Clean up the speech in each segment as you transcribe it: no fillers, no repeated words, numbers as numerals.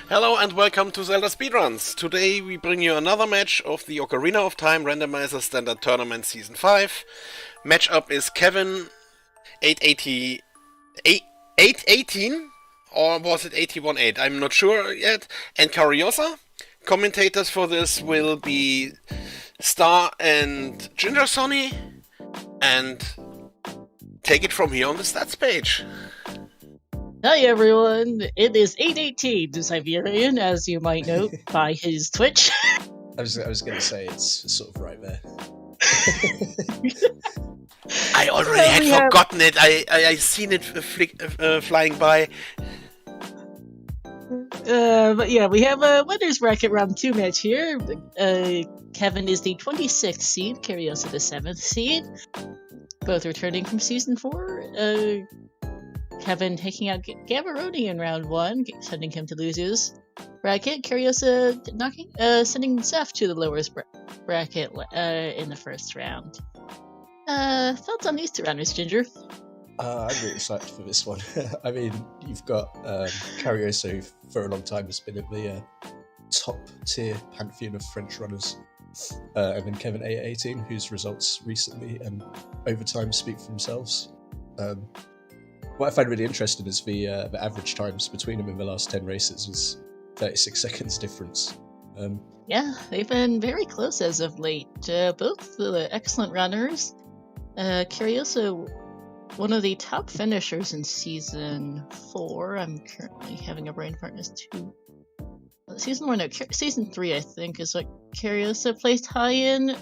Hello and welcome to Zelda Speedruns. Today we bring you another match of the Ocarina of Time Randomizer Standard Tournament Season 5. Matchup is Kevin 880, 818 or was it 818? I'm not sure yet. And Kariossa. Commentators for this will be Star and Ginger Sonny. And take it from here on the stats page. Hi everyone, it is 818 to Siberian, as you might know by his Twitch. I was going to say it's sort of right there. I already had forgotten it. I seen it flying by. But yeah, we have a winners bracket round 2 match here. Kevin is the 26th seed, Kariossa the 7th seed. Both returning from Season 4. Kevin taking out Gavaroni in round 1, sending him to losers bracket. Kariossa sending Zeph to the lowest bracket in the first round. Thoughts on these two rounders, Ginger? I'm really excited for this one. I mean, you've got Kariossa, who for a long time has been at the top tier pantheon of French runners, and then Kevin 818, whose results recently and over time speak for themselves. What I find really interesting is the average times between them in the last 10 races was 36 seconds difference. Yeah, they've been very close as of late. Both excellent runners. Kariossa, one of the top finishers in Season 4. I'm currently having a brain fart. Season 3, I think, is what Kariossa placed high in.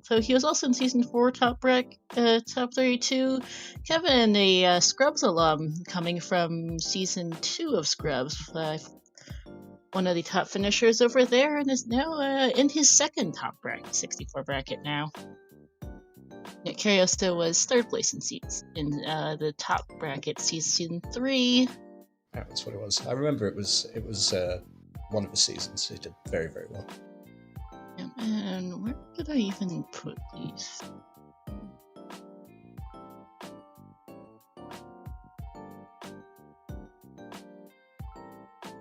So he was also in Season 4 top 32. Kevin, a Scrubs alum, coming from Season 2 of Scrubs. One of the top finishers over there, and is now in his second top bracket, 64 bracket now. Kariossa was third place in the top bracket Season 3. Yeah, that's what it was. I remember it was one of the seasons. He did very, very well. And where did I even put these?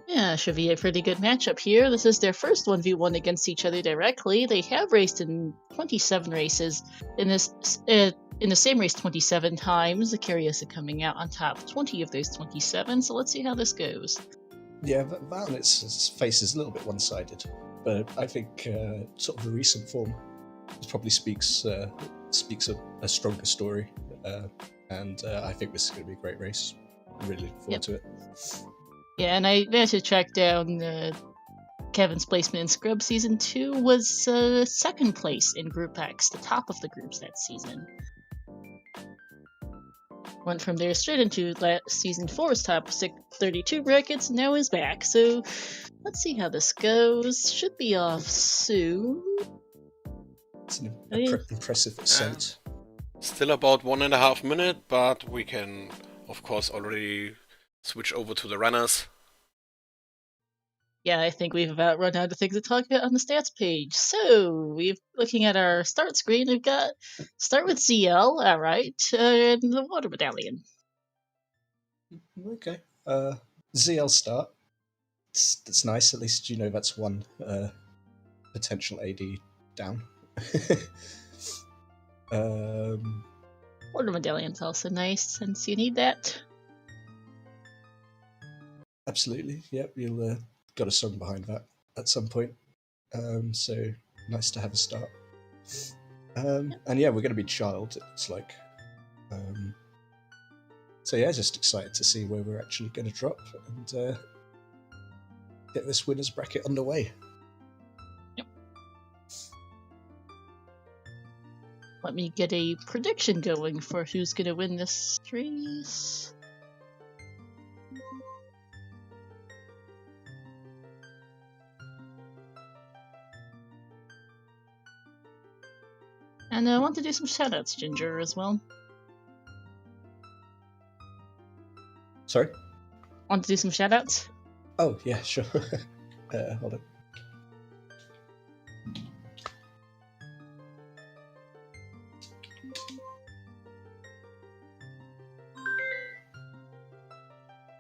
Yeah, should be a pretty good matchup here. This is their first 1v1 against each other directly. They have raced in 27 races. In the same race 27 times, the Kariossa coming out on top 20 of those 27, so let's see how this goes. Yeah, that on its face is a little bit one-sided, but I think sort of the recent form probably speaks a stronger story, and I think this is going to be a great race. I'm really looking forward to it. Yeah, and I managed to track down Kevin's placement in Scrub Season 2 was second place in Group X, the top of the groups that season. Went from there straight into Season 4's top 32 brackets, now is back. So let's see how this goes. Should be off soon. It's an impressive ascent. Still about 1.5 minutes, but we can, of course, already switch over to the runners. Yeah, I think we've about run out of things to talk about on the stats page. So, looking at our start screen, we've got start with ZL, alright, and the water medallion. Okay. ZL start. That's nice. At least you know that's one potential AD down. Water medallion's also nice, since you need that. Absolutely. Yep, you'll got a song behind that at some point. So nice to have a start. And yeah, we're going to be child. It's like, so yeah, just excited to see where we're actually going to drop and get this winners bracket underway. Yep. Let me get a prediction going for who's going to win this race. And I want to do some shoutouts, Ginger, as well. Sorry? Want to do some shoutouts? Oh, yeah, sure. Hold on.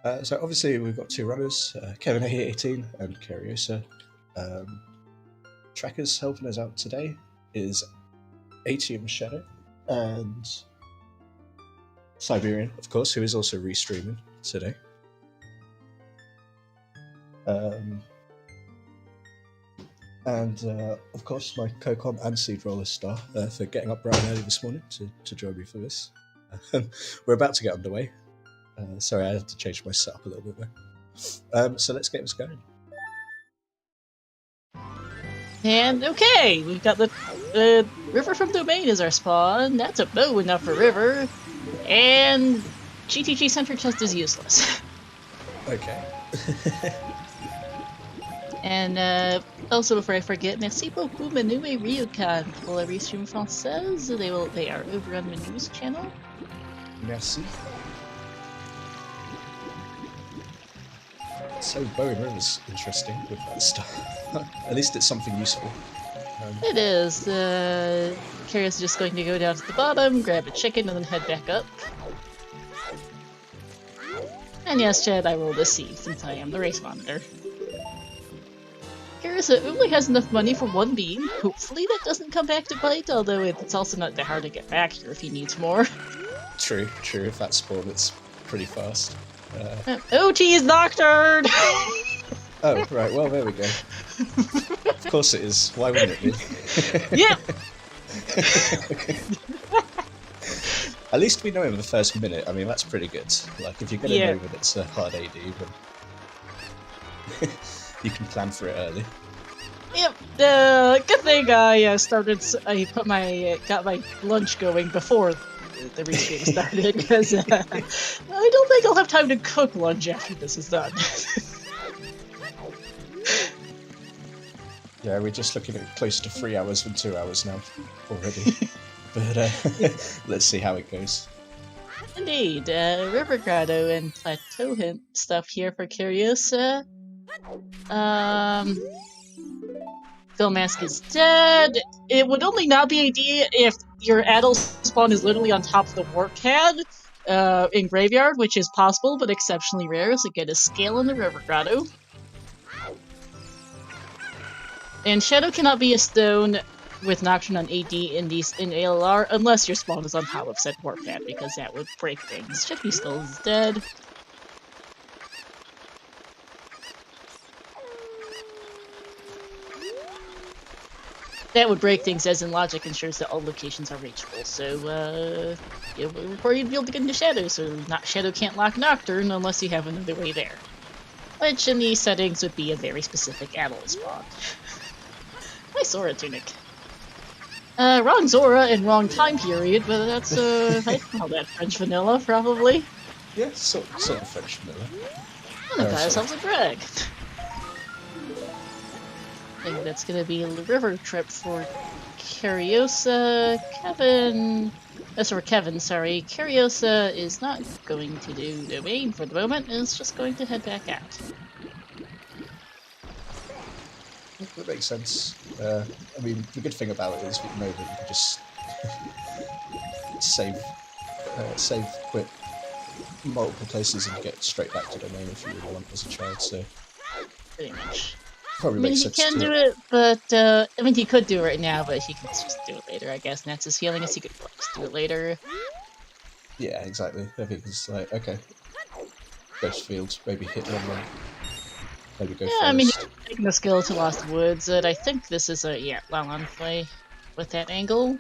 So obviously we've got two runners, Kevin A18 and Kariossa. Trackers helping us out today is ATM Shadow and Siberian, of course, who is also restreaming today. And of course, my co-com and seed roller star for getting up bright and early this morning to join me for this. We're about to get underway. Sorry, I had to change my setup a little bit there. So let's get this going. And okay, we've got the River from Domain is our spawn. That's a bow enough for River. And GTG Center Chest is useless. Okay. And also, before I forget, merci beaucoup Manu et Ryukan pour la restream française. They are over on Manu's channel. Merci. So bow and river is interesting with that stuff. At least it's something useful. It is. Kariossa is just going to go down to the bottom, grab a chicken, and then head back up. And yes, Chad, I rolled a C since I am the race monitor. Kariossa only has enough money for one beam. Hopefully that doesn't come back to bite, although it's also not that hard to get back here if he needs more. True. If that spawn, it's pretty fast. OT is Nocturne! Oh, right, well, there we go. Of course it is. Why wouldn't it be? Yep! At least we know in the first minute. I mean, that's pretty good. Like, if you're going to know that it's a hard AD, then you can plan for it early. Yep. Good thing I got my lunch going before the restream started, because I don't think I'll have time to cook lunch after this is done. Yeah, we're just looking at close to 3 hours and 2 hours now already. But let's see how it goes. Indeed, River Grotto and Plateau Hint stuff here for Kariossa. Phil Mask is dead. It would only not be AD if your Adel spawn is literally on top of the Warp Pad in Graveyard, which is possible but exceptionally rare, so get a scale in the River Grotto. And Shadow cannot be a stone with Nocturne on AD in ALR unless your spawn is on top of said Warp Pad, because that would break things. Chippy Skull is dead. That would break things, as in logic ensures that all locations are reachable, so before you'd be able to get into Shadow, so Shadow can't lock Nocturne unless you have another way there. Which in these settings would be a very specific Adel spawn. Nice Zora tunic. Wrong Zora and wrong time period, but that's I call that French vanilla, probably. Yeah, sort of French vanilla. And buy ourselves a drag. I think that's gonna be a river trip for Kariossa. Kevin, sorry. Kariossa is not going to do domain for the moment, is just going to head back out. That makes sense. I mean, the good thing about it is we know that you can just save, quit multiple places and get straight back to domain if you really want as a child, so... Pretty much. Probably I mean, makes he sense can to do it, but, I mean, he could do it right now, but he can just do it later, I guess, and that's his feeling, is he could just do it later. Yeah, exactly. I think it's like, okay. Ghost Field, maybe hit one run. Maybe go Yeah, first. I mean, he's taking the skill to Lost Woods, and I think this is a, Lalon play with that angle.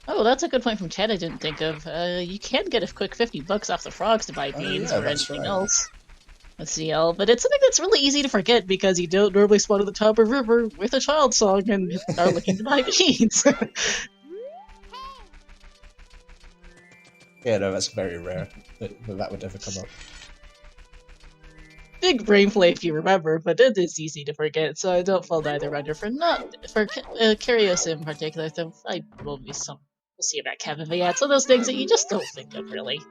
Oh, that's a good point from Chad I didn't think of. You can get a quick $50 off the frogs to buy beans or anything else with CL, but it's something that's really easy to forget because you don't normally spawn at the top of river with a child song and are looking to buy beans. Yeah, no, that's very rare that would ever come up. Big brain play if you remember, but it is easy to forget, so I don't fault either runner for Kariossa in particular, though I will be some. We'll see about Kevin, but yeah, it's one of those things that you just don't think of, really.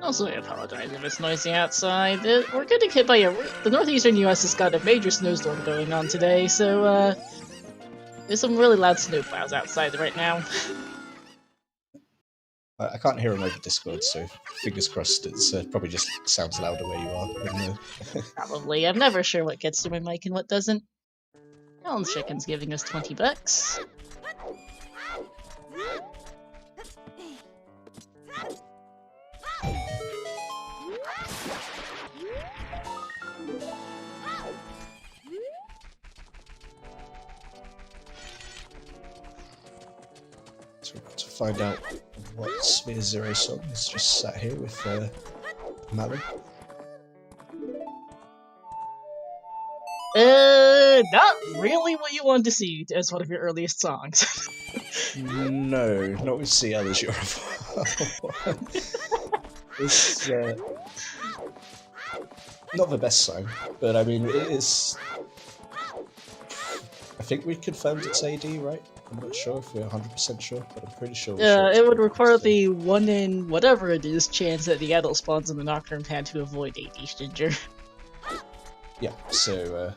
Also, I apologize if it's noisy outside. We're getting hit by the northeastern US has got a major snowstorm going on today, so, there's some really loud snowplows outside right now. I can't hear him over Discord, so fingers crossed it's probably just sounds louder where you are. Probably. I'm never sure what gets to my mic and what doesn't. Alan Chicken's giving us $20. To find out what Sphere Zero song is just sat here with Mallory. Not really what you want to see as one of your earliest songs. No, not with See Others You're It's not the best song, but I mean, it is. I think we confirmed it's AD, right? I'm not sure if we're 100% sure, but I'm pretty sure. It would require the 1 in whatever it is chance that the adult spawns in the Nocturne pad to avoid AD Ginger. Yeah, so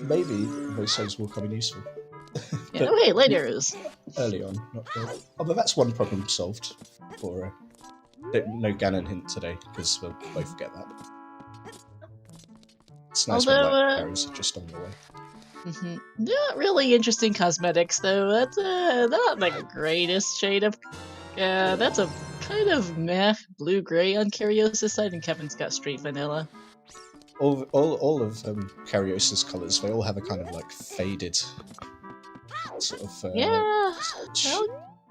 maybe those songs will come in useful. Yeah, okay, later is. Early on, not early. Oh, but that's one problem solved for no Ganon hint today, because we'll both get that. It's nice when black arrows are just on the way. Not really interesting cosmetics, though. That's not the greatest shade of. That's a kind of meh blue-gray on Kariossa's side, and Kevin's got straight vanilla. All of Kariossa's colours, they all have a kind of like faded sort of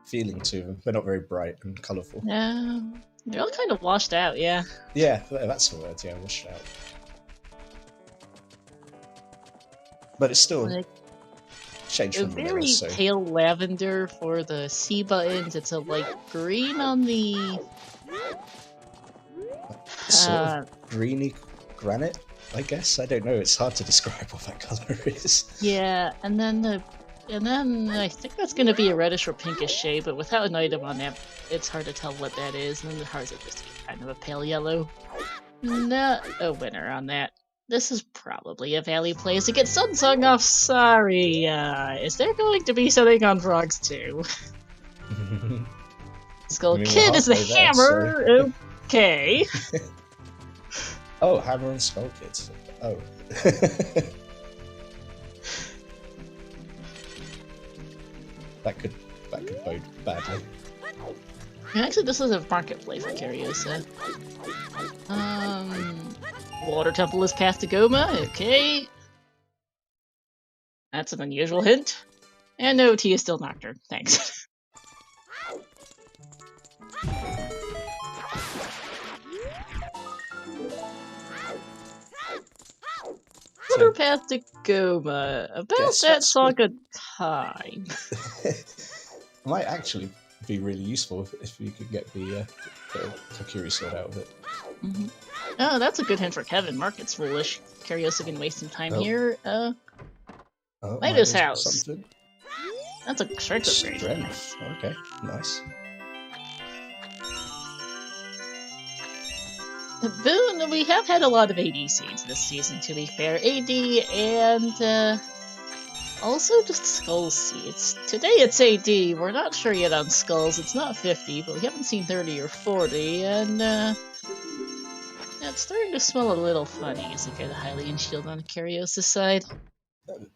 feeling to them. They're not very bright and colourful. Yeah, they're all kind of washed out, yeah. Yeah, that's the word, yeah, washed out. But it's still changed from vanilla, very so. pale lavender for the C buttons. It's a light green on the Sort of greeny granite, I guess. I don't know. It's hard to describe what that color is. Yeah, and then I think that's going to be a reddish or pinkish shade, but without an item on that, it's hard to tell what that is. And then the hearts are just kind of a pale yellow. Not a winner on that. This is probably a value play as it gets Sunsung off. Sorry, is there going to be something on Frogs too? Skull Kid is the hammer! So. Okay. Oh, Hammer and Skull Kid. Oh. that could bode badly. Actually, this is a marketplace for Kariossa. Water Temple is Path to Goma, okay. That's an unusual hint. And no, T is still Nocturne, thanks. Water Path to Goma. About that song of time. Might actually be really useful if you could get the Kokiri sword out of it. Oh, that's a good hint for Kevin. Market's foolish. Kariossa can waste some time here. Midas House. Something. That's a strength upgrade. Strength. Okay, nice. Boon, we have had a lot of AD seeds this season, to be fair. AD and also just Skull seeds. Today it's AD. We're not sure yet on Skulls. It's not 50, but we haven't seen 30 or 40, and it's starting to smell a little funny as we get a Hylian shield on Kariossa's side.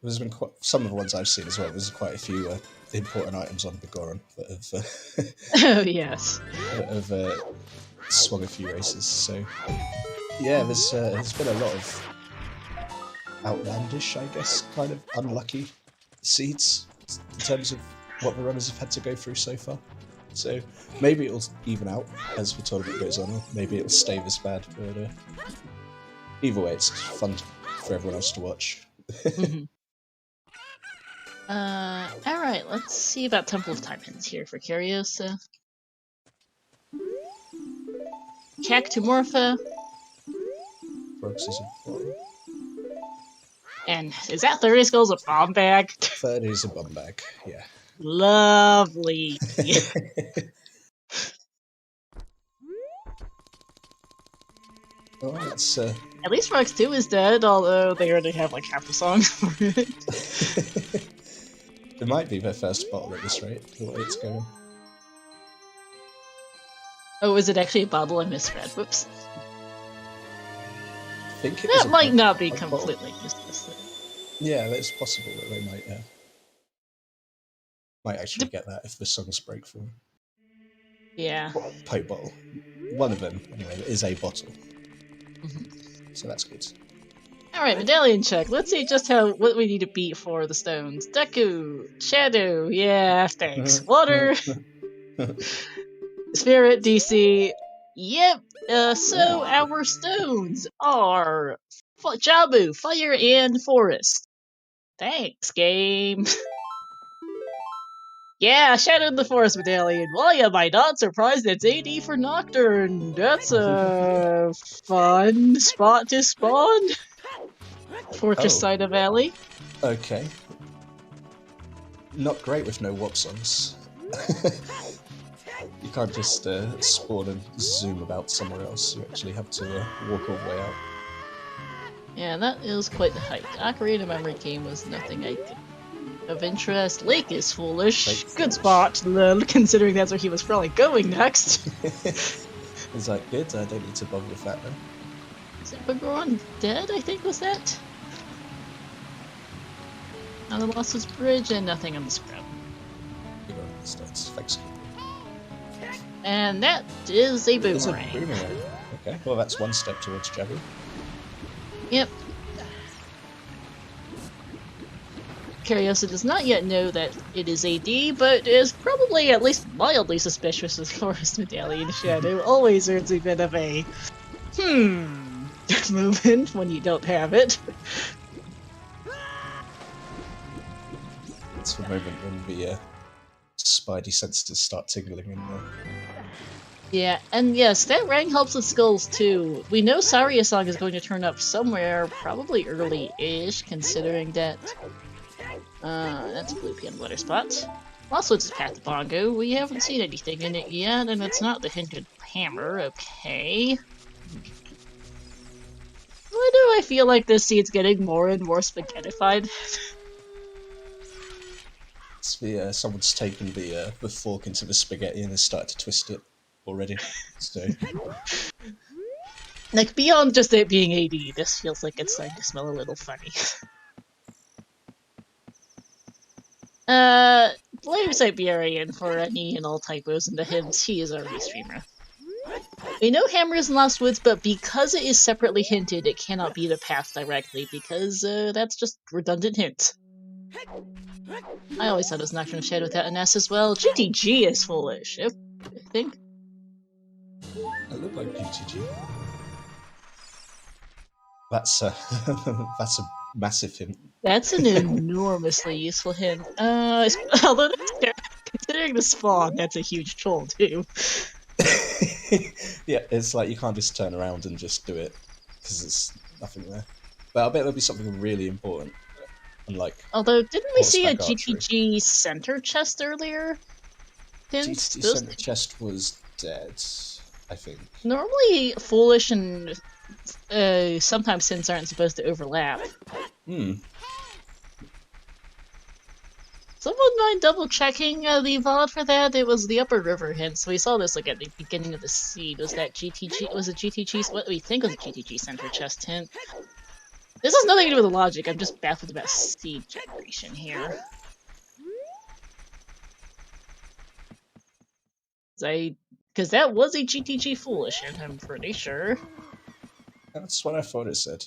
There's been some of the ones I've seen as well. There's quite a few important items on Begoron that have. Oh yes. That have swung a few races. So yeah, there's been a lot of outlandish, I guess, kind of unlucky seeds in terms of what the runners have had to go through so far. So maybe it'll even out as the tournament goes on, or maybe it'll stay this bad. But either way, it's fun for everyone else to watch. Alright, let's see about Temple of Time hints here for Kariossa. Cactumorpha. And is that 30 skulls a bomb bag? 30 is a bomb bag, yeah. Lovely. Oh, that's At least Fox 2 is dead, although they already have like half the song for it. it might be their first bottle at this rate. The way it's going. Oh, is it actually a bottle? I misread. Whoops. I think it was That a might not be bottle. completely useless. Yeah, it's possible that they might actually get that if the songs break through. Yeah. Pipe bottle. One of them, anyway, is a bottle. Mhm. So that's good. Alright, medallion check. Let's see just what we need to beat for the stones. Deku, Shadow, yeah, thanks. Water, Spirit, DC. Yep. So our stones are Jabu, Fire, and Forest. Thanks, game. Yeah, Shadow in the Forest Medallion. Well, you might not surprised it's AD for Nocturne. That's a fun spot to spawn. Fortress Side of Valley. Okay. Not great with no warp songs. You can't just spawn and zoom about somewhere else. You actually have to walk all the way out. Yeah, that is quite the hike. Ocarina Memory game was nothing of interest. Lake is foolish. Good spot, considering that's where he was probably going next. Is that good? I don't need to bother with that then. Is it Bagron dead, I think was that? On the Lost's Bridge and nothing on the scrub. Thanks. And that is a It's a boomerang. boomerang. Okay, well that's one step towards Jabu. Yep. Kariossa does not yet know that it is AD, but is probably at least mildly suspicious of Forest Medallion Shadow. Always earns a bit of a moment when you don't have it. It's the moment when the spidey senses start tingling in there. Yeah, and yes, that rang helps with skulls too. We know Saria-song is going to turn up somewhere, probably early-ish, considering that that's a blue piano water spot. Also, it's Path to Bongo. We haven't seen anything in it yet, and it's not the hinted hammer. Okay. Why do I feel like this seed's getting more and more spaghettified? It's the someone's taken the fork into the spaghetti and has started to twist it already. So Like, beyond just it being AD, this feels like it's starting to smell a little funny. Blame Siberian for any and all typos in the hints. He is our restreamer. We know Hammer is in Lost Woods, but because it is separately hinted, it cannot be the path directly, because that's just redundant hint. I always thought it was Nocturne Shadow without an S as well. GTG is foolish, I think. I look like GTG. That's a that's a massive hint. That's an enormously useful hint. Although considering the spawn, that's a huge troll too. Yeah, it's like you can't just turn around and just do it because there's nothing there. But I bet there'll be something really important. Unlike Although, didn't we see a horseback archery. GTG center chest earlier? GTG center chest was dead, I think. Normally, foolish and sometimes hints aren't supposed to overlap. Someone mind double checking the VOD for that? It was the Upper River hint, so we saw this like at the beginning of the seed. Was that GTG? Was it GTG? What we think was a GTG center chest hint? This has nothing to do with the logic. I'm just baffled about seed generation here. Because that was a GTG foolish hint, I'm pretty sure. That's what I thought it said.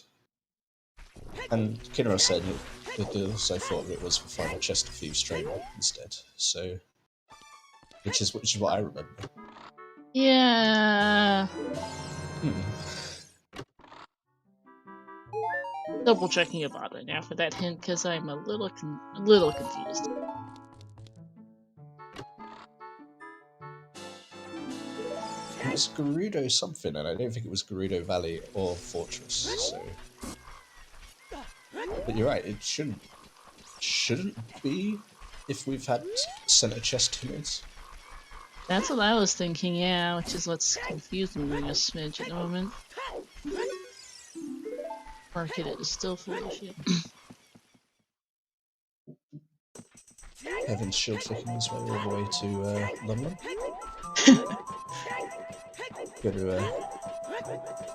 And Kinro said it also thought it was the final chest of Thieves trailer instead. So, which is what I remember. Yeah. Double checking about it now for that hint because I'm a little confused. It was Gerudo something, and I don't think it was Gerudo Valley or Fortress. So, but you're right. It shouldn't be if we've had center chest hints. That's what I was thinking, yeah, which is what's confusing me a smidge at the moment. Market is still foolish. Yeah. Kevin's shield flicking his way all the way to London.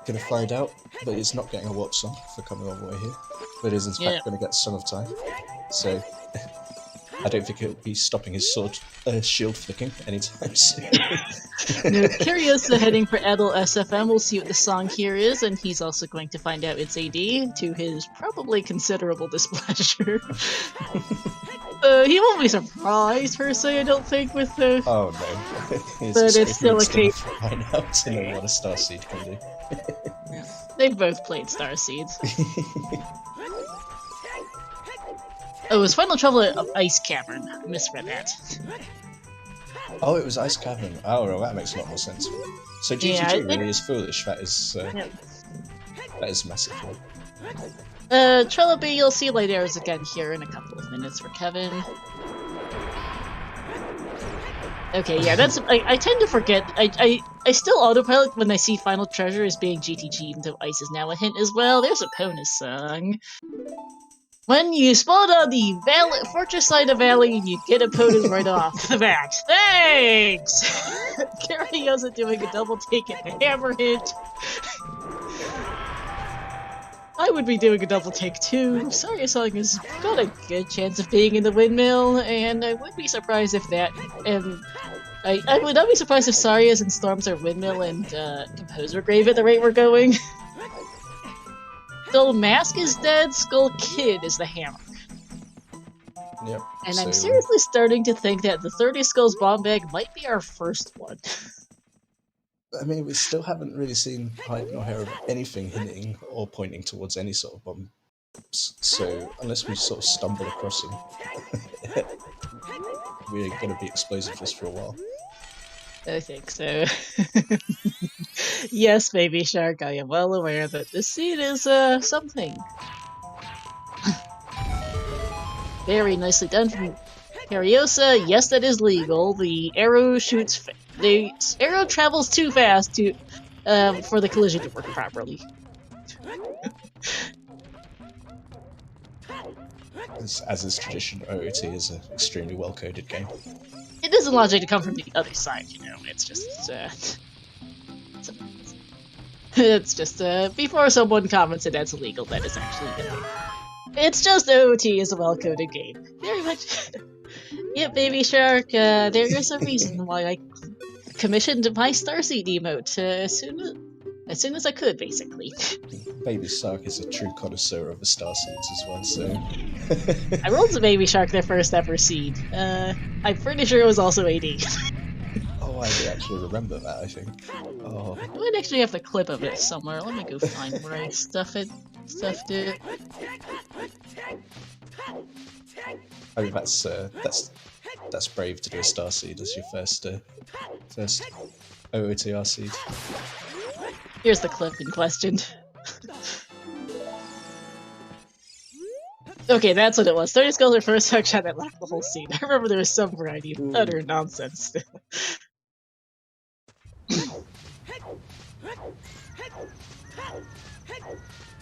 Gonna find out, but it's not getting a warp song for coming all the way here. But it is in fact going to get Song of Time. So I don't think it'll be stopping his shield flicking anytime soon. No, Kariossa heading for Adult SFM. We'll see what the song here is, and he's also going to find out it's AD, to his probably considerable displeasure. He won't be surprised per se, I don't think, with the. Oh no! But it's still a case. Find out to know what a Starseed can do. They've both played Starseeds. Oh, it was Final Trouble at Ice Cavern. I misread that. Oh, it was Ice Cavern. Oh, well, that makes a lot more sense. So GTG really is foolish. That is that is massive. Trilby, you'll see light arrows again here in a couple of minutes for Kevin. Okay, yeah, that's. I tend to forget. I still autopilot when I see Final Treasure as being GTG, even though Ice is now a hint as well. There's a bonus song. When you spawn on the fortress side of Valley, you get a bonus right off the bat. Thanks! Kariossa doing a double take at the hammer hit. I would be doing a double take too. Sorry, Song has got a good chance of being in the windmill, and I would be surprised if that. And I would not be surprised if Saria's and Storms are windmill and Composer Grave at the rate we're going. Skull Mask is dead, Skull Kid is the hammer. Yep. And I'm seriously starting to think that the 30 Skulls bomb bag might be our first one. I mean, we still haven't really seen hide nor hair of anything hinting or pointing towards any sort of bombs. So, unless we sort of stumble across them, we're going to be explosiveless for a while. I think so. Yes, Baby Shark, I am well aware that this scene is, something. Very nicely done from Kariossa. Yes, that is legal. The arrow shoots... the arrow travels too fast to, for the collision to work properly. As is tradition, OOT is an extremely well-coded game. It isn't logic to come from the other side, you know. It's just, it's just, before someone comments that that's illegal, that is actually illegal. It's just OOT is a well-coded game. Very much. Yeah, Baby Shark, there is a reason why I commissioned my Starseed emote as soon as I could, basically. Baby Shark is a true connoisseur of the Starseeds as well, so... I rolled the Baby Shark their first ever seed. I'm pretty sure it was also AD. Oh, I do actually remember that, I think. Oh. I might actually have the clip of it somewhere. Let me go find where I stuffed it. I mean, that's brave to do a Starseed as your first OOTR seed. Here's the clip in question. Okay, that's what it was. 30 Skulls are first hookshot that lacked the whole scene. I remember there was some variety of utter nonsense still.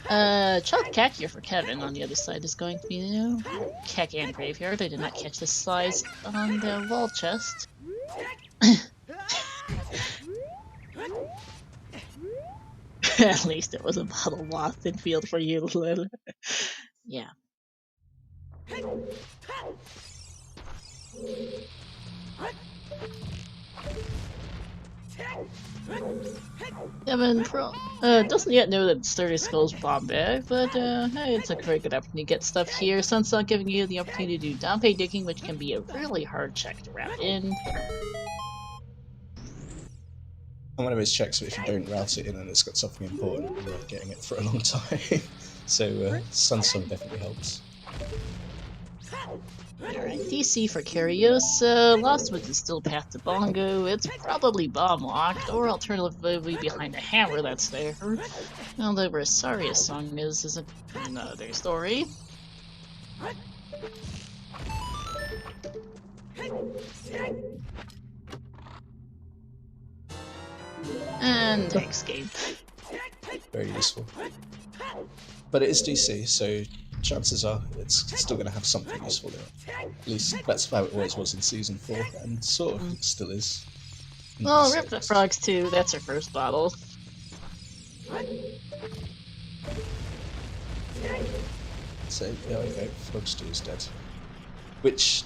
Chalk Cack here for Kevin on the other side is going to be new. Cack and Graveyard. I did not catch the size on the wall chest. At least it was a bottle lost in field for you, Lil. Yeah. Kevin doesn't yet know that it's 30 Skulls bomb bag, but hey, it's a very good opportunity to get stuff here. Sunset giving you the opportunity to do down pay digging, which can be a really hard check to wrap in. And one of those checks that if you don't route it in and it's got something important, you're not getting it for a long time. So Sunsong definitely helps. Alright, DC for Kariossa. Lost Woods is still path to Bongo. It's probably bomb locked, or alternatively behind a hammer that's there. Although where Saria's song is another story. And escape. Very useful. but it is DC, so chances are it's still going to have something useful in it. At least that's how it always was in Season 4, and sort of still is. in Well, these Rip the series. Frogs too. That's our first bottle. So, yeah, okay, Frogster is dead. Which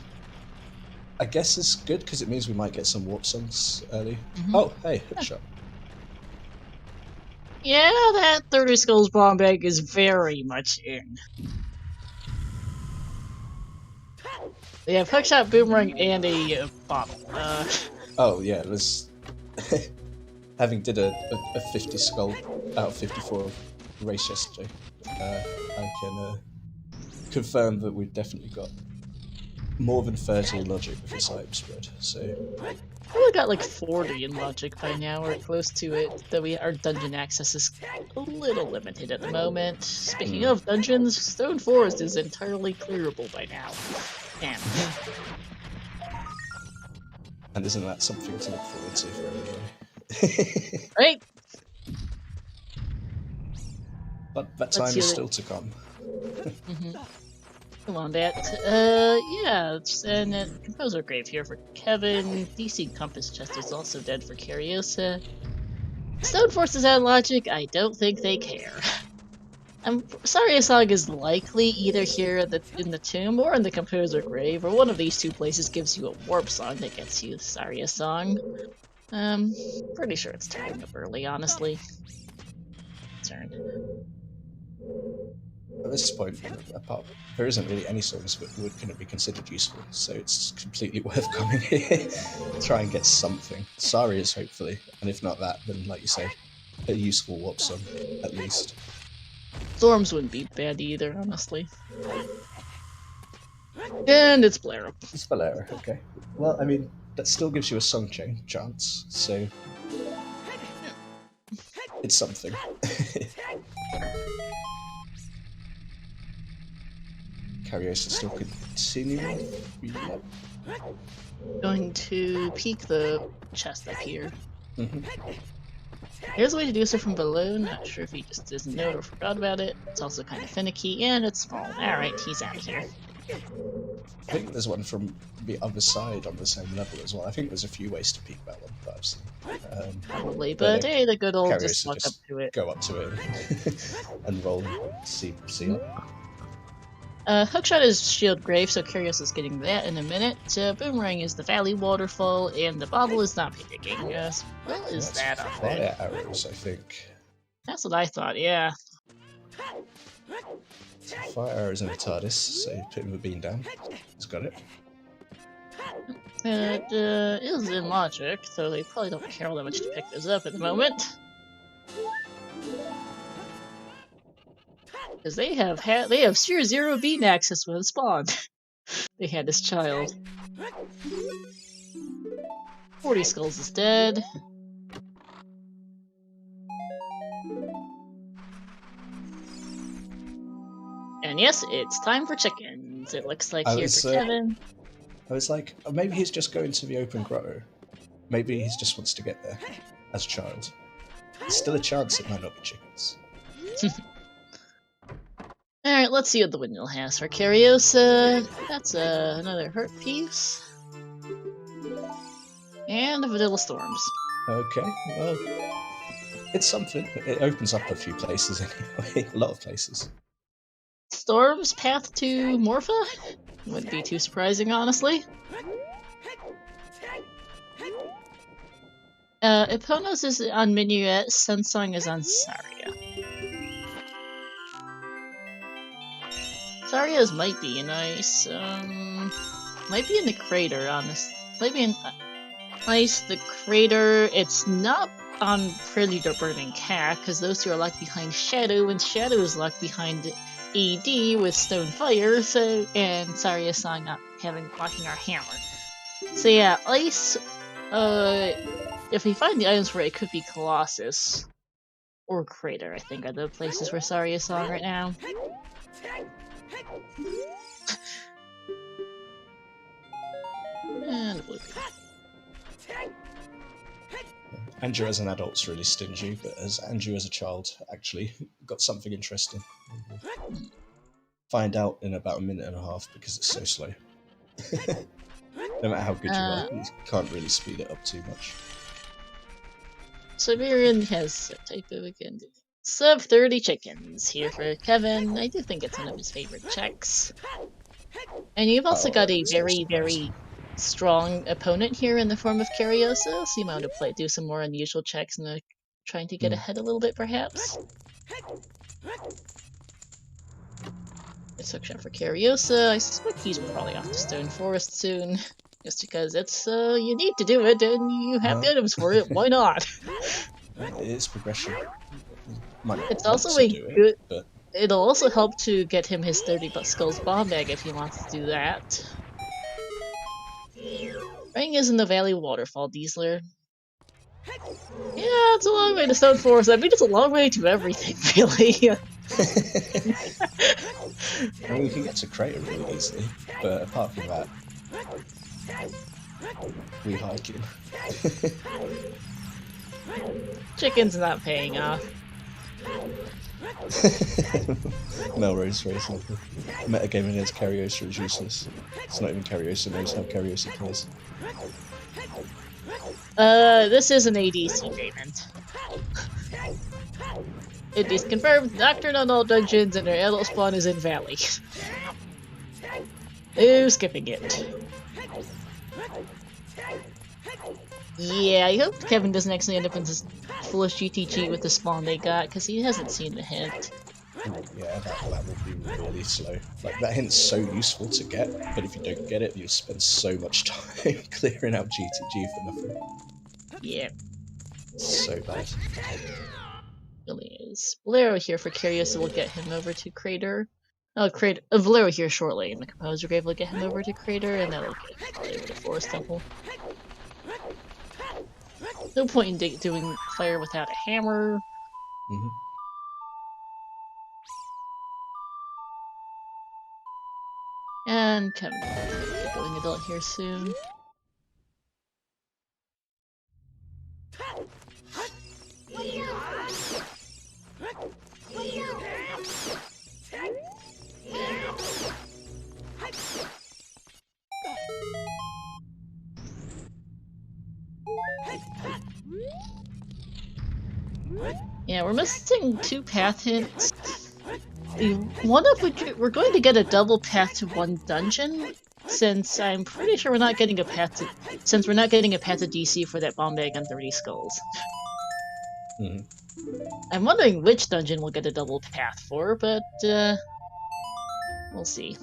I guess is good, because it means we might get some warp songs early. Oh, hey, Hookshot. Yeah, that 30 Skulls bomb bag is very much in. They have Hookshot, Boomerang, and a bottle. Oh, yeah, there's... Having did a 50 skull out of 54 race yesterday, I can confirm that we've definitely got more than 30 in logic with this item spread, so... We got like 40 in logic by now, or close to it, though our dungeon access is a little limited at the moment. Speaking of dungeons, Stone Forest is entirely clearable by now. Damn. And isn't that something to look forward to for everybody? Right? But that Let's time see is what still to come. Come on, that. Yeah, and Composer Grave here for Kevin. DC Compass Chest is also dead for Kariossa. Stone Force is out of logic. I don't think they care. I'm sorry, Song is likely either here in the tomb or in the Composer Grave, or one of these two places gives you a warp song that gets you Saria Song. Pretty sure it's turning up early, honestly. Concerned. At this point, there isn't really any songs that couldn't be considered useful, so it's completely worth coming here. Try and get something. Saria's, hopefully, and if not that, then, like you say, a useful warp song, at least. Storms wouldn't be bad either, honestly. And it's Blair. It's Valera, okay. Well, I mean, that still gives you a song chance, so... It's something. Kariossa still continuing? Yep. Going to peek the chest up here. Here's a way to do so from below. Not sure if he just doesn't know it or forgot about it. It's also kind of finicky, and it's small. Alright, he's out of here. I think there's one from the other side on the same level as well. I think there's a few ways to peek that one that I've seen. Probably, but hey, the good old Kariossa just walk up to it. Go up to it and roll and see it. Hookshot is Shield Grave, so Kariossa is getting that in a minute. Boomerang is the Valley Waterfall, and the bottle is not picking. What is that up there? Fire arrows, I think. That's what I thought, yeah. Fire arrows in the TARDIS, so putting the bean down. He's got it. It is in logic, so they probably don't care all that much to pick this up at the moment. Because they have Tier 0 bean access when it spawned. They had this child. 40 Skulls is dead. And yes, it's time for chickens. It looks like here for Kevin. I was like, oh, maybe he's just going to the open grotto. Maybe he just wants to get there as a child. There's still a chance it might not be chickens. Alright, let's see what the windmill has for Kariossa. That's another hurt piece. And Vanilla Storms. Okay, well, it's something. It opens up a few places anyway, a lot of places. Storms, path to Morpha? Wouldn't be too surprising, honestly. Eponos is on Minuet, Sunsong is on Saria. Saria's might be nice. Might be in the crater, honest. Might be in Ice, the crater. It's not on Predator Burning Cat, because those two are locked behind Shadow, and Shadow is locked behind ED with Stone Fire, and Saria Song not locking our hammer. So yeah, Ice, if we find the items for it, it could be Colossus. Or Crater, I think, are the places for Saria Song right now. And blue. Andrew as an adult's really stingy, but as Andrew as a child actually got something interesting. Find out in about a minute and a half because it's so slow. No matter how good you can't really speed it up too much. Siberian has a type of again. Sub 30 chickens here for Kevin. I do think it's one of his favorite checks. And you've also got a very strong opponent here in the form of Kariossa, so you might want to do some more unusual checks and trying to get ahead a little bit, perhaps. It's a shot for Kariossa. I suspect he's probably off to Stone Forest soon. Just because it's, you need to do it, and you have the items for it, why not? It is progression. It's also a good... It'll also help to get him his 30 Skulls bomb bag if he wants to do that. Ring is in the Valley Waterfall, Diesler. Yeah, it's a long way to Stone Forest. I mean, it's a long way to everything, really. I mean, we can get to Crater really easily, but apart from that, we hiking. Chicken's not paying off. Melrose Racing. Metagaming against Kariossa is useless. It's not even Kariossa knows how Kariossa plays. This is an ADC payment. It is confirmed. Doctrine on all dungeons and their adult spawn is in Valley. Ooh, skipping it. Yeah, I hope Kevin doesn't actually end up in this foolish GTG with the spawn they got, because he hasn't seen the hint. Yeah, that would be really slow. Like, that hint's so useful to get, but if you don't get it, you'll spend so much time clearing out GTG for nothing. Yeah. So bad. Really is. Bolero here for Kariossa will get him over to Crater. Oh, Bolero here shortly, and the Composer Grave will get him over to Crater, and that'll get him over to Forest Temple. No point in doing fire without a hammer. And Kevin will get going adult here soon. Yeah, we're missing 2 path hints. One of which we're going to get a double path to one dungeon, since I'm pretty sure we're not getting a path to DC for that bomb bag on 30 skulls. I'm wondering which dungeon we'll get a double path for, but we'll see.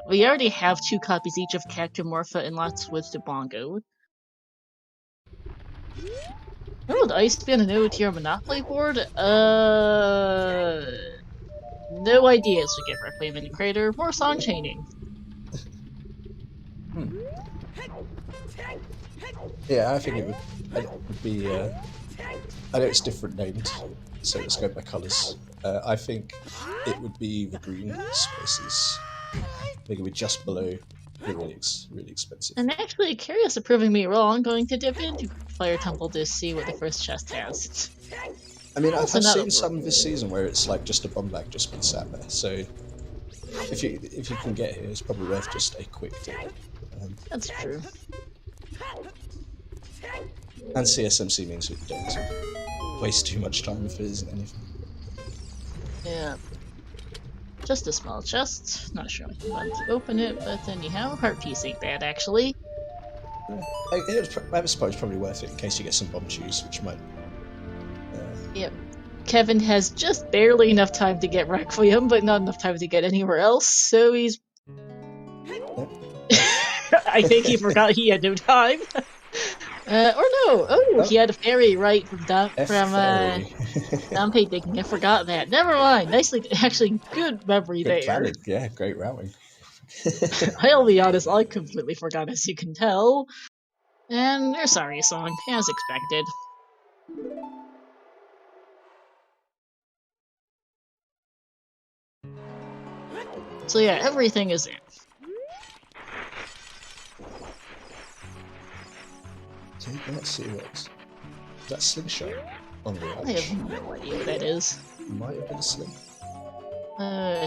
We already have 2 copies each of Cactomorpha and Lots with Debongo. Oh, the Ice Band and OoTR Monopoly board? No ideas we get Requiem in the Crater. More song chaining. Yeah, I think it would be. I know it's different named, so let's go by colours. I think it would be the green spaces. I think it would be just below the really expensive. And actually, curious of proving me wrong, going to dip into Fire Temple to see what the first chest has. I mean, I've seen some this season where it's like just a bomb bag just been sat there. So if you can get here, it's probably worth just a quick dip. That's true. And CSMC means we don't waste too much time if it isn't anything. Yeah. Just a small chest. Not sure if you want to open it, but anyhow, heart piece ain't bad actually. I suppose it's probably worth it in case you get some bomb shoes, which might. Yep. Kevin has just barely enough time to get Requiem, but not enough time to get anywhere else, so he's. I think he forgot he had no time. Or no! Oh, he had a fairy right from Dompe Digging. I forgot that. Never mind. Nicely, actually, good memory there. Valid. Yeah, great routing. I'll be honest, I completely forgot, as you can tell. And there's Sorry Song, as expected. So yeah, everything is in. Let's see what's... Is that slingshot on the I edge? have no idea what that is. Might have been a sling.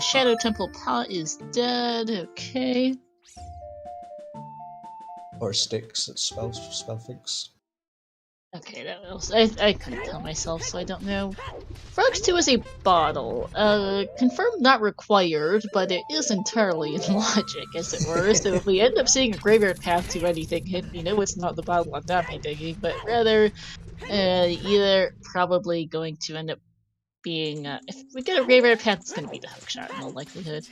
Shadow Temple Pot is dead. Okay. Or a sticks that spell things. Okay, that was... I couldn't tell myself, so I don't know. Frogs 2 is a bottle. Confirmed not required, but it is entirely in logic, as it were. So if we end up seeing a graveyard path to anything hit, we know it's not the bottle I'm not digging, but rather, either probably going to end up being, if we get a graveyard path, it's gonna be the hookshot in all likelihood.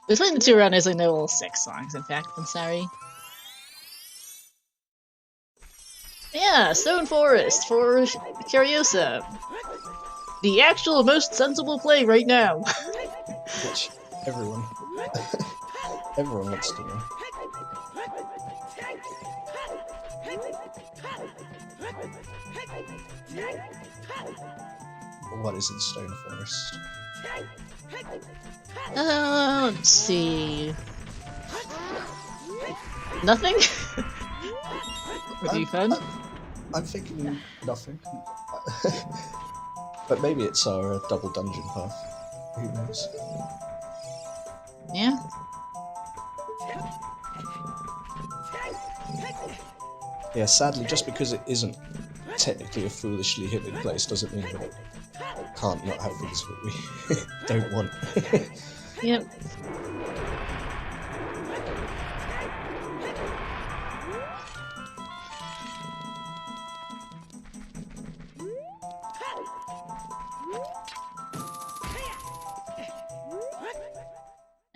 Between the two runners, I know all 6 songs, in fact, I'm sorry. Yeah, Stone Forest for Kariossa. The actual most sensible play right now. Which everyone everyone wants to know. What is in Stone Forest? Let's see. Nothing? Would be fun. I'm thinking nothing. But maybe it's our double dungeon path. Who knows? Yeah. Yeah, sadly, just because it isn't technically a foolishly hidden place doesn't mean that it can't not have things that we don't want. Yep.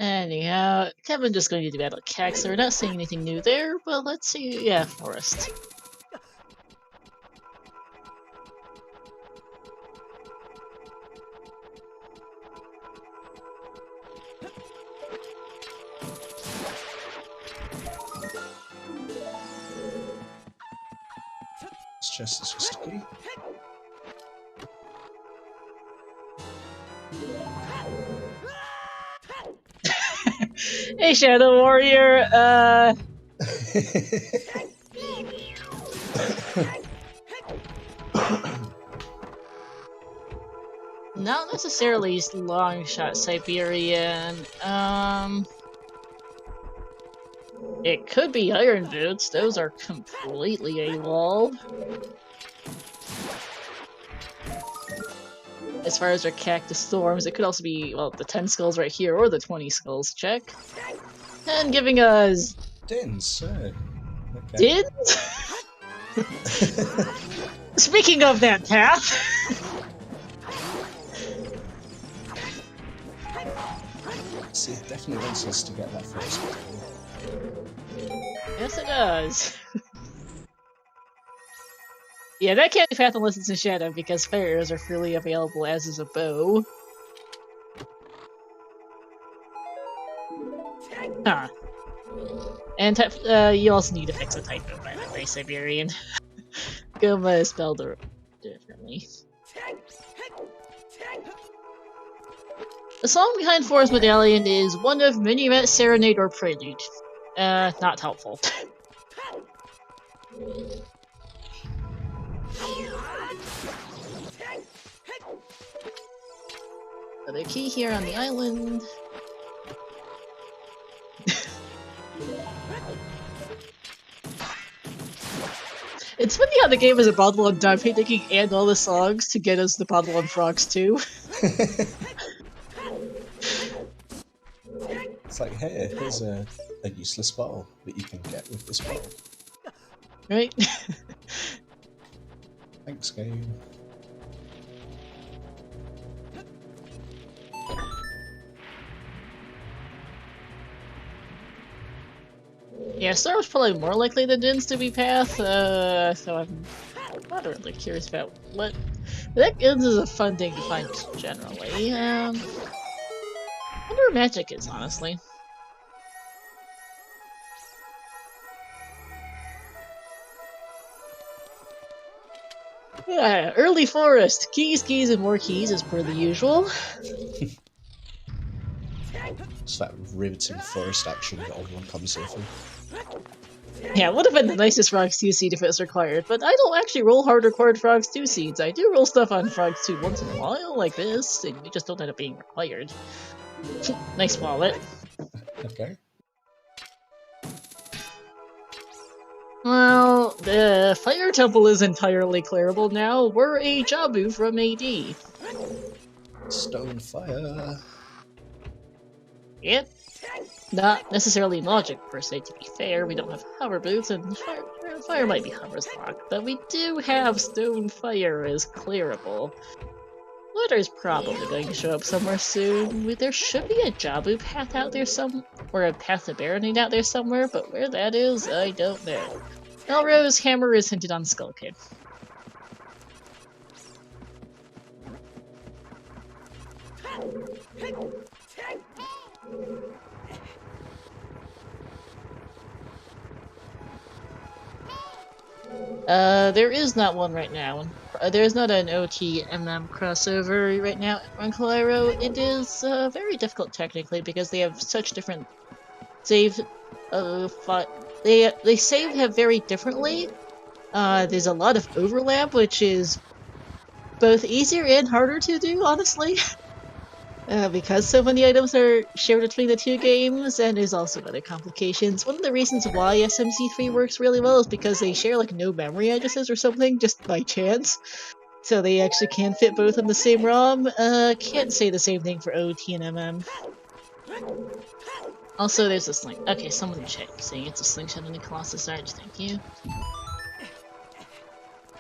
Anyhow, Kevin just going to do battle Cax, so we're not seeing anything new there, but let's see. Yeah, Forest. This chest is just a key. Hey, Shadow Warrior, not necessarily long shot Siberian. It could be Iron Boots. Those are completely AWOL. As far as our Cactus Storms, it could also be, well, the 10 skulls right here, or the 20 skulls, check. And giving us... Dins, okay. Dins? Speaking of that path... See, it definitely wants us to get that first one. Yes, it does. Yeah, that can't be path unless it's in Shadow, because fire arrows are freely available, as is a bow. Huh. And you also need to fix a typo, by the way, Siberian. Goma is spelled differently. The song behind Forest Medallion is one of Minuet, Serenade, or Prelude. Not helpful. Another key here on the island. It's funny how the game is a bundle on Dime Taking and all the songs to get us the bundle on Frogs too. It's like, hey, here's a useless bottle that you can get with this bottle. Right? Thanks, game. Yeah, Star was probably more likely than Dins to be path, so I'm not really curious about what... That Dins is a fun thing to find generally. I wonder where magic is, honestly. Yeah, early forest. Keys, keys, and more keys as per the usual. It's that riveting forest action that everyone comes here for. Yeah, it would have been the nicest Frogs 2 seed if it was required, but I don't actually roll hard required Frogs 2 seeds. I do roll stuff on Frogs 2 once in a while, like this, and we just don't end up being required. Nice wallet. Okay. Well, the Fire Temple is entirely clearable now. We're a Jabu from AD. Stone fire. Yep. Not necessarily logic, per se, to be fair. We don't have hover boots, and fire might be hover's lock, but we do have Stone Fire as clearable. Water's probably going to show up somewhere soon. There should be a Jabu path out there or a path to Baronade out there somewhere, but where that is, I don't know. Melrose Hammer is hinted on Skull Kid. There is not one right now. There is not an OTMM crossover right now on Cairo. It is very difficult technically because they have such different save. They save very differently. There's a lot of overlap, which is both easier and harder to do, honestly. Because so many items are shared between the two games, and there's also other complications. One of the reasons why SMC3 works really well is because they share like no memory addresses or something, just by chance. So they actually can fit both in the same ROM. Can't say the same thing for OT and MM. Also, there's a sling. Okay, someone check saying it's a slingshot in the Colossus Arch, thank you.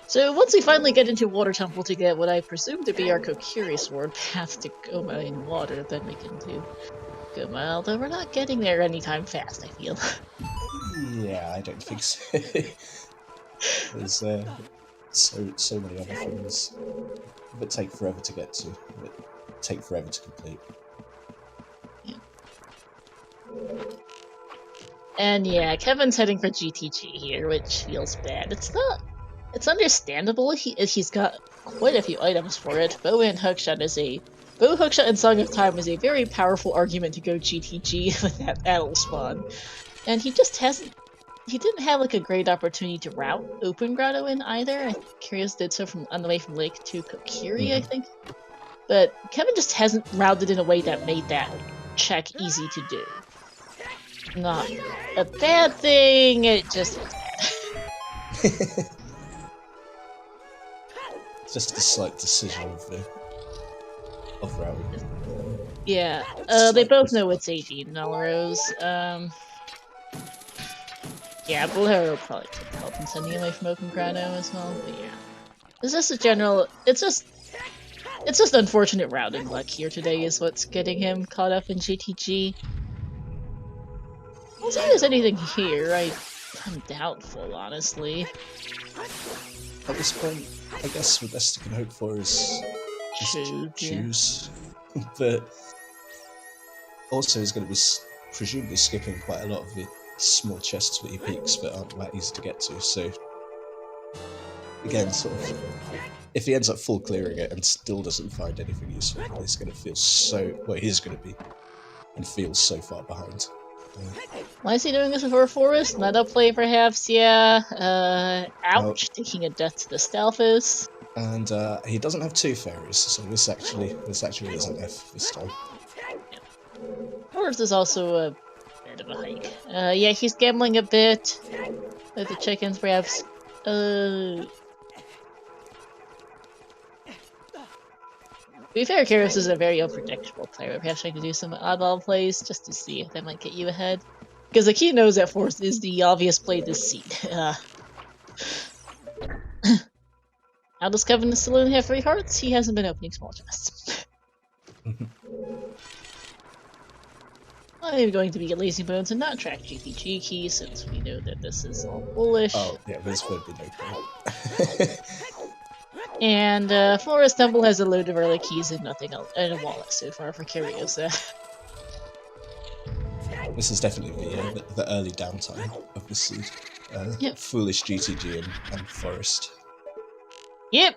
So once we finally get into Water Temple to get what I presume to be our Kokiri Sword path to Goma in water, then we can do Goma, although we're not getting there anytime fast, I feel. Yeah, I don't think so. There's so many other things that take forever to get to, that take forever to complete. Yeah. And yeah, Kevin's heading for GTG here, which feels bad. It's understandable. He's got quite a few items for it. Bow and Hookshot Hookshot and Song of Time is a very powerful argument to go GTG with that battle spawn. And he just hasn't. He didn't have like a great opportunity to route Open Grotto in either. I think Kariossa did so on the way from Lake to Kokiri, I think. But Kevin just hasn't routed in a way that made that check easy to do. Not a bad thing, it just was bad. Just a slight decision of routing. Yeah, they both know it's AD Melrose. Yeah, Blue Hero probably could help in sending away from Open Grotto as well, but yeah. It's just a general, it's just unfortunate routing luck here today is what's getting him caught up in GTG. I don't think there's anything here, I'm doubtful, honestly. At this point, I guess the best you can hope for is just choose. Yeah. But also he's going to be presumably skipping quite a lot of the small chests that he peaks that aren't that easy to get to, so again, sort of, if he ends up full clearing it and still doesn't find anything useful, he's going to feel he's going to be and feels so far behind. Why is he doing this before Forest? Meta play, perhaps? Yeah. Ouch, taking a death to the Stalfos. And he doesn't have two fairies, so this actually isn't F this time. Forest is also a bit of a hike. Yeah, he's gambling a bit with the chickens, perhaps. To be fair, Kariossa is a very unpredictable player. Perhaps trying to do some oddball plays just to see if that might get you ahead. Because the key knows that Force is the obvious play this seed. How does Kevin still only have 3 hearts? He hasn't been opening small chests. I'm going to be a lazy bones and not track GTG keys since we know that this is all bullish. Oh, yeah, there's would be no point. And Forest Temple has a load of early keys and nothing else, and a wallet so far for Kariossa. This is definitely the early downtime of the seed. Yep. Foolish GTG and Forest. Yep.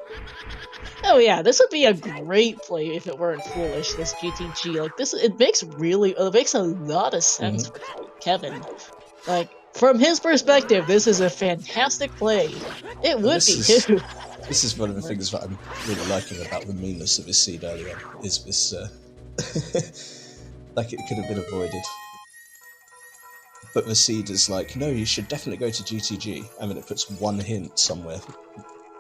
Oh yeah, this would be a great play if it weren't foolish. This GTG, like this, it makes a lot of sense for Kevin. Like from his perspective, this is a fantastic play. It would be too. This is one of the things that I'm really liking about the meanness of his seed earlier, is this, like it could have been avoided. But the seed is like, no, you should definitely go to GTG, and then it puts one hint somewhere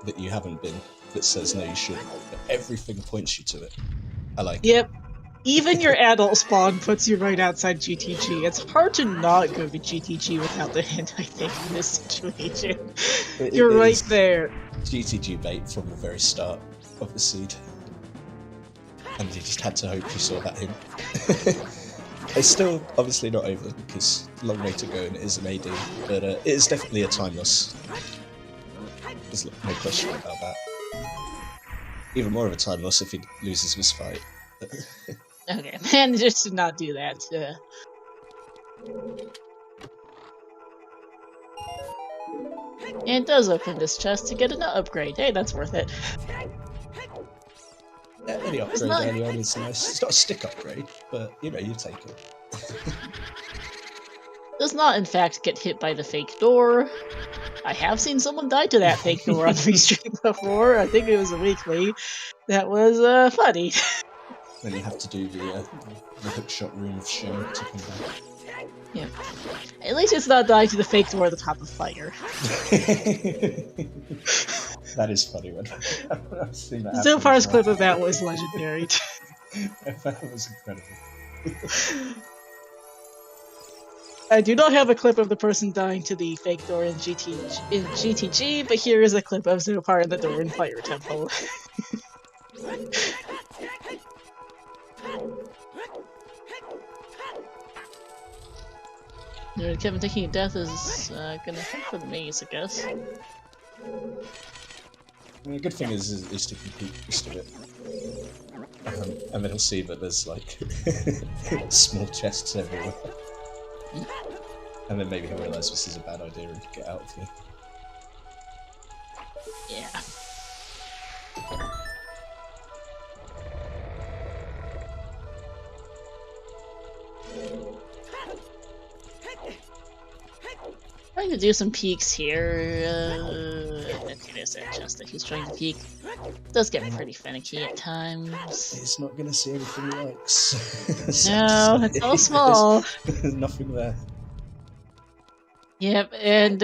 that you haven't been, that says, no, you shouldn't. But everything points you to it. I like it. Yep. Even your adult spawn puts you right outside GTG. It's hard to not go to GTG without the hint, I think, in this situation. You're right there. GTG bait from the very start of the seed. And you just had to hope you saw that hint. It's still obviously not over, because long way to go and it is an AD, but it is definitely a time loss. There's no question about that. Even more of a time loss if he loses this fight. Okay, man, just did not do that. And it does open this chest to get an upgrade. Hey, that's worth it. Yeah, any upgrade early on is nice. It's not a stick upgrade, but you know, you take it. Does not, in fact, get hit by the fake door. I have seen someone die to that fake door on restream before. I think it was a weekly. That was funny. Then you have to do the hookshot room of shame to come back. Yeah. At least it's not dying to the fake door at the top of fire. That is funny when I've seen that. Zopar's clip of that was legendary. That was incredible. I do not have a clip of the person dying to the fake door in GTG, but here is a clip of Zopar in the door in Fire Temple. Kevin taking a death is gonna help for the maze, I guess. I mean, the good thing is to compete just a bit. And then he'll see that there's like small chests everywhere. And then maybe he'll realise this is a bad idea and get out of here. Yeah. Trying to do some peeks here. Okay, there's that chest that he's trying to peek. It does get pretty finicky at times. He's not going to see anything he likes. No, it's all small. There's nothing there. Yep, and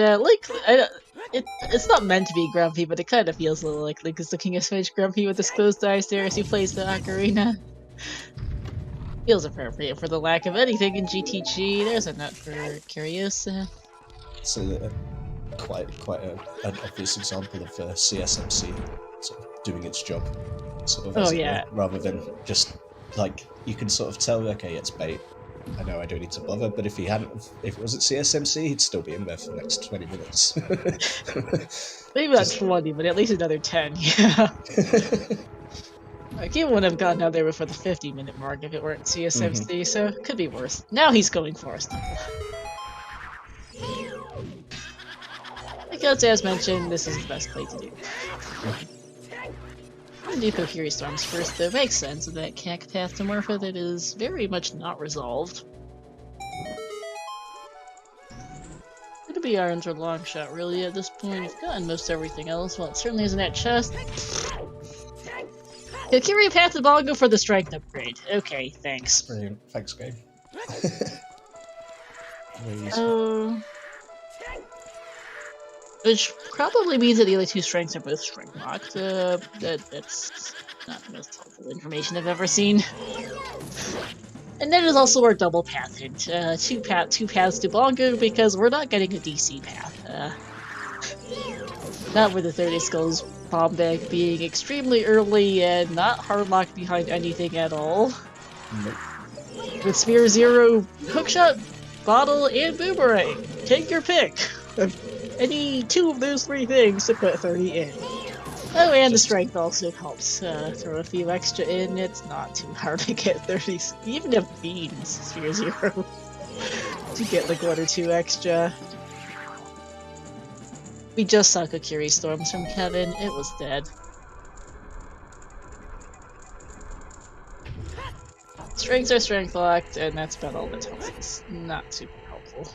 it's not meant to be grumpy, but it kind of feels a little like Link is looking as much grumpy with his closed eyes there as he plays the ocarina. Feels appropriate for the lack of anything in GTG. There's a nut for Kariossa. So quite an obvious example of CSMC sort of doing its job. Sort of, oh yeah. Rather than just like you can sort of tell, okay, it's bait. I know I don't need to bother, but if it wasn't CSMC, he'd still be in there for the next 20 minutes. Maybe not 20, but at least another 10, yeah. Like, he wouldn't have gotten out there before the 50-minute mark if it weren't CSMC, so it could be worse. Now he's going for us. Because, as mentioned, this is the best play to do. I'm gonna do Kokiri Storms first, though. Makes sense with that cack path to Morpha that is very much not resolved. Could be Irons or long shot, really, at this point. We've gotten most everything else. Well, it certainly isn't that chest. Kokiri path to Bongo for the strength upgrade. Okay, thanks. Brilliant. Thanks, game. Which probably means that the other two strengths are both strength locked. That's not the most helpful information I've ever seen. And then there's also our double path hint. Two paths to Bongo because we're not getting a DC path. Not with the 30 Skulls bomb bag being extremely early and not hard locked behind anything at all. Nope. With Sphere Zero, Hookshot, Bottle, and Boomerang. Take your pick. Any two of those three things to put 30 in. Oh, and the strength also helps throw a few extra in. It's not too hard to get 30. Even if beans, Sphere Zero, to get like 1 or 2 extra. We just saw Kokiri Storms from Kevin. It was dead. strengths are strength locked, and that's about all that tells us. Not super helpful.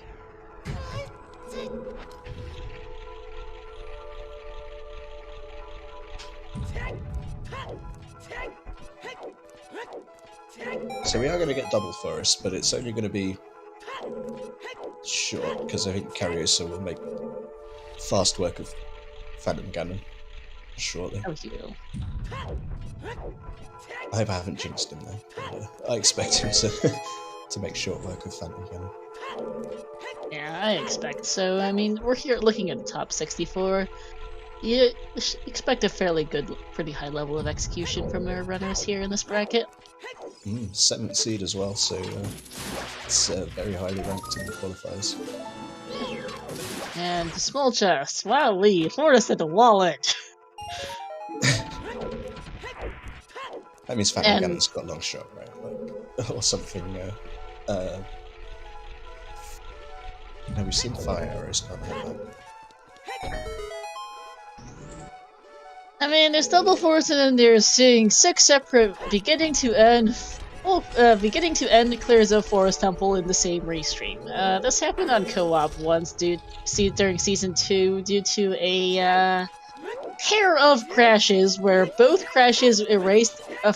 So we are going to get double forest, but it's only going to be short, because I think Kariossa will make fast work of Phantom Ganon shortly. Oh, he will. I hope I haven't jinxed him though. But, I expect him to make short work of Phantom Ganon. Yeah, I expect so. I mean, we're here looking at the top 64. You expect a fairly good, pretty high level of execution from our runners here in this bracket. 7th seed as well, so it's very highly ranked in the qualifiers. And the small chest. Wow, Lee, Forrest at the wallet. That means Phantom Ganon's got a long shot, right? Like, or something. No, we've seen fire arrows, can't have that. I mean, there's double force, and then there's seeing 6 separate beginning to end clears of Forest Temple in the same restream. This happened on co-op once during season 2 due to a pair of crashes where both crashes erased a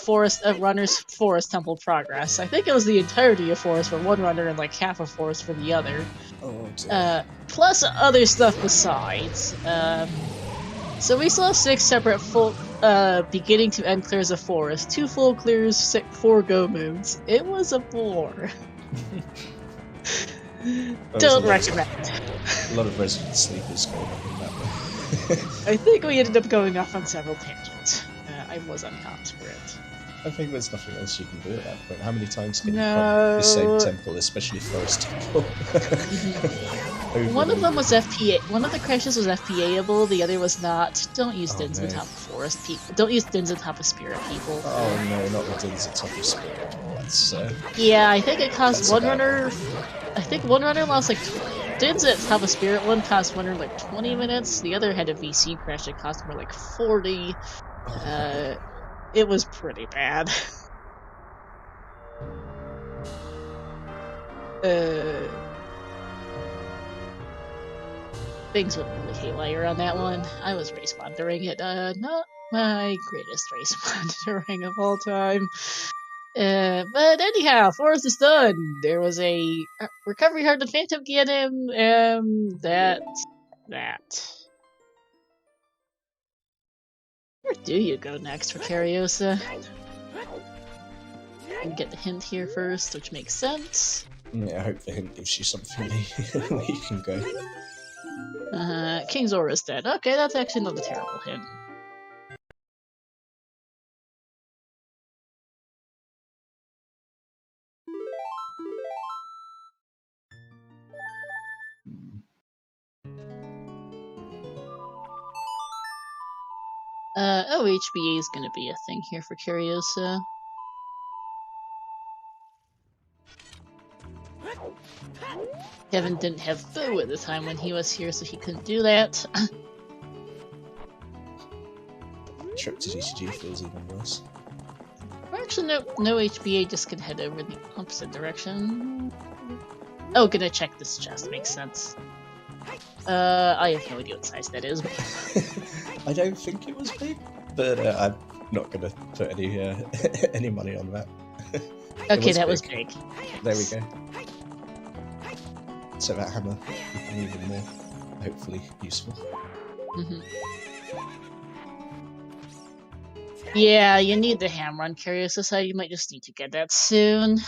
runner's Forest Temple progress. I think it was the entirety of Forest for one runner and like half of Forest for the other. Oh, plus other stuff besides. So we saw 6 separate full beginning to end clears of Forest, 2 full clears, 4 go moves. It was a bore. Don't recommend. A lot of resident sleepers going on in that way. I think we ended up going off on several tangents. I was unconscious for it. I think there's nothing else you can do at that point. How many times can you come the same temple, especially Forest Temple? One of them was FPA. One of the crashes was FPA-able. The other was not. Don't use Dins on top of Forest people. Don't use Dins on top of Spirit people. Oh no, not the Dins on top of Spirit. That's yeah, I think it cost one runner. I think one runner lost like Dins at top of Spirit one cost one runner like 20 minutes. The other had a VC crash that cost more like 40. It was pretty bad. Things went really haywire on that one. I was race monitoring it. Not my greatest race monitoring of all time. But anyhow, Forest is done. There was a recovery hard to Phantom Ganon, that. Where do you go next for Kariossa? You get the hint here first, which makes sense. Yeah, I hope the hint gives you something where you can go. King's Aura is dead. Okay, that's actually not a terrible hint. OHBA is gonna be a thing here for Kariossa. Kevin didn't have Boo at the time when he was here, so he couldn't do that. Trip to GCG feels even worse. Actually, no HBA, just can head over the opposite direction. Oh, gonna check this chest, makes sense. I have no idea what size that is. I don't think it was big, but I'm not gonna put any money on that. Okay, that was big. There we go. So that hammer became even more, hopefully, useful. Yeah, you need the hammer on Kariossa side. You might just need to get that soon.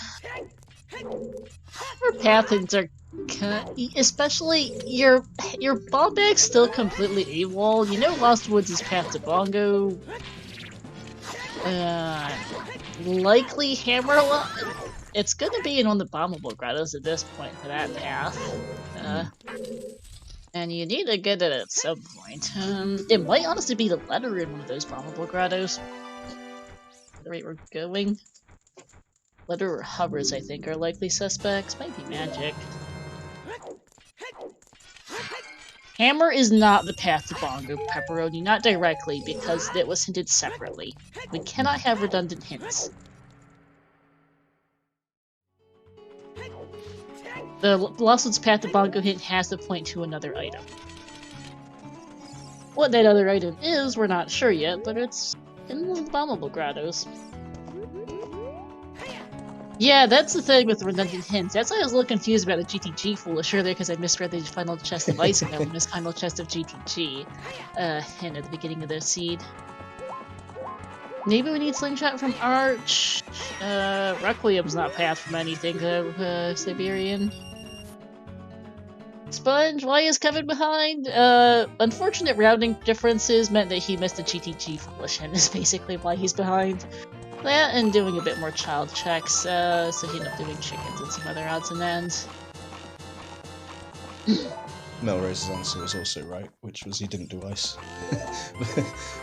Your pathogens are especially your bomb bag's still completely AWOL. You know Lost Woods is path to Bongo. Likely hammer it's gonna be in one of the bombable grottos at this point for that path. And you need to get it at some point. It might honestly be the letter in one of those bombable grottos. At the rate we're going. Letter or hovers, I think, are likely suspects. Might be magic. Hammer is not the path to Bongo Pepperoni, not directly, because it was hinted separately. We cannot have redundant hints. The Lostwood's Path to Bongo hint has to point to another item. What that other item is, we're not sure yet, but it's in one of the bombable grottos. Yeah, that's the thing with redundant hints. That's why I was a little confused about the GTG foolish earlier, because I misread the final chest of Ice Gnome and this final chest of GTG hint at the beginning of the seed. Maybe we need Slingshot from Arch. Requiem's not passed from anything, Siberian. Sponge, why is Kevin behind? Unfortunate rounding differences meant that he missed the GTG foolish hint, is basically why he's behind. That and doing a bit more child checks, so he ended up doing chickens and some other odds and ends. Melrose's answer was also right, which was he didn't do ice.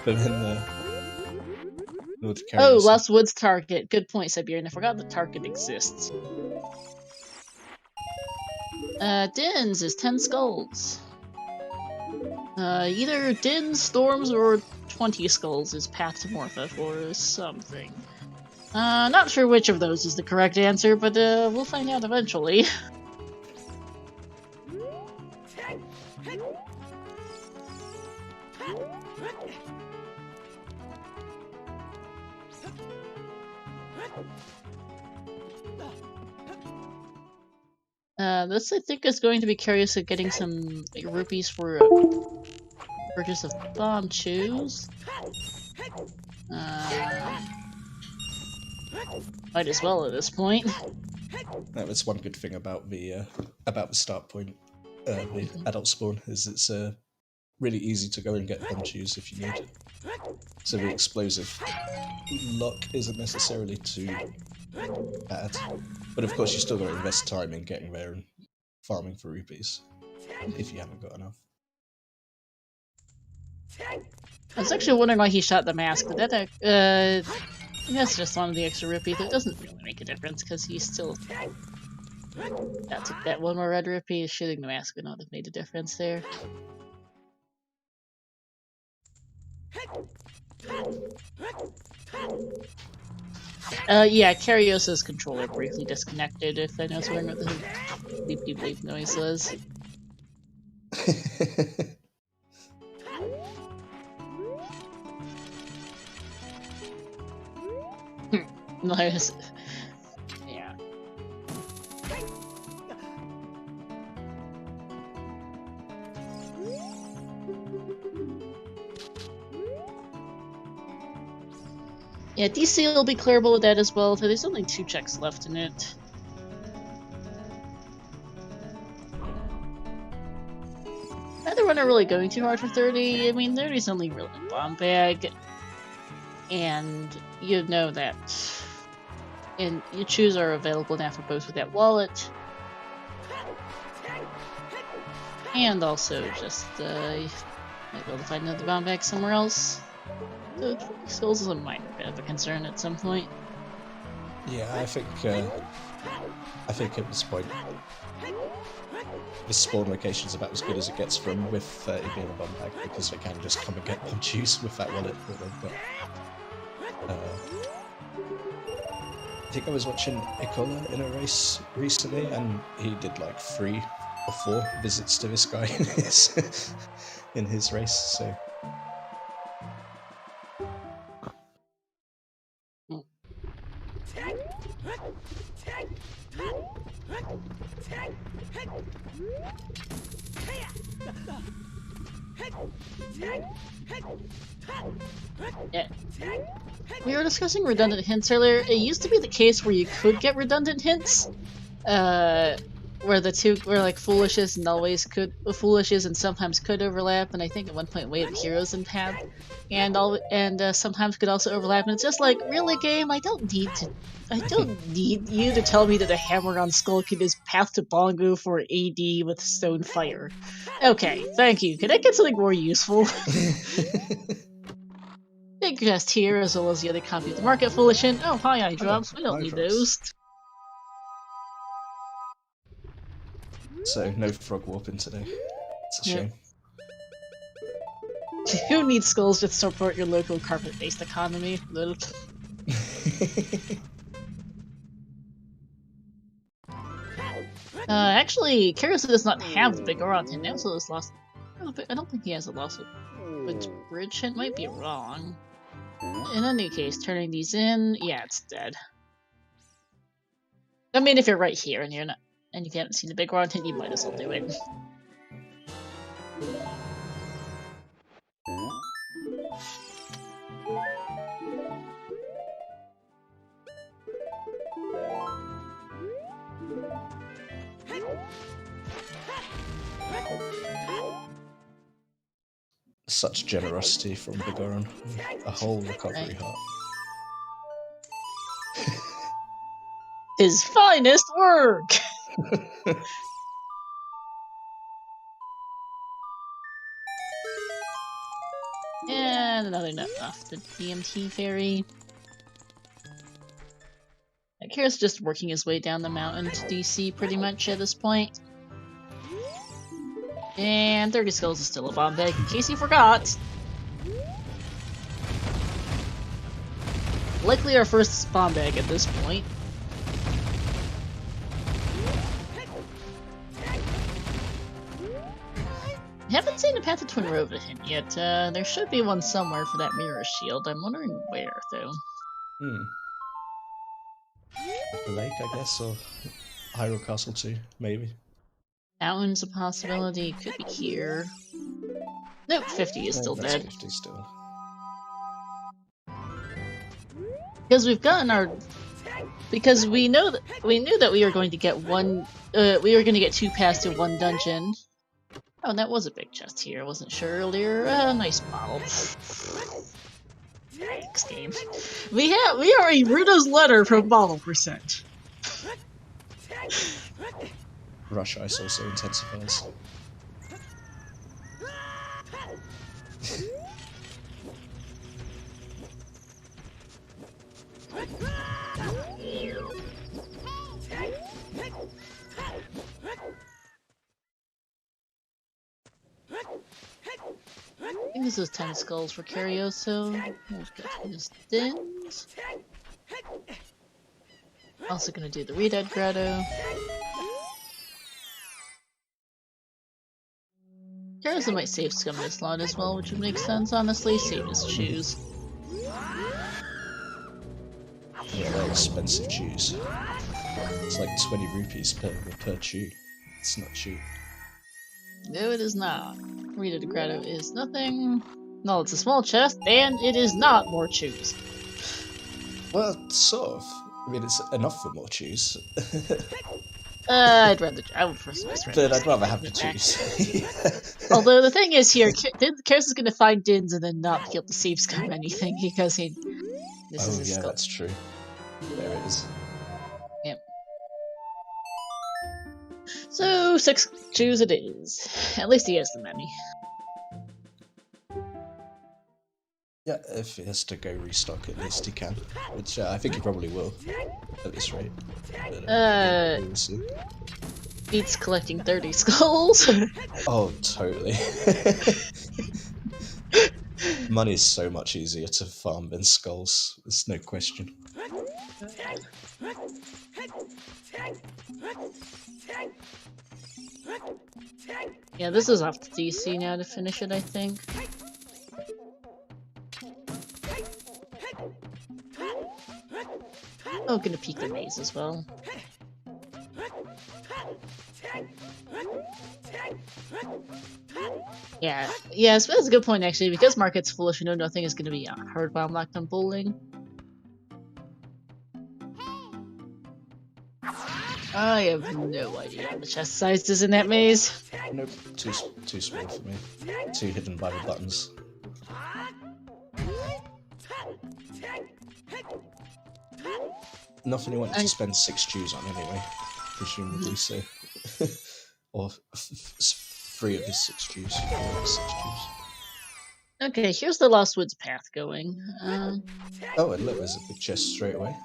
But then, oh, Lost Woods target. Good point, Siberian. I forgot the target exists. Din's is 10 skulls. Either Din's, Storms, or 20 skulls is Path to Morpha or something. Not sure which of those is the correct answer, but we'll find out eventually. This I think is going to be Kariossa getting some rupees for purchase of bomb chews. Might as well at this point. That's one good thing about the start point, the adult spawn, is it's really easy to go and get bomb chews if you need. So the explosive luck isn't necessarily too bad. But of course you still got to invest time in getting there and farming for rupees, if you haven't got enough. I was actually wondering why he shot the mask, but that's just one of the extra rupees. It doesn't really make a difference, because he's still... that one more red rupee is shooting the mask would not have made a difference there. Yeah, Kariossa's controller briefly disconnected, if anyone's wondering what the bleep bleep bleep noise was. Nice. Yeah. Yeah, DC will be clearable with that as well, so there's only 2 checks left in it. Neither one are really going too hard for 30. I mean, 30's only really bomb bag. And you know that. And your chews are available now for both with that wallet. And also just, might be able to find another bomb bag somewhere else. So skulls is a minor bit of a concern at some point. Yeah, I think at this point, the spawn location is about as good as it gets from with it being a bomb bag, because they can just come and get bomb juice with that wallet that they've got. I think I was watching Ikola in a race recently, and he did like 3 or 4 visits to this guy in his race. So. Yeah. We were discussing redundant hints earlier. It used to be the case where you could get redundant hints, where the two were like foolishes and sometimes could overlap, and I think at one point Way of Heroes and Path, and sometimes could also overlap. And it's just like, really, game? I don't need you to tell me that the hammer on Skull Kid is Path to Bongo for AD with Stone Fire. Okay, thank you. Can I get something more useful? Big chest here, as well as the other copy of the Market Foolish Hint. Oh, hi, eye drops. We don't need those. So, no frog warping today. It's a shame. Who needs skulls to support your local carpet-based economy? Actually, Kariossa does not have the big aura on him. He also has lost. I don't think he has a loss with bridge hit. Might be wrong. In any case, turning these in, yeah, it's dead. I mean, if you're right here and you're not, and you haven't seen the big aura on him, you might as well do it. Such generosity from Vigoron. A whole recovery heart. His finest work! And another nut off the DMT fairy. Kira's just working his way down the mountain to DC pretty much at this point. And 30 skulls is still a bomb bag, in case you forgot. Likely our first bomb bag at this point. I haven't seen a Path of Twin Road to him yet. There should be one somewhere for that mirror shield. I'm wondering where, though. The lake, I guess, or Hyrule Castle too, maybe. Mountain's a possibility. Could be here. Nope, 50 is still dead. 50 still. Because we've gotten our... Because we knew that we were going to get one... we were going to get 2 paths to 1 dungeon. Oh, and that was a big chest here. I wasn't sure earlier. Nice bottle. Thanks, game. We are a Ruda's letter from bottle percent. Rush ice also intensifies. I think this is 10 skulls for Kariossa. We'll get his dins. Also gonna do the Reded Grotto. Kariossa might save scum this lot as well, which would make sense, honestly. Save his shoes. Yeah, they're expensive chews. It's like 20 rupees per chew. It's not cheap. No, it is not. Reded Grotto is nothing. No, it's a small chest, and it is not more chews. Well, sort of. I mean, it's enough for more chews. I would personally But I'd rather have the chews. Although the thing is here, Karis is going to find Dins and then not be able to save scum anything because he... This is his skull. That's true. There it is. Yep. So, 6 chews it is. At least he has the many. Yeah, if he has to go restock, at least he can. Which I think he probably will, at this rate. But, we'll see. Beats collecting 30 skulls. Oh, totally. Money's so much easier to farm than skulls, there's no question. Yeah, this is off to DC now to finish it, I think. Oh, gonna peek the maze as well. Yeah, so that's a good point actually, because Market's foolish, you know nothing is gonna be hard while locked on bowling. I have no idea what the chest size is in that maze. Nope, too small for me. Too hidden by the buttons. Nothing you want to spend 6 chews on anyway, presumably so. Or 3 of his 6 chews. 4 of his 6 chews. Okay, here's the Lost Woods path going. Oh, and look, there's a big chest straight away.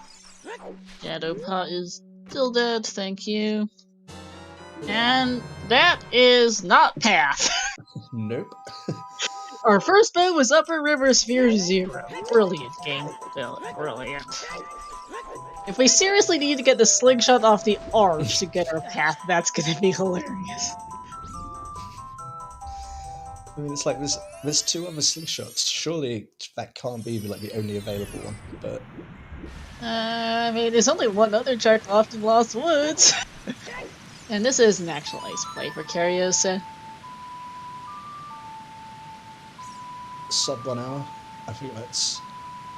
Shadowpaw is still dead, thank you. And that is not path. Nope. Our first bow was Upper River Sphere 0. Brilliant game. Brilliant. If we seriously need to get the slingshot off the arch to get our path, that's gonna be hilarious. I mean, it's like there's two other slingshots. Surely that can't be like the only available one. But I mean, there's only one other track left in Lost Woods. And this is an actual ice play for Kariossa. sub 1 hour. I think that's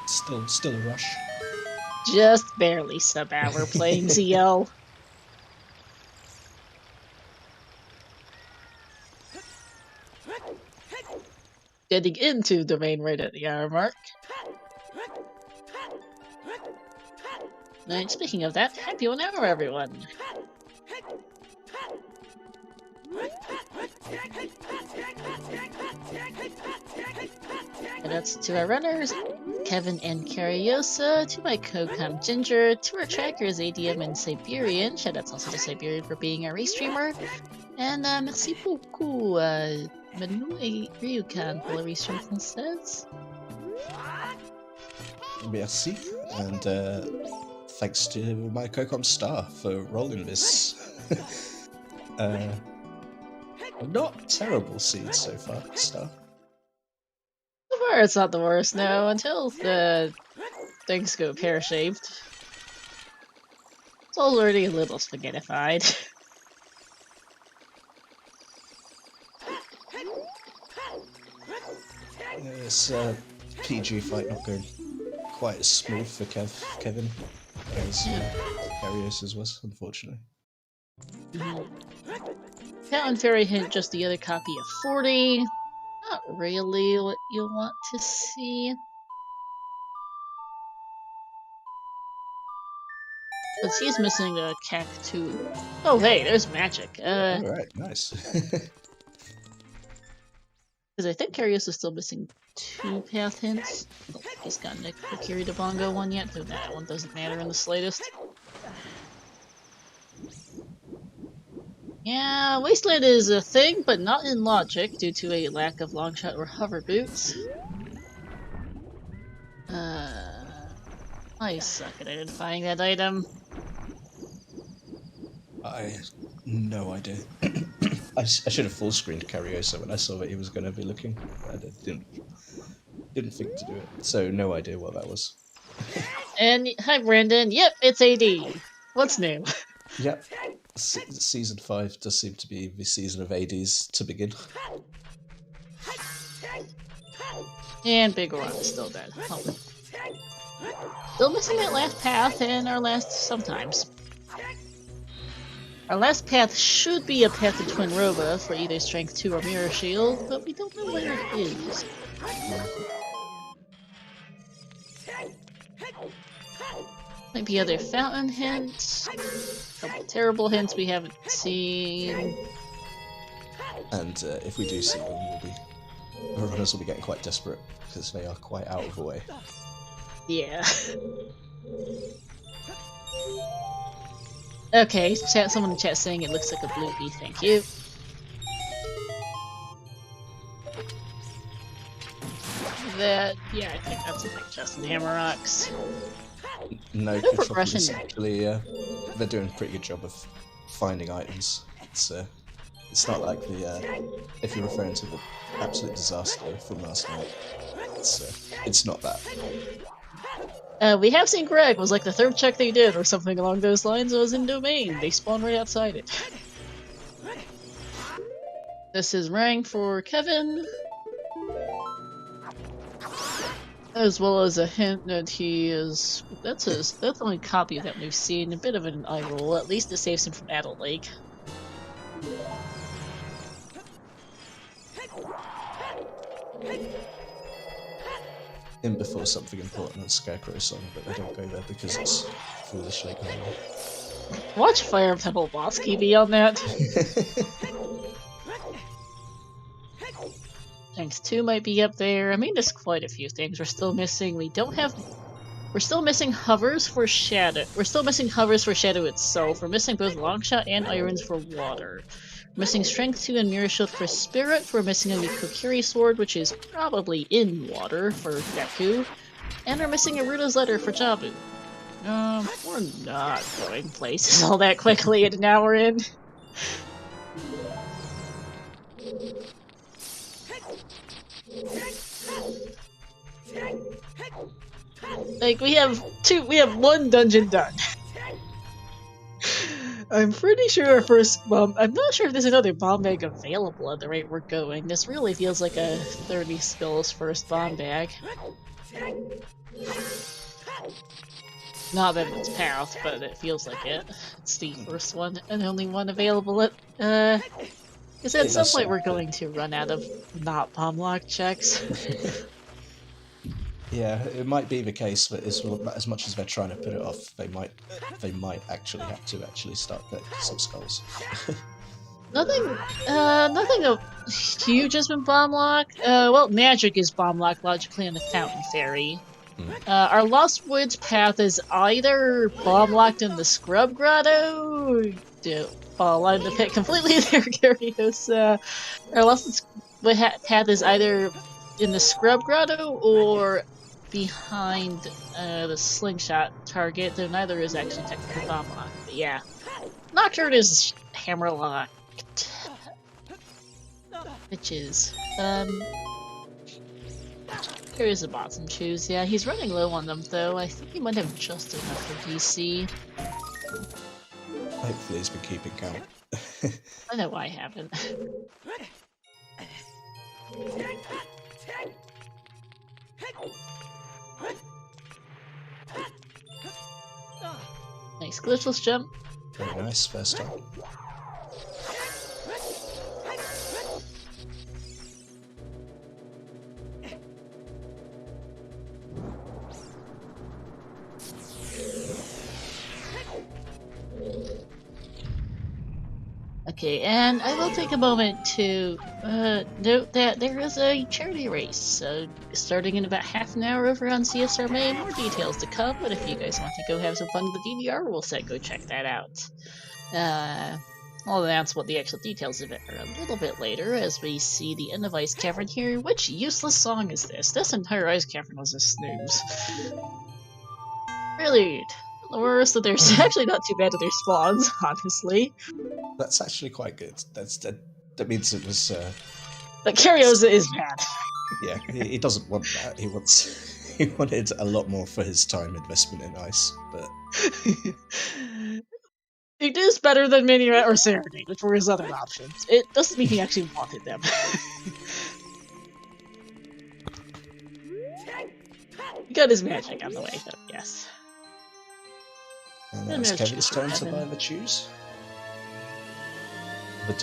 still a rush. Just barely sub-hour playing ZL. Getting into domain right at the hour mark. And speaking of that, happy 1 hour, everyone! Shoutouts to our runners, Kevin and Kariossa, to my co-com Ginger, to our trackers ADM and Siberian. Shoutouts also to Siberian for being our race streamer. And merci beaucoup, Manu et Ryukan for the race stream says. Merci, and thanks to my co-com Star for rolling this. Not terrible seed so far, Star. So far, it's not the worst, no, until the things go pear-shaped. It's already a little spaghettified. This PG fight not going quite as smooth for Kevin as Kariossa's was, unfortunately. Fountain Fairy hint just the other copy of 40. Not really what you'll want to see. But she's missing a cactus. Oh hey, there's magic. Alright, nice. Because I think Kariossa is still missing 2 path hints. I don't think he's gotten a Kokiri de Bongo one yet, though that one doesn't matter in the slightest. Yeah, Wasteland is a thing, but not in logic, due to a lack of longshot or hover boots. I suck at identifying that item. I no idea. I should have full screened Kariossa when I saw that he was going to be looking. I didn't think to do it, so no idea what that was. And hi Brandon, yep, it's AD. What's new? Yep, season 5 does seem to be the season of ADs to begin. And Big Oran is still dead. Oh. Still missing that last path and our last sometimes. Our last path should be a path to Twin Roba for either Strength 2 or Mirror Shield, but we don't know where it is. Might be other fountain hints. A couple terrible hints we haven't seen. And if we do see them, the runners will be getting quite desperate because they are quite out of the way. Yeah. Okay, someone in chat saying it looks like a bloopy, thank you. Yeah, I think that's a big chest and hammer rocks. No progression. Actually, they're doing a pretty good job of finding items. It's not like the if you're referring to the absolute disaster from last night. It's not that. We have seen Greg was like the 3rd check they did, or something along those lines. It was in domain. They spawned right outside it. This is Rang for Kevin, as well as a hint that he is. That's the only copy that we've seen. A bit of an eye roll. At least it saves him from Adult Lake. In before something important on Scarecrow song, but they don't go there because it's foolishly going on. Watch Fire Temple Boss TV on that. Thanks 2 might be up there. I mean, there's quite a few things we're still missing. We're still missing hovers for Shadow. We're still missing hovers for Shadow itself. We're missing both Longshot and Irons for Water. We're missing Strength 2 and Mirror Shield for Spirit. We're missing a Kokiri Sword, which is probably in water for Deku. And we're missing a Ruda's Letter for Jabu. We're not going places all that quickly, and now we're in. Like, we have one dungeon done. I'm pretty sure our first bomb. I'm not sure if there's another bomb bag available at the rate we're going. This really feels like a 30 skills first bomb bag. Not that it's path, but it feels like it. It's the first one and only one available at. Because at some point we're going to run out of not bomb lock checks. Yeah, it might be the case that as much as they're trying to put it off, they might actually have to start getting some skulls. Nothing huge has been bomb locked. Well, magic is bomb locked logically on the Fountain Fairy. Our Lost Woods path is either bomb locked in the Scrub Grotto. Fall in the pit completely there, Kariossa. Our Lost Woods path is either in the Scrub Grotto or behind the slingshot target, though neither is actually technically bomb locked. But yeah, Nocturne is hammer locked. Bitches. There is a bottom choose. Yeah, he's running low on them though. I think he might have just enough for DC. Hopefully he's been keeping count. I know I haven't. Nice glitchless jump. Very nice, first time. Okay, and I will take a moment to note that there is a charity race starting in about half an hour over on CSR May. More details to come, but if you guys want to go have some fun with the DDR rule set, go check that out. I'll announce what the actual details of it are a little bit later as we see the end of Ice Cavern here. Which useless song is this? This entire Ice Cavern was a snooze. Really? The worst that there's actually not too bad at their spawns, honestly. That's actually quite good. That means it was. But Kariossa is bad. Yeah, he doesn't want that. He wanted a lot more for his time investment in ice, but it is better than Minuet or Serenade, which were his other options. It doesn't mean he actually wanted them. He got his magic on the way, though. Yes. And that's Kevin's turn to buy the choose. The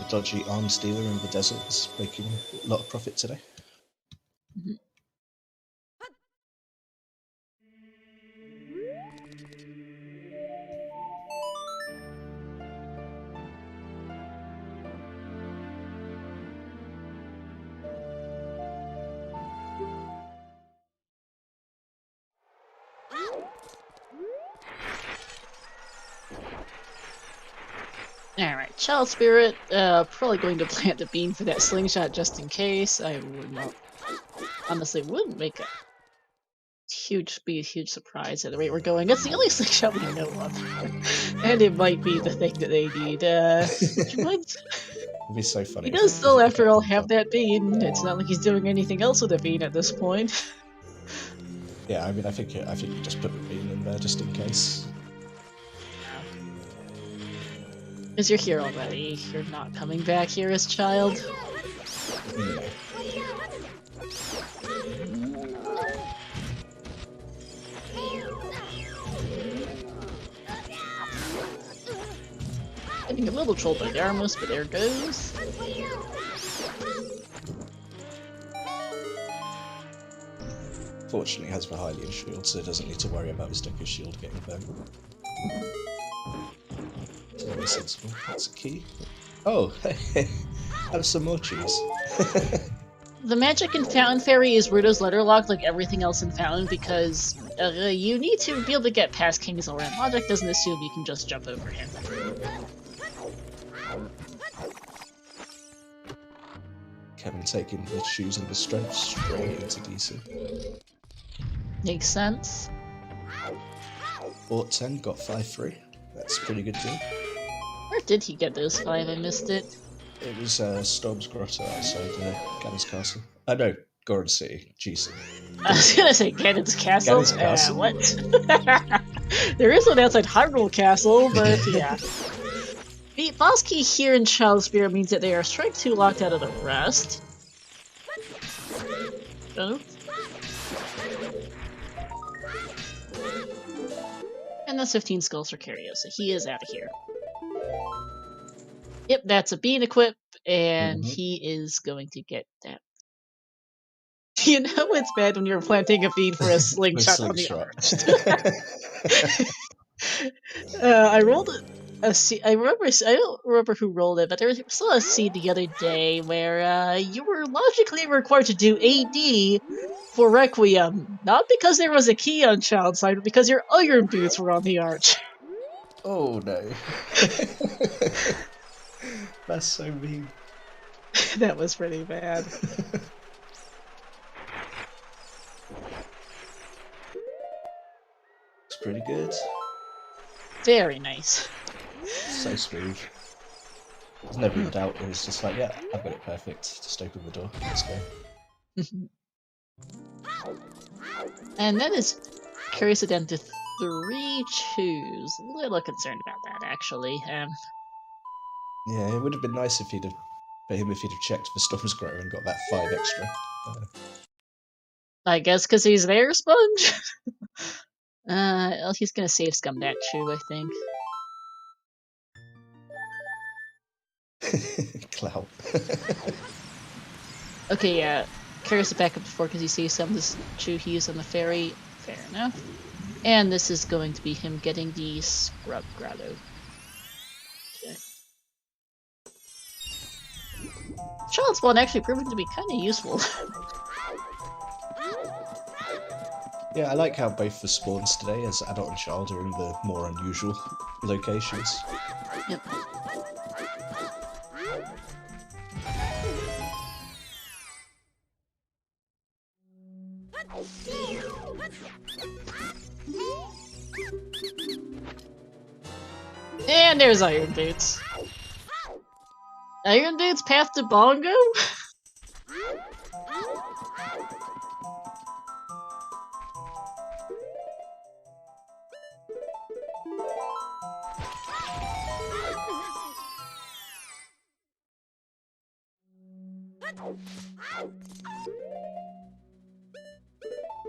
dodgy arms dealer in the desert is making a lot of profit today. Mm-hmm. Alright, Child Spirit, probably going to plant the bean for that slingshot just in case. I would not, honestly, wouldn't make be a huge surprise at the rate we're going. It's the only slingshot we know of. And it might be the thing that they need. It'd be so funny. He does still, after all, have that bean. It's not like he's doing anything else with the bean at this point. Yeah, I mean, I think you just put the bean in there just in case. Because you're here already. You're not coming back here as child. No. Getting a little trolled by the Armos, but there it goes. Fortunately, he has the Hylian shield, so he doesn't need to worry about his Deku shield getting burnt. Very sensible. That's a key. Oh, have some more cheese. The magic in Fountain Fairy is Ruto's letter locked like everything else in Fountain because you need to be able to get past King's All Round. Logic doesn't assume you can just jump over him. Kevin taking the shoes and the strength straight into DC. Makes sense. bought 10, got 5 free. That's a pretty good deal. Where did he get those 5? I missed it. It was Storm's Grotto outside Ganon's Castle. No, Goron City. Jeez. I was gonna say Ganon's Castle. Ganon's Castle? What? There is one outside Hyrule Castle, but yeah. The boss key here in Child Spear means that they are strike 2 locked out of the rest. Oh. And that's 15 skulls for Kariossa. He is out of here. Yep, that's a bean equip, and he is going to get that. You know it's bad when you're planting a bean for a slingshot on the arch. I rolled a seed. I don't remember who rolled it, but there was still a seed the other day where you were logically required to do AD for Requiem, not because there was a key on Child's side, but because your iron boots were on the arch. Oh no. That's so mean. That was pretty bad. It's pretty good. Very nice. So smooth. There's never a doubt. It was just like, yeah, I've got it perfect. Just open the door. Let's go. And that is Kariossa down to 3 chews. A little concerned about that, actually. Yeah, it would have been nice if he'd have checked for Storm's Grotto and got that 5 extra. I guess because he's there, Sponge? He's gonna save scum that chew, I think. Clout. Okay, yeah. Kariossa back up to 4 because he saved some of this chew he used on the ferry. Fair enough. And this is going to be him getting the Scrub Grotto. Okay. Child Spawn actually proving to be kind of useful. Yeah, I like how both the spawns today, as adult and child, are in the more unusual locations. Yep. And there's Iron Boots. Iron Boots path to Bongo?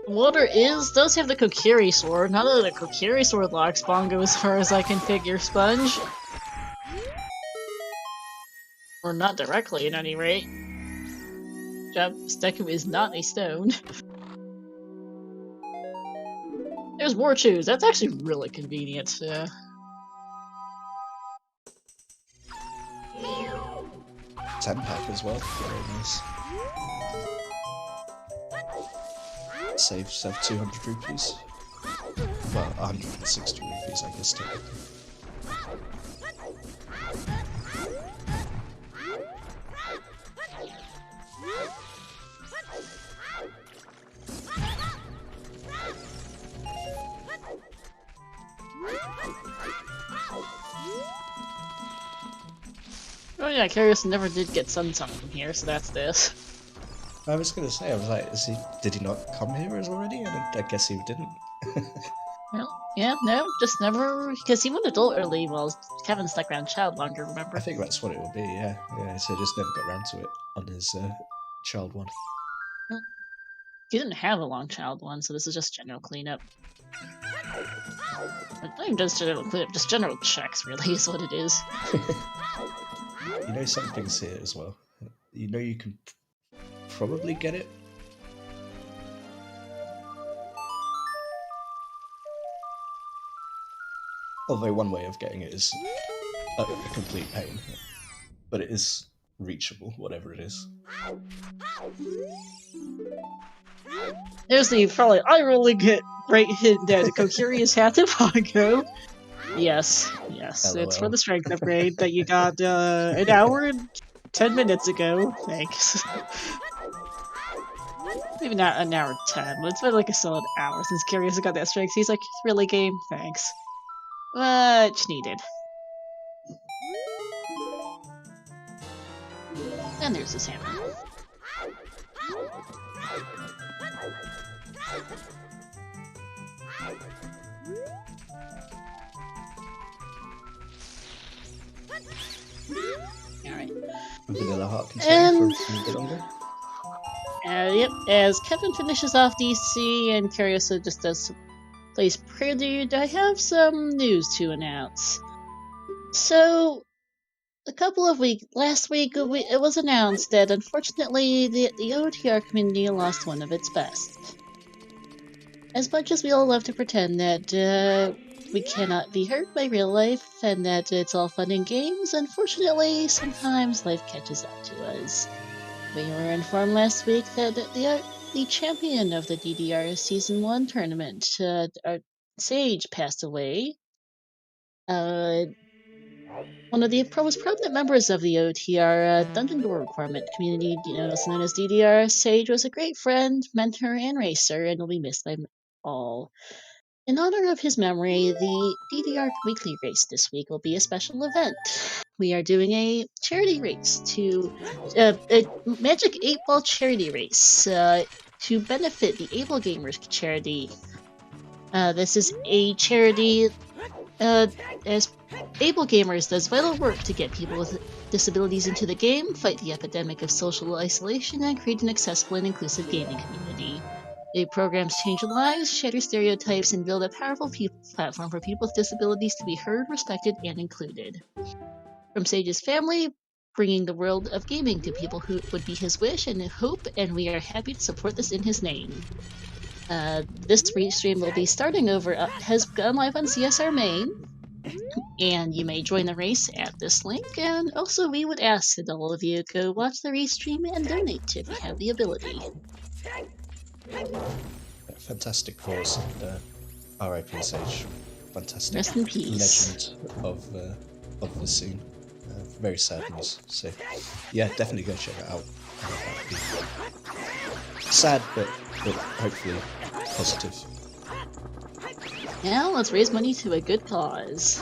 Water does have the Kokiri sword. None of the Kokiri sword locks Bongo as far as I can figure, Sponge. Or not directly, at any rate. Deku is not a stone. There's more chews. That's actually really convenient. 10-pack as well. Very nice. Save 200 rupees. Well, 160 rupees, I guess, technically. Oh yeah, Kariossa never did get Sun Sung from here, so that's this. I was gonna say, I was like, did he not come here as already? And I guess he didn't. Well, yeah, no, just never, because he went adult early while Kevin stuck around child longer, remember? I think that's what it will be, yeah. Yeah, so just never got around to it on his child one. Well, he didn't have a long child one, so this is just general cleanup. Not even just general cleanup, just general checks, really, is what it is. You know something's here as well. You know you can probably get it. Although one way of getting it is a complete pain. But it is reachable, whatever it is. There's the probably eye-rolling great hint that Kokiri is hat to Bongo. Yes, yes, LOL. It's for the strength upgrade that you got an hour and 10 minutes ago. Thanks. Maybe not an hour 10, but it's been like a solid hour since Kariossa got that strike. So he's like, really, game? Thanks. Much needed. And there's the salmon. Alright. Vanilla Heart continue And for a bit longer. Yep, as Kevin finishes off DC and Kariossa just does plays Prelude, I have some news to announce. So, last week, it was announced that unfortunately the OoTR community lost one of its best. As much as we all love to pretend that we cannot be hurt by real life and that it's all fun and games, unfortunately, sometimes life catches up to us. We were informed last week that the champion of the DDR Season 1 tournament, Sage, passed away. One of the most prominent members of the OTR Dungeon Door Requirement community, also known as DDR, Sage was a great friend, mentor, and racer, and will be missed by all. In honor of his memory, the DDR Weekly Race this week will be a special event. We are doing a charity race a Magic 8-Ball charity race to benefit the Able Gamers charity. This is a charity as Able Gamers does vital work to get people with disabilities into the game, fight the epidemic of social isolation, and create an accessible and inclusive gaming community. The programs change lives, shatter stereotypes, and build a powerful platform for people with disabilities to be heard, respected, and included. From Sage's family, bringing the world of gaming to people who would be his wish and hope, and we are happy to support this in his name. This stream will be starting has gone live on CSR Main, and you may join the race at this link, and also we would ask that all of you go watch the restream and donate if you have the ability. Fantastic cause, and R.I.P. Sage. Fantastic Rest in peace. legend of the scene. Very sad news. So, yeah, definitely go check it out. Sad, but hopefully positive. Now let's raise money to a good cause.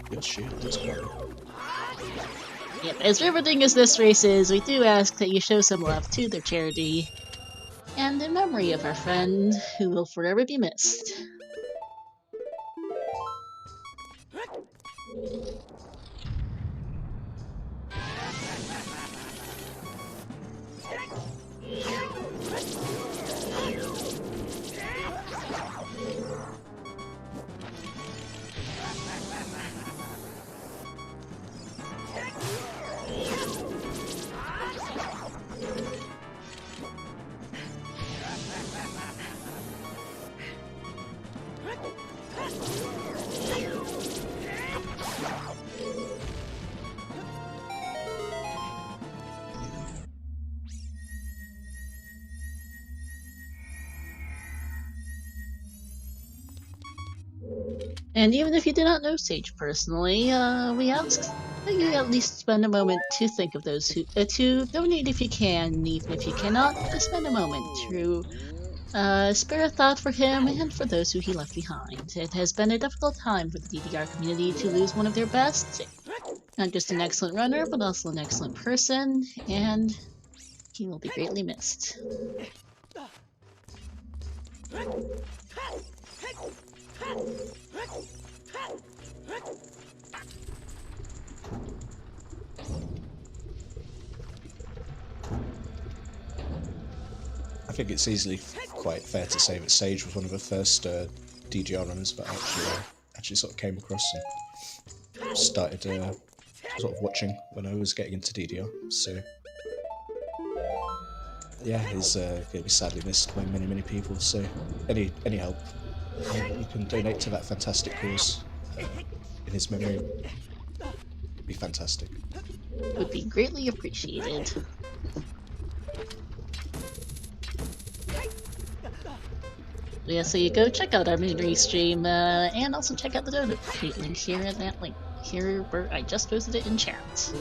Good shoot, that's great. Yep, as riveting as this race is, we do ask that you show some love to their charity, and in memory of our friend, who will forever be missed. And even if you do not know Sage personally, we ask that you at least spend a moment to think of those who to donate if you can, even if you cannot, just spend a moment to spare a thought for him and for those who he left behind. It has been a difficult time for the DDR community to lose one of their best, not just an excellent runner, but also an excellent person, and he will be greatly missed. I think it's easily quite fair to say that Sage was one of the first DDR runners that actually sort of came across and started sort of watching when I was getting into DDR. So yeah, he's going to be sadly missed by many people. So any help you can donate to that fantastic cause in his memory would be fantastic. Would be greatly appreciated. Yeah, so you go check out our movie stream, and also check out the donut link here at that link here where I just posted it in chat.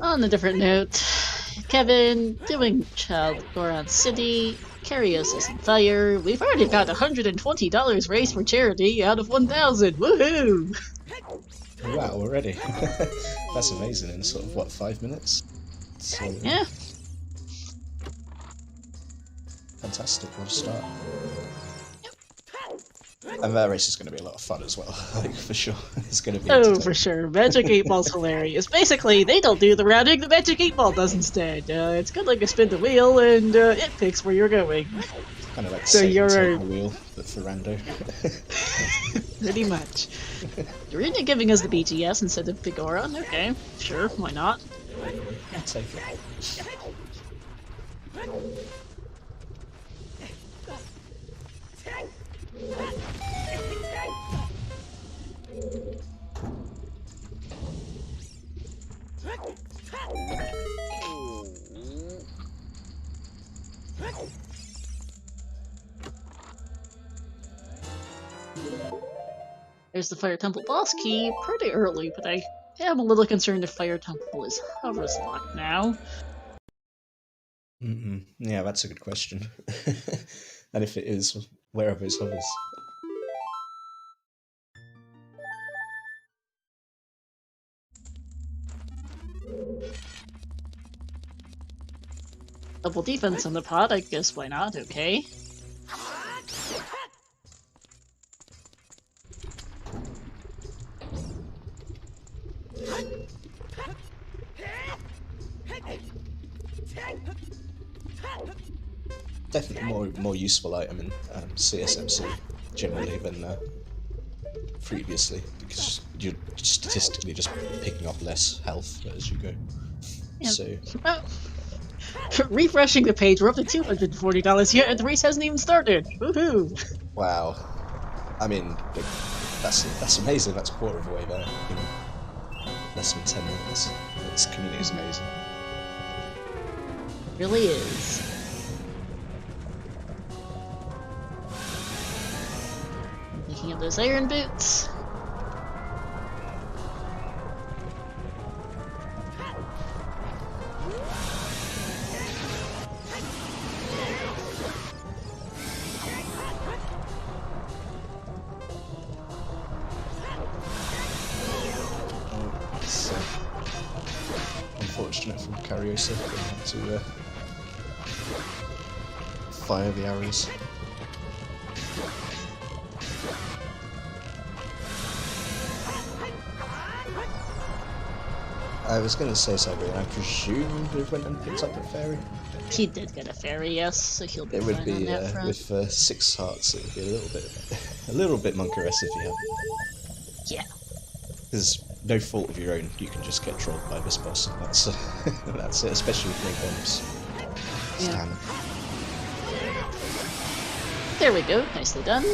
On a different note, Kevin, doing Child Goron City, Kariossa and Fire. We've already got $120 raised for charity out of 1,000. Woohoo! Wow, already. That's amazing in sort of, what, 5 minutes? So, Yeah. fantastic, what a start. And that race is going to be a lot of fun as well, like, for sure. It's going to be Oh, entertaining. for sure. Magic 8 Ball's hilarious. Basically, they don't do the rounding, the Magic 8 Ball does instead. It's kind of like a spin the wheel, and it picks where you're going. Kind of like So Satan you're taking the wheel, but for rando. pretty much. You're really giving us the BTS instead of Big Goron? Okay, sure, why not? I'll take it. There's the Fire Temple boss key, pretty early, but I am a little concerned if Fire Temple is hovers locked now. Yeah, that's a good question. And if it is, where are those hovers? Double defense on the pod, I guess why not, okay. Definitely more useful item in CSMC generally than previously, because you're statistically just picking up less health as you go. Yeah. So Well, refreshing the page, we're up to $240 here, and the race hasn't even started! Woohoo! wow, I mean that's amazing. That's a quarter of the way there in less than 10 minutes. This community is amazing. It really is. Picking up those iron boots. It's unfortunate from Kariossa to fire the arrows. I was going to say something, I presume he went and picked up a fairy. He did get a fairy, yes, so he'll be It fine would be, on that front. with 6 hearts, it would be a little bit monkeress if you have. Yeah. There's no fault of your own, you can just get trolled by this boss, and that's, that's it, especially with great bombs. Yeah. There we go, nicely done.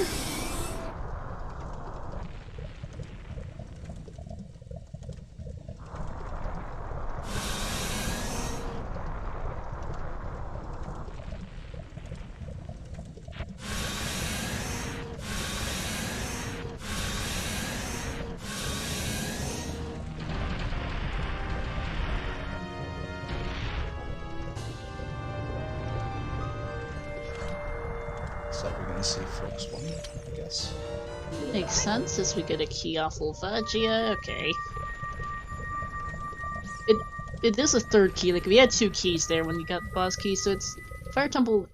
So we're going to see Frogs 1, I guess. Makes sense as we get a key off Volvagia. Okay. It is a third key. Like we had 2 keys there when you got the boss key, so it's Fire Temple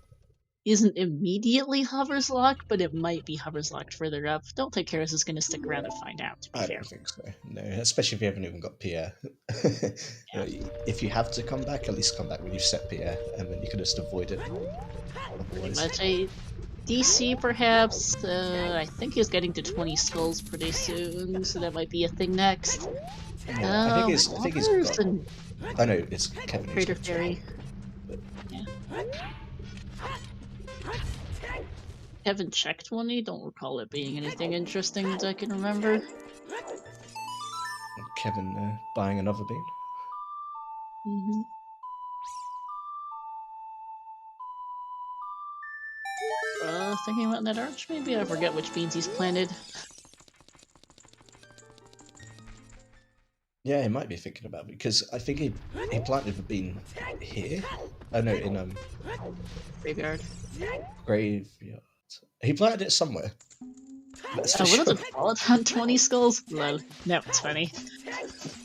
isn't immediately hovers locked, but it might be hovers locked further up. Don't think Kariossa is going to stick around and find out, to be I fair. don't think so. No, especially if you haven't even got Pierre. If you have to come back, at least come back when you set Pierre, and then you can just avoid it. Pretty Otherwise, much a DC, perhaps. I think he's getting to 20 skulls pretty soon, so that might be a thing next. yeah, I think he's Walkers got. and I know it's Kevin. who's Crater got Fairy. 20, Yeah. Haven't checked 20, don't recall it being anything interesting as I can remember. Kevin buying another bean. Mm-hmm. Thinking about that arch, maybe I forget which beans he's planted. Yeah, he might be thinking about it because I think he planted the bean here. Oh no, in Graveyard. graveyard. He planted it somewhere. That's for What sure. does it call it on 20 skulls? Lol. No, it's funny.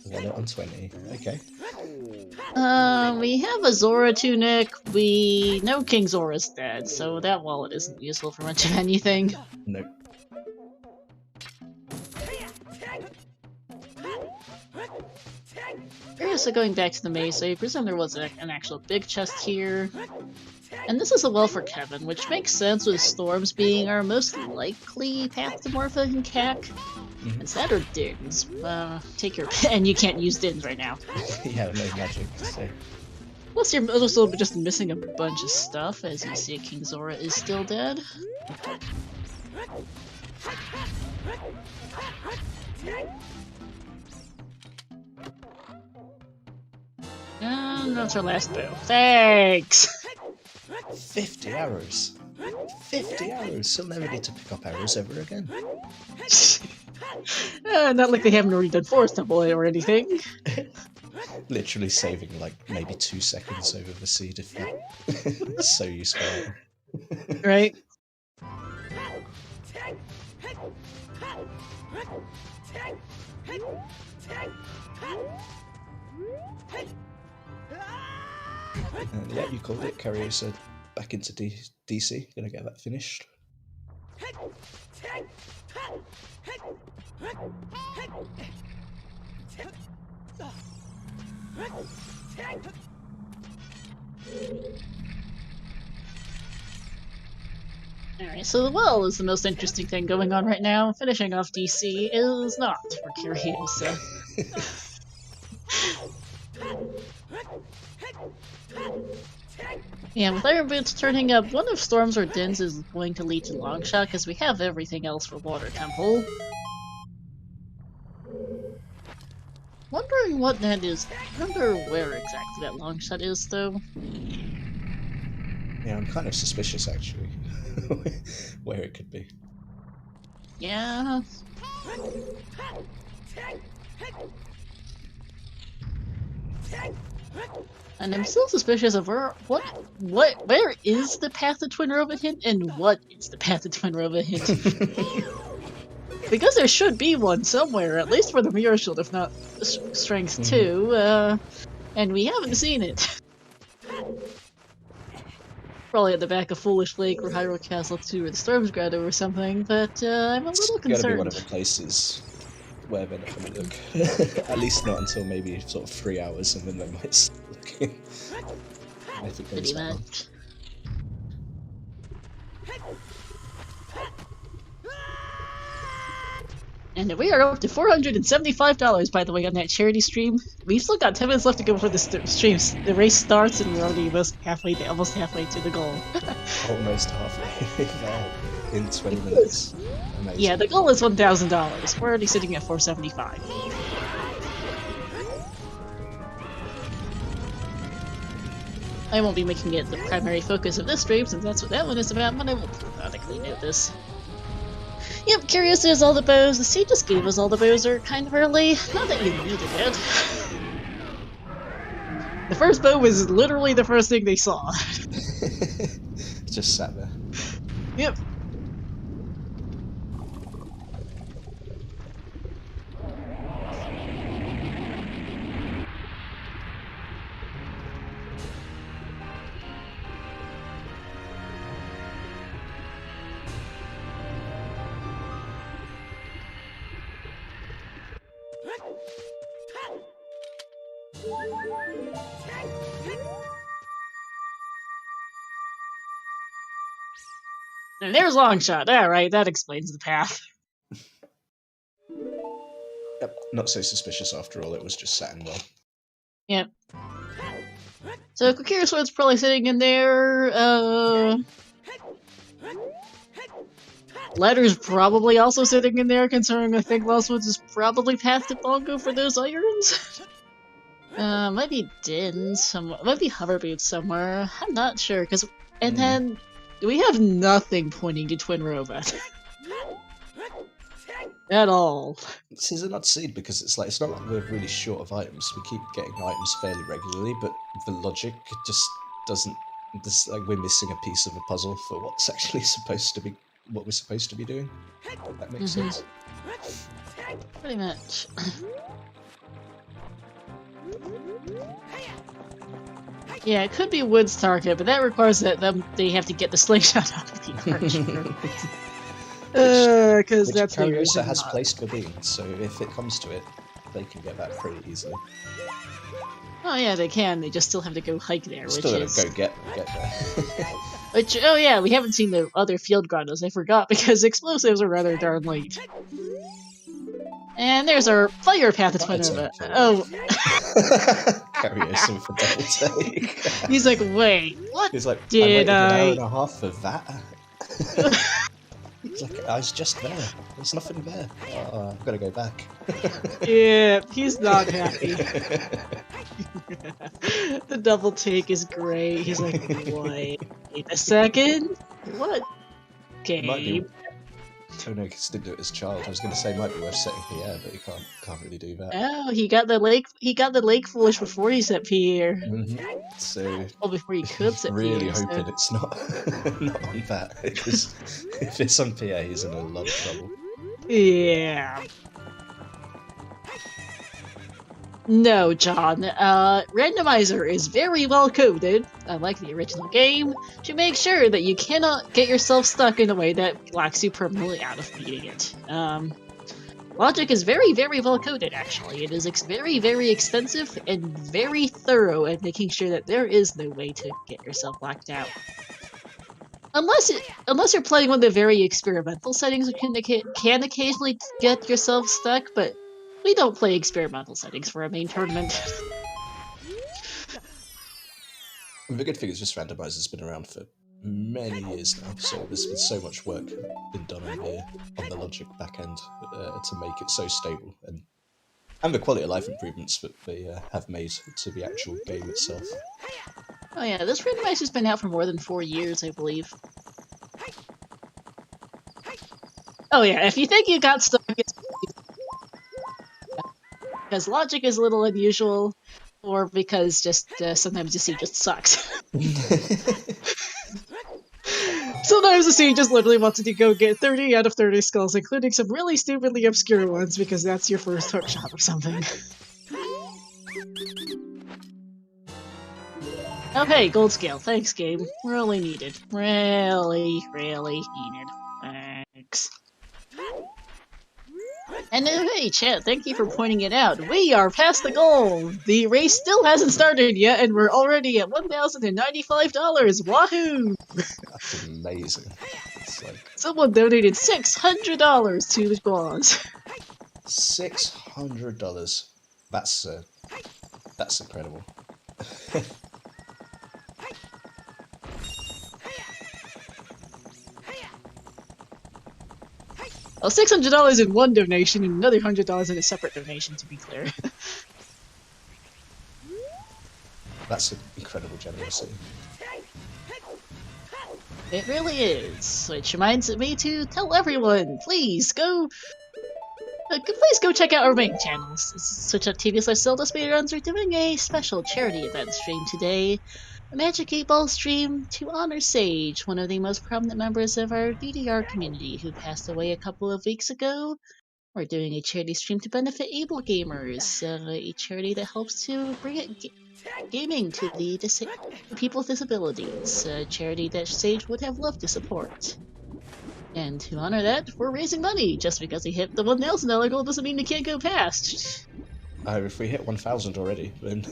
Wallet on 20. Okay. We have a Zora tunic. We know King Zora's dead, so that wallet isn't useful for much of anything. Nope. So going back to the maze, I presume there was an actual big chest here. And this is a well for Kevin, which makes sense with storms being our most likely path to Morpha and Cac. It's that or Dins. Take your pick. And you can't use Dins right now. Yeah, no magic. So. Plus, you're also just missing a bunch of stuff, as you see King Zora is still dead. And that's our last bow. Thanks! 50 arrows. 50 arrows. He'll never need to pick up arrows ever again. Not like they haven't already done Forest Temple or anything. Literally saving like maybe 2 seconds over the seed if that. So useful. Right? And yeah, you called it. Kariossa back into DC. Gonna get that finished. Alright, so the well is the most interesting thing going on right now. Finishing off DC is not for Kariossa. Yeah, with Iron Boots turning up, one of Storms or Dins is going to lead to Longshot, because we have everything else for Water Temple. Wondering what that is. I wonder where exactly that Longshot is, though. Yeah, I'm kind of suspicious actually. Where it could be. Yeah. And I'm still suspicious of where is the path to Twin Rova hint, and what is the path to Twin Rova hint? Because there should be one somewhere, at least for the Mirror Shield, if not Strength 2, and we haven't seen it. Probably at the back of Foolish Lake or Hyrule Castle 2 or the Storm's Grotto or something, but I'm a little concerned. It's gotta be one of the places where they're not gonna look. At least not until maybe sort of 3 hours, and then they might start looking. I think Pretty much. And we are up to $475, by the way, on that charity stream. We've still got 10 minutes left to go before the the race starts, and we're already almost halfway to the goal. Almost halfway there in 20 minutes. Amazing. Yeah, the goal is $1,000. We're already sitting at $475. I won't be making it the primary focus of this stream, since that's what that one is about, but I will periodically note this. Yep, Kariossa is all the bows. The sea just gave us all the bows are kind of early. Not that you needed it. The first bow was literally the first thing they saw. Just sat there. Yep. And there's Longshot. Alright, that explains the path. Yep, not so suspicious after all, it was just satin well. Yep. So Kariosa's probably sitting in there, Letter's probably also sitting in there, considering I think Lostwoods is probably path to Bongo for those irons. Might be Din somewhere, might be Hoverboots somewhere, I'm not sure, and then, we have nothing pointing to Twin Robot. At all. This is an odd seed because it's not like we're really short of items. We keep getting items fairly regularly, but the logic just doesn't. We're missing a piece of a puzzle for what's actually supposed to be what we're supposed to be doing. That makes sense. Pretty much. Yeah, it could be Wood's target, but that requires that they have to get the slingshot out of the archer. Because that's what Kariossa has placed for being, so if it comes to it, they can get that pretty easily. Oh yeah, they can. They just still have to go hike there, Still gotta go get there. Which, oh yeah, we haven't seen the other field grottos. I forgot because explosives are rather darn late. And there's our fire path to Twin Robot. Oh. Kariossa for double take. He's like, wait, what? He's like, did I waited an hour and a half for that. He's like, I was just there. There's nothing there. Oh, I've got to go back. Yeah, he's not happy. The double take is great. He's like, wait a second? What? Okay. Oh no, because he didn't do it as a child. I was going to say it might be worth setting Pierre, but he can't really do that. Oh, he got the lake foolish before he set Pierre. So, well, before he could set really Pierre. Hoping it's not on that. Because if it's on Pierre, he's in a lot of trouble. Yeah. No, John. Randomizer is very well coded, unlike the original game, to make sure that you cannot get yourself stuck in a way that locks you permanently out of beating it. Logic is very, very well coded, actually. It is very, very extensive and very thorough at making sure that there is no way to get yourself locked out. Unless you're playing one of the very experimental settings, which can occasionally get yourself stuck, but we don't play experimental settings for our main tournament. The good thing is this Randomizer's been around for many years now, so there's been so much work been done on the logic back end to make it so stable, and the quality of life improvements that they have made to the actual game itself. Oh yeah, this Randomizer's been out for more than 4 years, I believe. Oh yeah, if you think you got stuck, it's because logic is a little unusual, or because just sometimes the scene just sucks. Sometimes the scene just literally wants you to go get 30 out of 30 skulls, including some really stupidly obscure ones, because that's your first hookshot or something. Okay, gold scale. Thanks, game. Really needed. Really, really needed. Thanks. And hey, chat, thank you for pointing it out. We are past the goal! The race still hasn't started yet, and we're already at $1,095! Wahoo! That's amazing. It's like... Someone donated $600 to the cause. $600. That's incredible. Well, $600 in one donation and another $100 in a separate donation, to be clear. That's an incredible generosity. It really is. Which reminds me to tell everyone, please go check out our main channels. Twitch.tv/ZeldaSpeedRuns are doing a special charity event stream today. A Magic 8 Ball stream to honor Sage, one of the most prominent members of our DDR community who passed away a couple of weeks ago. We're doing a charity stream to benefit able gamers, a charity that helps to bring gaming to the people with disabilities, a charity that Sage would have loved to support. And to honor that, we're raising money. Just because he hit the $1,000 goal doesn't mean he can't go past. If we hit 1,000 already, then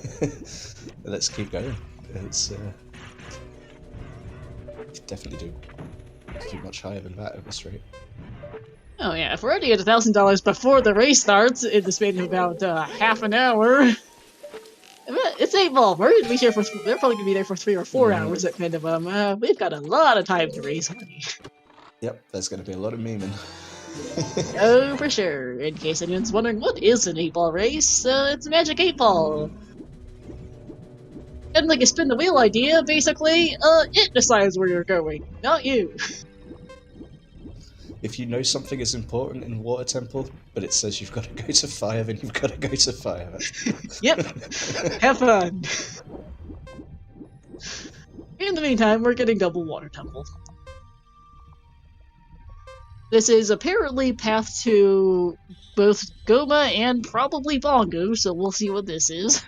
let's keep going. It's definitely do much higher than that at this rate. Oh yeah, if we're already at $1,000 before the race starts in the span of about half an hour, it's 8 Ball. We're gonna be here for. They're probably gonna be there for 3 or 4 hours at minimum. We've got a lot of time to raise money. Yep, there's going to be a lot of memeing. Oh, for sure. In case anyone's wondering, what is an 8 Ball race? It's a magic 8 Ball. And like a spin the wheel idea, basically, it decides where you're going, not you. If you know something is important in Water Temple, but it says you've got to go to fire, then you've got to go to fire. Yep. Have fun. In the meantime, we're getting double Water Temple. This is apparently path to both Goma and probably Bongo, so we'll see what this is.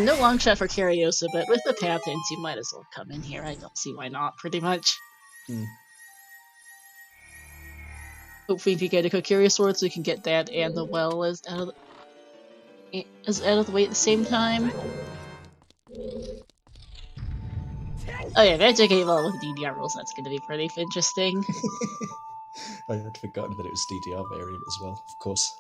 No long shot for Kariossa, but with the path hints, you might as well come in here. I don't see why not, pretty much. Hopefully if you get a Kokiri sword, so you can get that and the well as out of the way at the same time. Oh yeah, Magic 8 Ball with DDR rules, that's gonna be pretty interesting. I had forgotten that it was DDR variant as well, of course.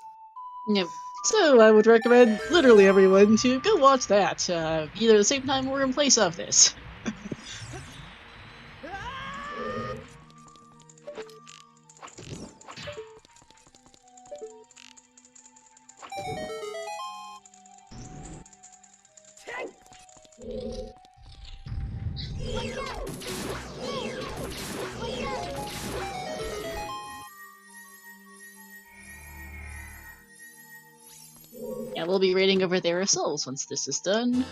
Yep. So I would recommend literally everyone to go watch that, either at the same time or in place of this. Yeah, we'll be raiding over there ourselves once this is done.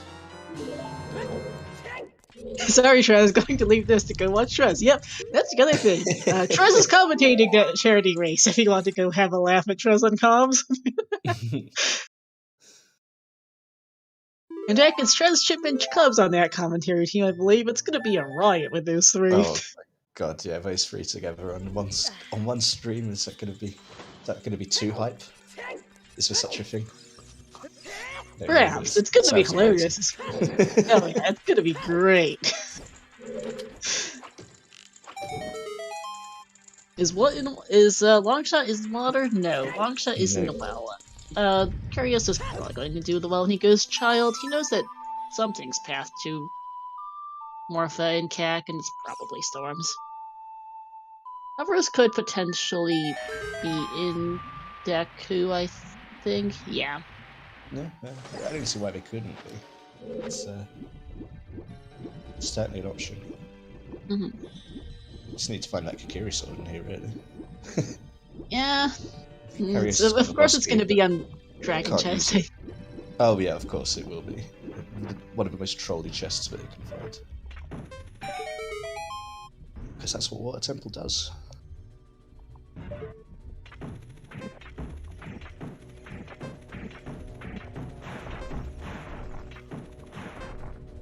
Sorry, Trez, going to leave this to go watch Trez. Yep, that's the other thing. Trez is commentating that charity race if you want to go have a laugh at Trez on comms. In fact, it's Trez, Chip, and Cubs on that commentary team, I believe. It's gonna be a riot with those three. Oh my god, yeah, those three together on one stream, is that gonna be too hype? Is there such a thing? No, Perhaps. It's gonna be hilarious. Oh yeah, it's gonna be great. Longshot is water? No, Longshot is in the well. Kariossa's probably going to do the well when he goes child. He knows that something's path to Morpha and Kak, and it's probably Storms. Others could potentially be in Deku, I think. Yeah. No, I don't see why they couldn't be. It's certainly an option. Just need to find that Kokiri sword in here, really. Yeah. So of course it's going to be on Dragon Chest. Oh yeah, of course it will be. One of the most trolly chests that you can find. Because that's what Water Temple does.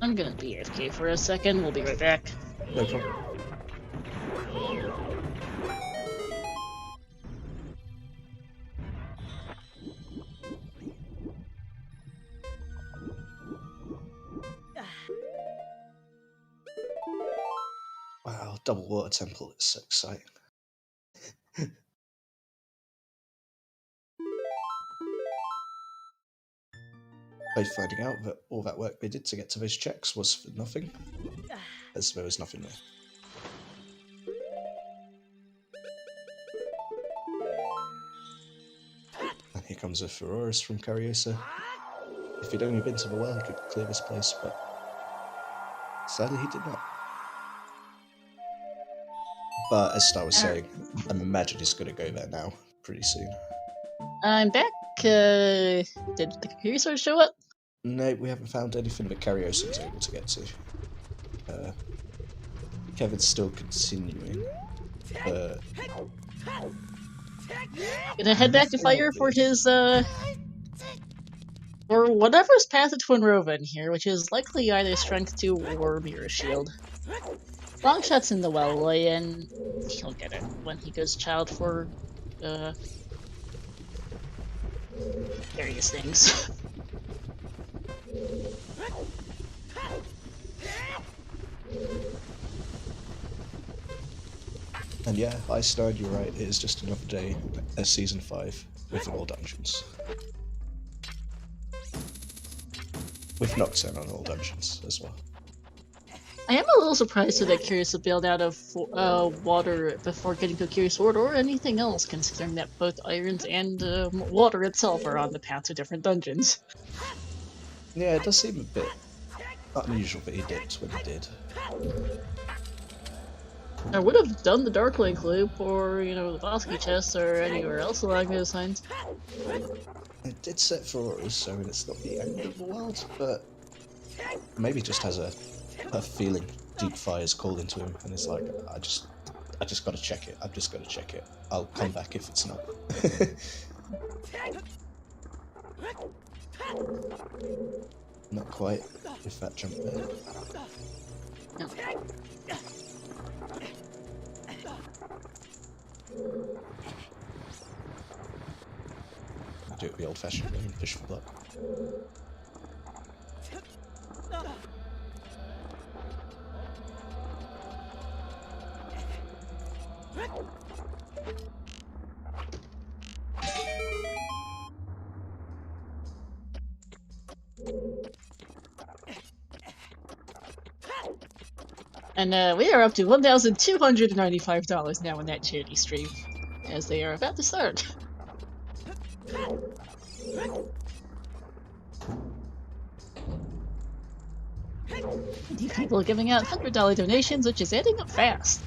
I'm gonna be AFK for a second, we'll be right back. No problem. Wow, double Water Temple, it's so exciting. By finding out that all that work they did to get to those checks was for nothing, as there was nothing there. And here comes a Feroris from Kariossa. If he'd only been to the well, he could clear this place, but sadly he did not. But as Star was saying, I imagine he's going to go there now, pretty soon. I'm back. Did the Kokiri sword show up? No, we haven't found anything that Kariossa was able to get to. Kevin's still continuing. Gonna head back to fire for his Or whatever's Path of Twinrova in here, which is likely either Strength 2 or Mirror Shield. Longshot's in the well, and he'll get it when he goes child for various things. And yeah, Icestone, you're right, it is just another day at Season 5 with all dungeons. With Nocturne on all dungeons as well. I am a little surprised that Kariossa bailed out of water before getting to Curious Sword or anything else, considering that both irons and water itself are on the path to different dungeons. Yeah, it does seem a bit unusual that he dipped when he did. I would have done the Dark Link loop, or, you know, the Bosky chest, or anywhere else along those lines. It did set for Auras, so it's not the end of the world, but maybe just has a feeling Deep Fire's called into him, and it's like, I just gotta check it. I've just gotta check it. I'll come back if it's not. Not quite with that jump there. No. I'll do it the old-fashioned way and push for luck. And we are up to $1,295 now in that charity stream, as they are about to start. These people are giving out $100 donations, which is adding up fast.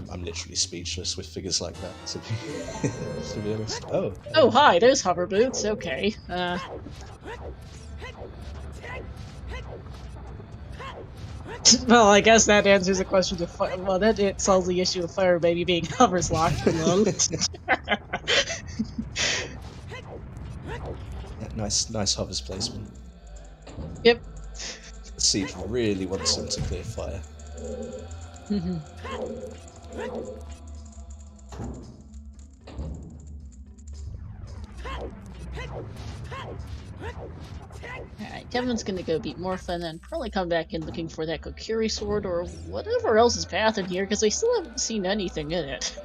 I'm literally speechless with figures like that, to be honest. Oh. Oh, hi, there's hover boots. Okay. Well, I guess that answers the question of well, that solves the issue of Fire Baby being hovers locked. Yeah, nice hovers placement. Yep. Siege really wants them to clear fire. Alright, Kevin's gonna go beat Morpha and then probably come back in looking for that Kokiri sword or whatever else is path in here, because we still haven't seen anything in it.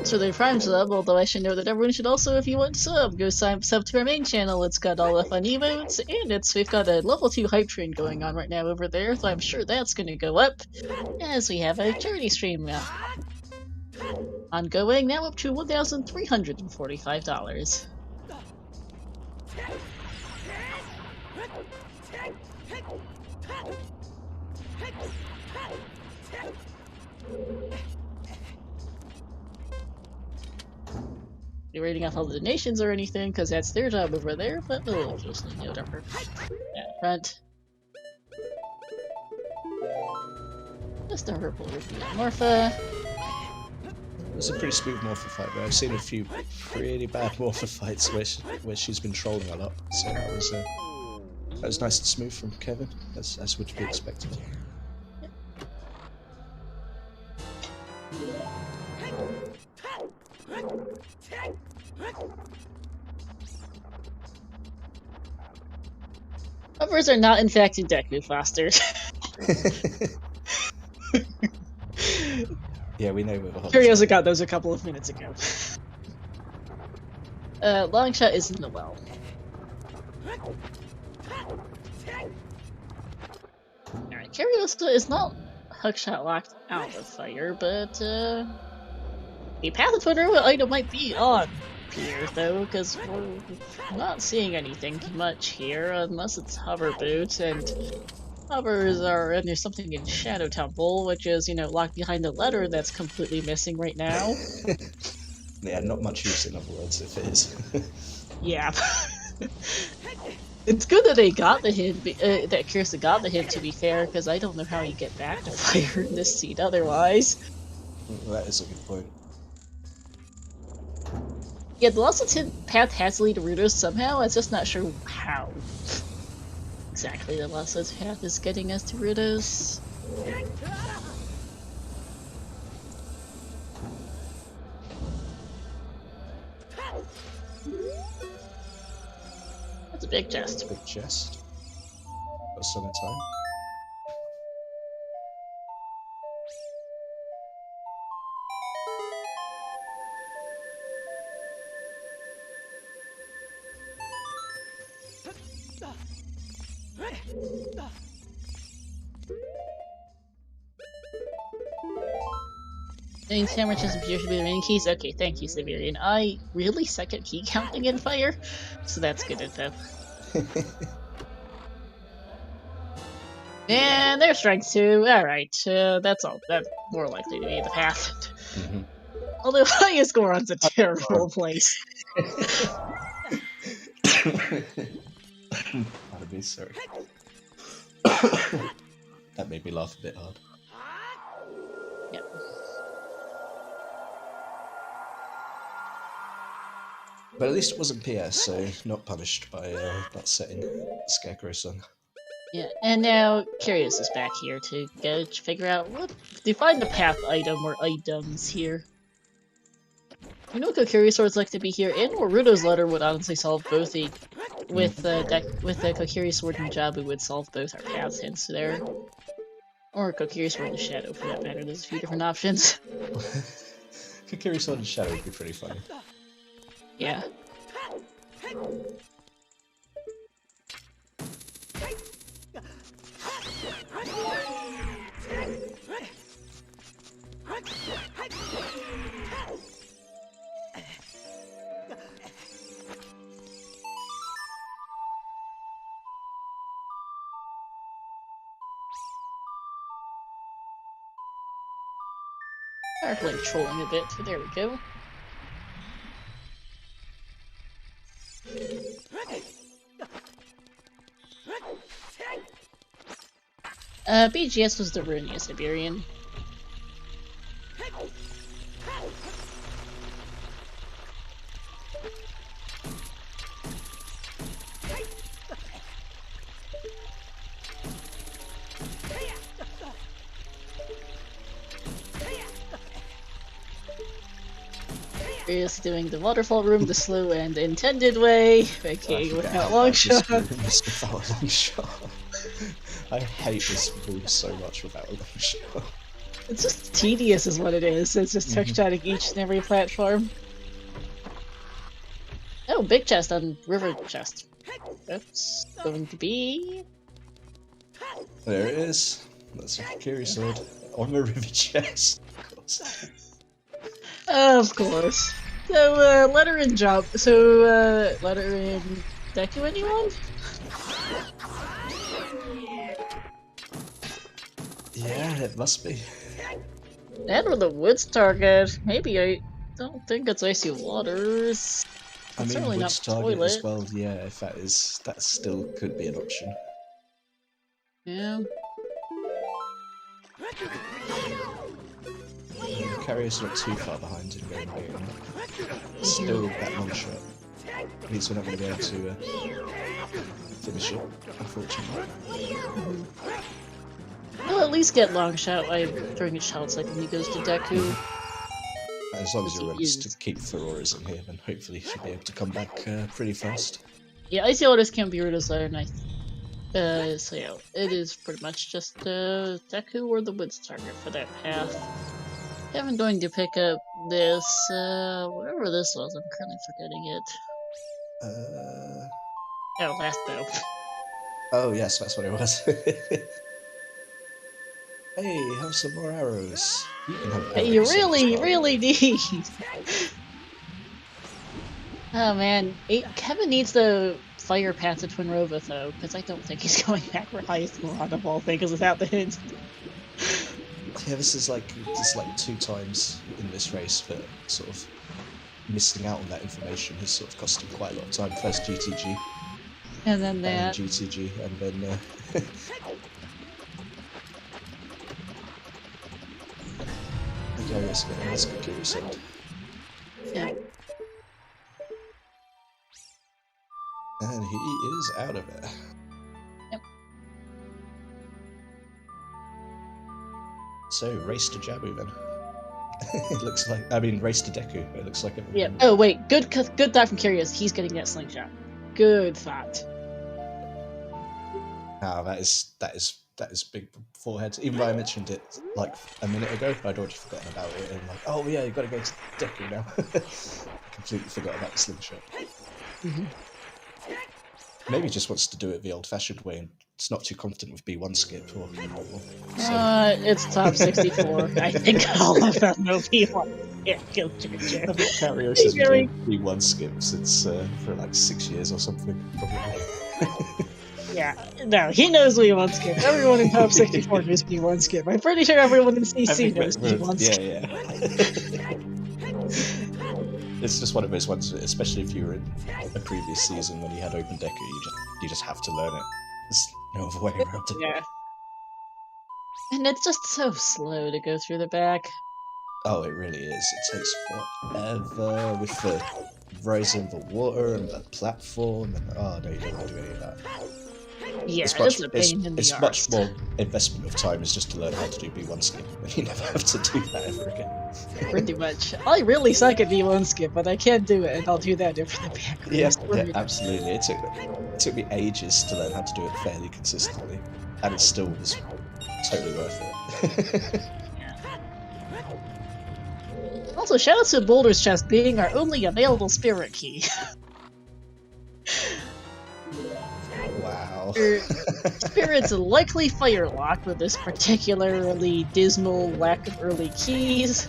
So the Prime sub, although I should know that everyone should also, if you want to sub, go sub to our main channel. It's got all the fun emotes, and we've got a level 2 hype train going on right now over there, so I'm sure that's going to go up, as we have a charity stream ongoing, now up to $1,345. You're reading off all the donations or anything, because that's their job over there, but we'll just leave it over that front. Just a purple review on Morpha. It was a pretty smooth Morpha fight, but I've seen a few pretty bad Morpha fights where she's been trolling a lot, so that was nice and smooth from Kevin, as would be expected. Hovers are not in fact in Deku, Foster. Yeah, we know where the hovers Kariossa got those a couple of minutes ago. Longshot is in the well. Alright, Kariossa is not hookshot locked out of fire, but a Path of Twinrova item might be on here, though, because we're not seeing anything much here, unless it's hover boots, and hovers are, and there's something in Shadow Temple, which is, you know, locked behind the letter that's completely missing right now. Yeah, not much use in other words, if it is. Yeah. It's good that they got the hint, that Kariossa got the hint, to be fair, because I don't know how you get back to fire in this scene otherwise. That is a good point. Yeah, the Lost path has to lead to Rudos somehow, I'm just not sure how exactly the Lost path is getting us to Rudos. That's a big chest. Big chest. Got some time. Getting sandwiches appears to be the main keys. Okay, thank you, Siberian. I really suck at key counting in Fire, so that's good info. And their strength too. Alright, that's all. That's more likely to be the path. Although highest Goron's a terrible place. Pardon me, sorry. That made me laugh a bit hard. Yep. But at least it wasn't PS, so not punished by that setting, Scarecrow song. Yeah, and now Curious is back here to go to figure out to find the path item or items here. You know, Kokiri Swords like to be here, and Warudo's letter would honestly solve both with the Kokiri Sword and Jabu would solve both our paths hints there. Or Kokiri Sword and Shadow for that matter, there's a few different options. Kokiri Sword and Shadow would be pretty funny. Yeah. Like trolling a bit, but there we go. BGS was the Runia Siberian. Is doing the waterfall room the slow and intended way, okay, without long shot. Without a long shot. I hate this room so much without a long shot. It's just tedious is what it is. It's just trick-shotting each and every platform. Oh, big chest on river chest. That's going to be... There it is. That's a curious sword on the river chest. Of course. Of course. So, letter in job. So, letter in Deku, anyone? Yeah, it must be. And or the woods target. Maybe I don't think it's icy waters. I mean, certainly not woods target toilet. as well. Yeah, if that still could be an option. Yeah. Kario's not too far behind in going late. Still that long shot. Means we're not going to be able to finish it, unfortunately. He'll at least get long shot by throwing a shot cycle when he goes to Deku. As long as you're ready to keep Furoras in here, then hopefully you should be able to come back pretty fast. Yeah, Icy Waters can't be Rudo's letter, and so yeah, it is pretty much just Deku or the woods target for that path. I'm going to pick up this, whatever this was, I'm currently forgetting it. Oh, last bow. Oh yes, that's what it was. Hey, have some more arrows. You can have Hey, you really need! Oh man, Kevin needs the fire path to Twin Rova though, because I don't think he's going back for highest Goron of all things without the hint. Yeah, this is like 2 times in this race, but sort of missing out on that information has sort of cost him quite a lot of time. First GTG, And then and that. GTG, and then Kariossa getting his Kukuru sent. Yeah. And he is out of it. Yep. So, race to Jabu then. It looks like, I mean, race to Deku. It looks like Yeah. Oh wait, good thought from Kariossa. He's getting that slingshot. Good thought. Ah, that is big forehead. Even though I mentioned it like a minute ago, I'd already forgotten about it. And like, oh yeah, you've got to go to Deku now. I completely forgot about the slingshot. Mm-hmm. Maybe he just wants to do it the old-fashioned way and it's not too confident with B1 skip or It's top 64. I think all of them know B1. Yeah, kill Ginger. I think Kariossa's been doing B1 skip since for like 6 years or something, probably. Yeah, no, he knows B1 skip. Everyone in top 64 knows B1 skip. I'm pretty sure everyone in CC knows B1 skip. Yeah. It's just one of those ones, especially if you were in a previous season when you had Open Deku, you just have to learn it. There's no other way around it. Yeah. And it's just so slow to go through the back. Oh, it really is. It takes forever with the rising the water and the platform, and oh no, you don't want to do any of that. Yeah, it's a pain in the arse. much more investment of time is just to learn how to do B1 skip, and you never have to do that ever again. Pretty much. I really suck at B1 skip, but I can do it, and I'll do that over the back. Yeah, absolutely. It took me ages to learn how to do it fairly consistently, and it still was totally worth it. Also, shout out to Boulder's Chest being our only available spirit key. Wow. Spirit's likely firelock with this particularly dismal lack of early keys.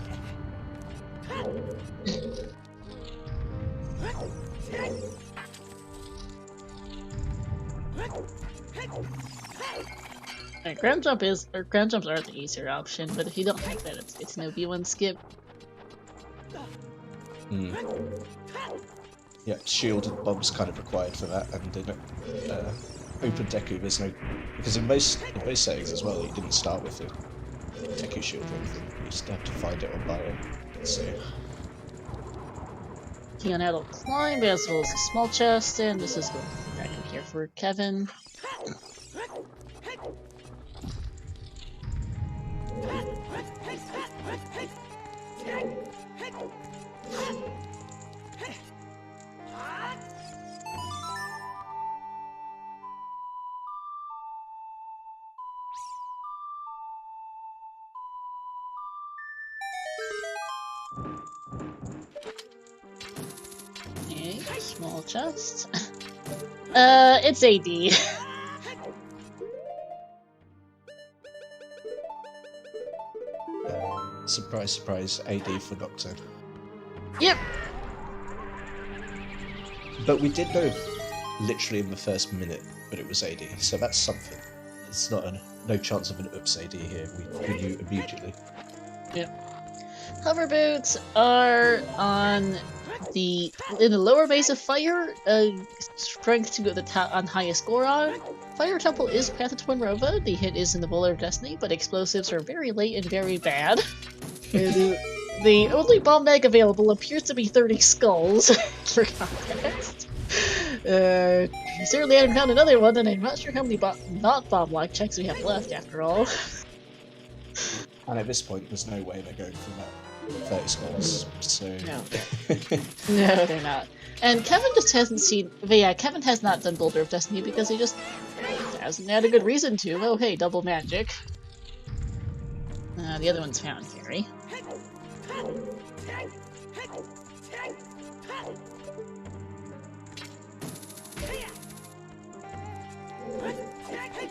Ground jumps are the easier option, but if you don't have that, it's no B1 skip. Yeah, shield and bombs kind of required for that, and in Open Deku there's no, because in most settings as well, you didn't start with the Deku shield or anything. You just have to find it or buy it. So Keonad'll climb as well as a small chest, and this is going to be back in here for Kevin. Okay, small chest. It's AD. surprise, surprise, AD for Nocturne. Yep. But we did know literally in the first minute that it was AD, so that's something. It's not no chance of an oops AD here. We knew immediately. Yep. Hover boots are in the lower base of fire. Strength to go to the top on highest score on. Fire Temple is Path to Twinrova. The hit is in the Boulder of Destiny, but explosives are very late and very bad. The only bomb bag available appears to be 30 skulls, for context. We certainly haven't found another one, and I'm not sure how many not bomb-like checks we have left, after all. And at this point, there's no way they're going for that 30 skulls, so... No. No, they're not. And Kevin just hasn't seen... But yeah, Kevin has not done Boulder of Destiny because he just hasn't had a good reason to. Oh, hey, double magic. The other one's Fountain Fairy.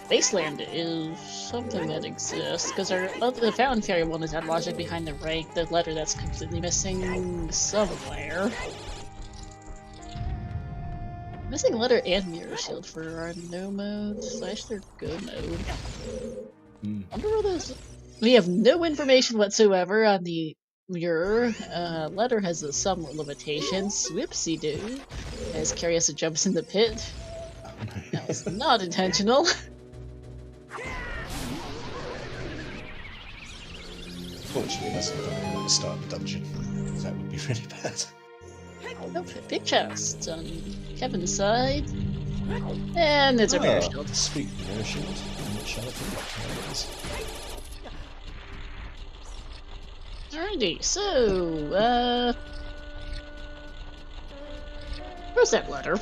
Baseland is something that exists, because the Fountain Fairy one is that logic behind the rank, the letter that's completely missing somewhere. Missing letter and mirror shield for our no mode / their go mode. I wonder where those... We have no information whatsoever on the your letter has some limitations. Whoopsie-doo. As Kariossa jumps in the pit. That was not intentional. Fortunately, that's not at the start of the dungeon. That would be really bad. Oh, big chest on Kevin's side. And it's a mirror shield. Speak of the mirror shield, I'm not sure if it is. Alrighty, so, where's that letter?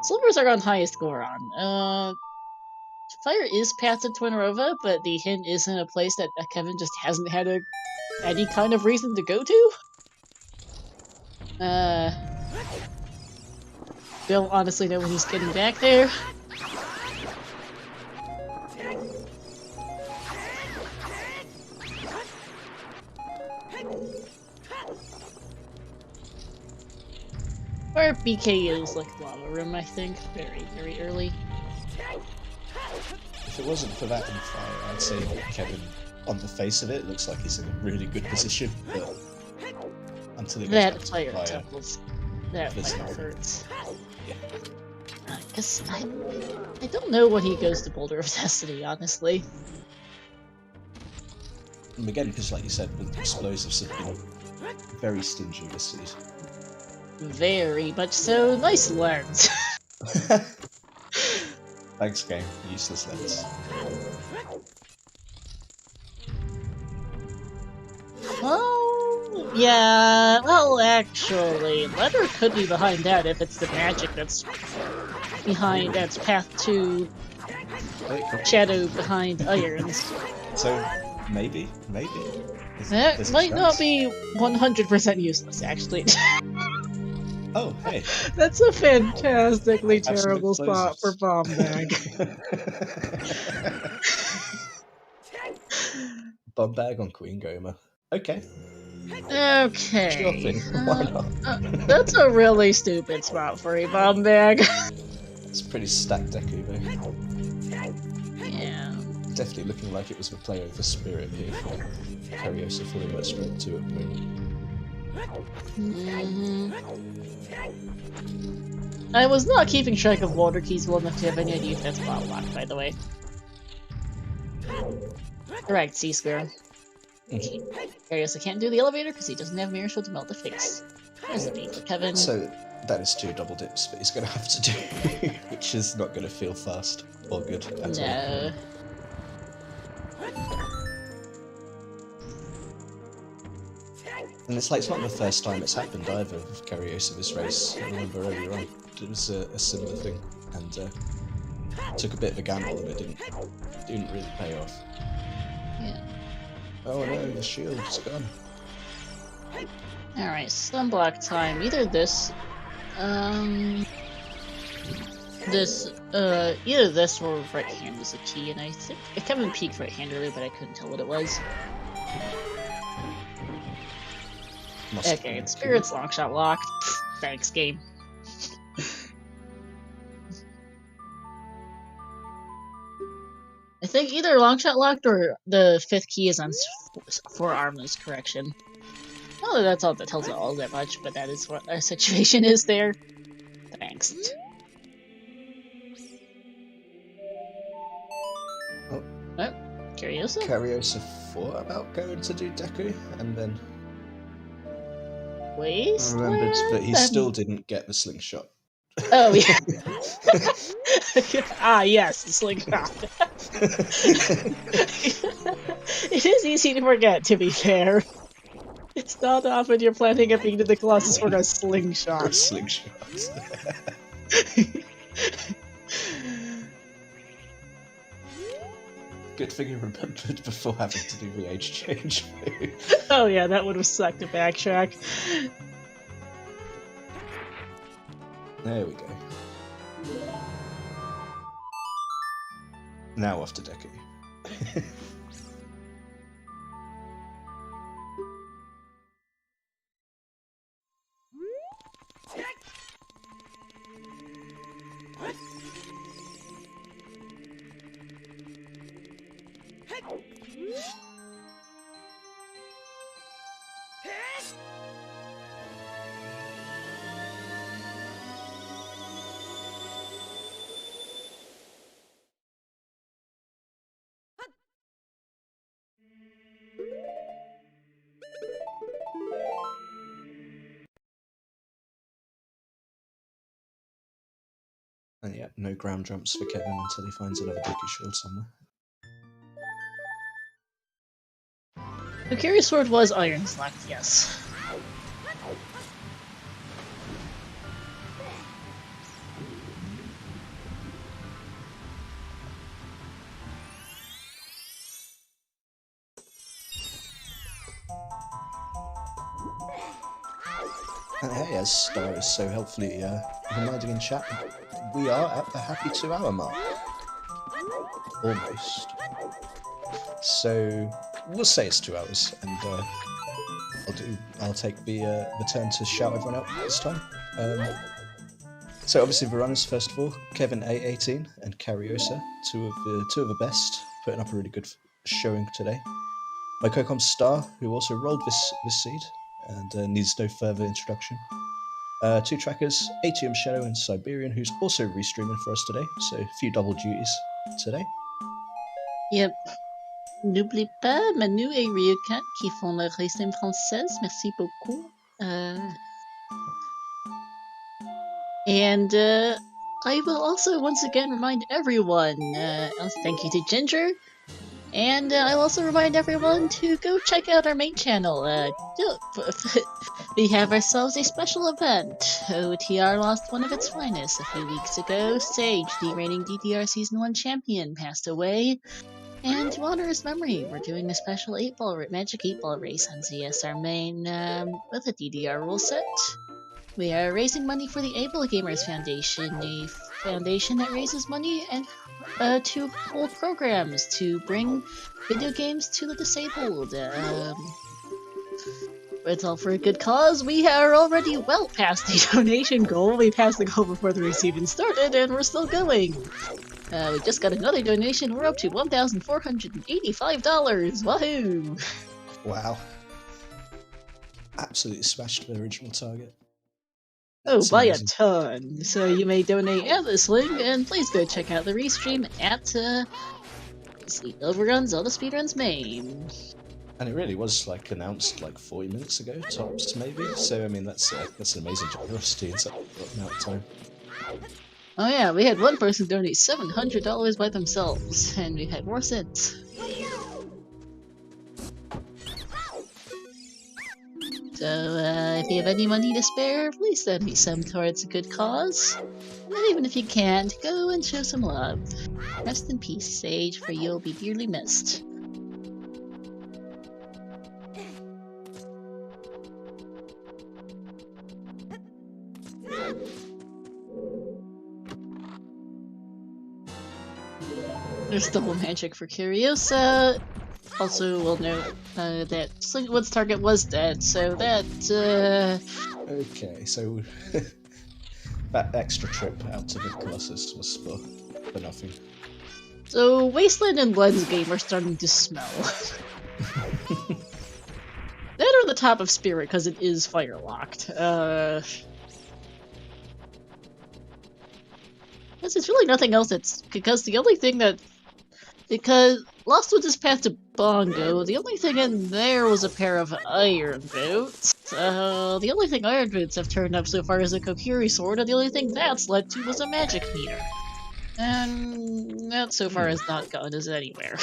Silvers are on highest Goron. Fire is path to Twinrova, but the hint is in a place that Kevin just hasn't had any kind of reason to go to. Don't honestly know when he's getting back there. Or BKU's like lava room, I think. Very, very early. If it wasn't for that and fire, I'd say Kevin, on the face of it, looks like he's in a really good position, but until it goes That back to fire fire, temples. That fire hurts. yeah. I guess I don't know when he goes to Boulder of Destiny, honestly. And again, because like you said, with explosives have been very stingy this season. Very much so. Nice lens. Thanks, game. Useless lens. Oh, yeah. Well, actually, Letter could be behind that if it's the magic that's behind that's path to Shadow behind Irons. So, maybe? That There's a might not chance. be 100% useless, actually. Oh, hey. That's a fantastically Have some terrible spot for explosives. bomb bag. Bomb bag on Queen Goma. Okay. Okay. Sure thing. Why not? That's a really stupid spot for a bomb bag. It's a pretty stacked Deku though. Yeah. Definitely looking like it was a play over spirit here for Kariossa falling right straight to it. I was not keeping track of water keys well enough to have any idea if that's bottle locked, by the way. Correct, C-Square. Kariossa can't do the elevator because he doesn't have Mirror Shield to melt the face. There's a beat for Kevin. So that is 2 double dips, but he's going to have to do, which is not going to feel fast or good at all. No. And it's like, it's not the first time it's happened either with Kariossa this race. I remember earlier on, it was a similar thing, and took a bit of a gamble and it didn't really pay off. Yeah. Oh no, the shield's gone. Alright, sunblock time. Either this, either this or right hand is a key, and I think Kevin peeked right hand earlier, but I couldn't tell what it was. Okay, it's Spirit's long shot locked. Thanks, game. I think either long shot locked or the 5th key is on forearmless correction. Not that that's all that tells it all that much, but that is what our situation is there. Thanks. Oh. Kariossa? Kariossa thought about going to do Deku, and then Wasteland? remembered that he still didn't get the slingshot. Oh, yeah. Ah, yes, the slingshot. It is easy to forget, to be fair. It's not often you're planning a being to the Colossus for a slingshot. A slingshot. Good thing you remembered before having to do the age change. Oh yeah, that would have sucked to backtrack. There we go. Now off to Deku. And yeah, no ground jumps for Kevin until he finds another Dicky Shield somewhere. The Curious Sword was Iron Slack, yes. And hey, as Star is so helpfully reminding in chat, we are at the happy 2-hour mark. Almost. So we'll say it's 2 hours, and I'll take the turn to shout everyone out this time. So obviously the runners, first of all, Kevin A18 and Kariossa, two of the best, putting up a really good showing today. My co-com Star, who also rolled this seed and needs no further introduction. Two trackers, ATM Shadow and Siberian, who's also restreaming for us today, so a few double duties today. Yep. N'oubliez pas, Manu et Ryuka qui font le racing française. Merci beaucoup. And I will also once again remind everyone, thank you to Ginger, and I'll also remind everyone to go check out our main channel. We have ourselves a special event. OoTR lost one of its finest a few weeks ago. Sage, the reigning DDR Season 1 champion, passed away. And to honor his memory, we're doing a special Magic 8-Ball race on ZSR main with a DDR rule set. We are raising money for the Able Gamers Foundation, a foundation that raises money and to hold programs to bring video games to the disabled. It's all for a good cause. We are already well past the donation goal. We passed the goal before the race even started, and we're still going. We just got another donation. We're up to $1,485. Wahoo! Wow. Absolutely smashed the original target. Oh, That's by amazing. a ton. So you may donate at this link, and please go check out the restream at ZeldaSpeedRuns main. And it really was like announced like 40 minutes ago, tops maybe. So I mean that's an amazing generosity in such a short amount of time. Oh yeah, we had one person donate $700 by themselves, and we've had more since. So, if you have any money to spare, please send me some towards a good cause. And even if you can't, go and show some love. Rest in peace, Sage, for you'll be dearly missed. There's double magic for Kariossa. Also, we'll note that Slingwood's target was dead, so that, Okay, so that extra trip out to the Colossus was for nothing. So, Wasteland and Lens game are starting to smell. That or the top of Spirit, because it is fire-locked. Because there's really nothing else because the only thing that... Because Lost Woods is path to Bongo, the only thing in there was a pair of Iron Boots. The only thing Iron Boots have turned up so far is a Kokiri Sword, and the only thing that's led to was a Magic Meter. And that so far has not gotten us anywhere.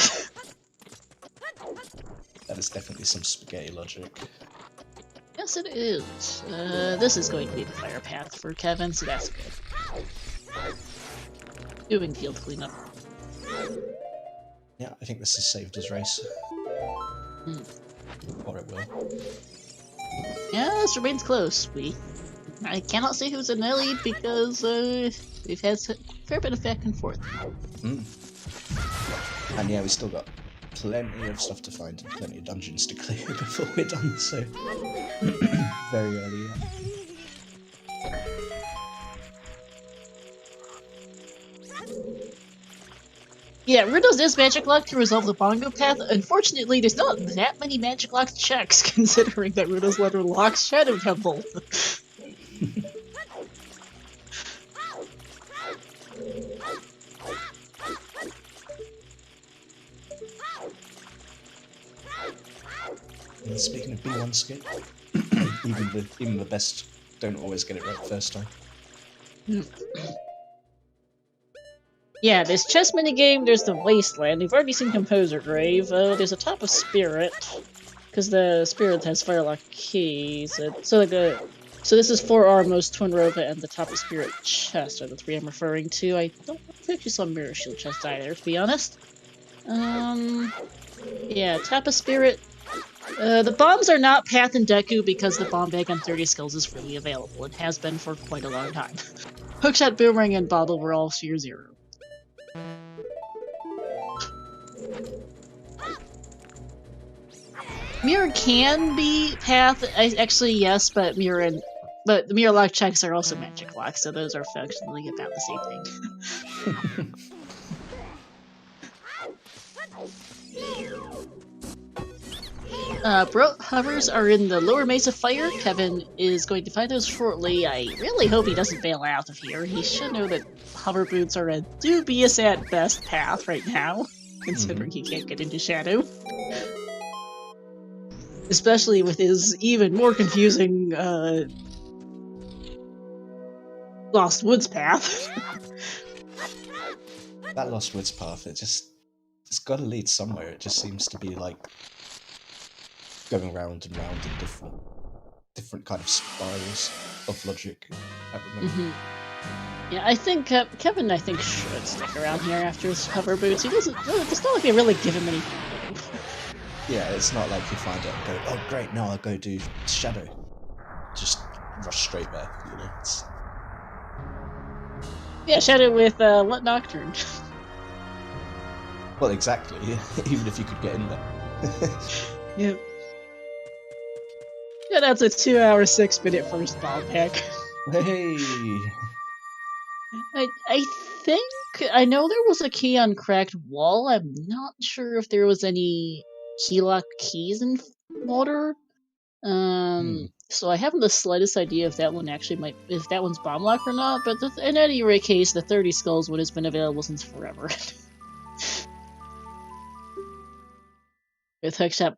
That is definitely some spaghetti logic. Yes, it is. This is going to be the fire path for Kevin, so that's good. Doing field cleanup. Yeah, I think this has saved his race. Or it will. Yeah, this remains close. I cannot say who's in the lead because we've had a fair bit of back and forth. And yeah, we still got plenty of stuff to find and plenty of dungeons to clear before we're done, so very early yet. Yeah, Riddles is magic locked to resolve the Bongo path. Unfortunately, there's not that many magic locked checks, considering that Riddles letter locks Shadow Temple. And speaking of B1 skip, even the best don't always get it right first time. Yeah, there's chess minigame, there's the Wasteland, we've already seen Composer Grave, there's a Top of Spirit, because the Spirit has Firelock keys, so this is 4 Armos, Twin Rova, and the Top of Spirit chest are the 3 I'm referring to. I don't know if I actually saw Mirror Shield chest either, to be honest. Yeah, Top of Spirit. The bombs are not Path and Deku because the bomb bag on 30 skills is freely available. It has been for quite a long time. Hookshot, Boomerang, and Bottle were all Sphere 0. Mirror can be Path, actually yes, but the Mirror Lock checks are also Magic Lock, so those are functionally about the same thing. Bro hovers are in the lower Mesa Fire. Kevin is going to find those shortly. I really hope he doesn't bail out of here. He should know that hover boots are a dubious at best path right now, considering he can't get into Shadow. Especially with his even more confusing Lost Woods path. That Lost Woods path, it's got to lead somewhere. It just seems to be like going round and round in different kind of spirals of logic at the moment. Yeah, I think Kevin, should stick around here after his hover boots. He doesn't. It's not like they really give him any. Yeah, it's not like you find it and go, oh great, now I'll go do Shadow. Just rush straight there, you know. Yeah, Shadow with what Nocturne. Well, exactly. Even if you could get in there. Yep. Yeah, that's a 2-hour, 6-minute first ball pack. Hey! I think I know there was a key on Cracked Wall. I'm not sure if there was any key lock keys in Water. So I haven't the slightest idea if that one actually if that one's bomb lock or not. But in any rate case, the 30 skulls one has been available since forever. With Hookshot,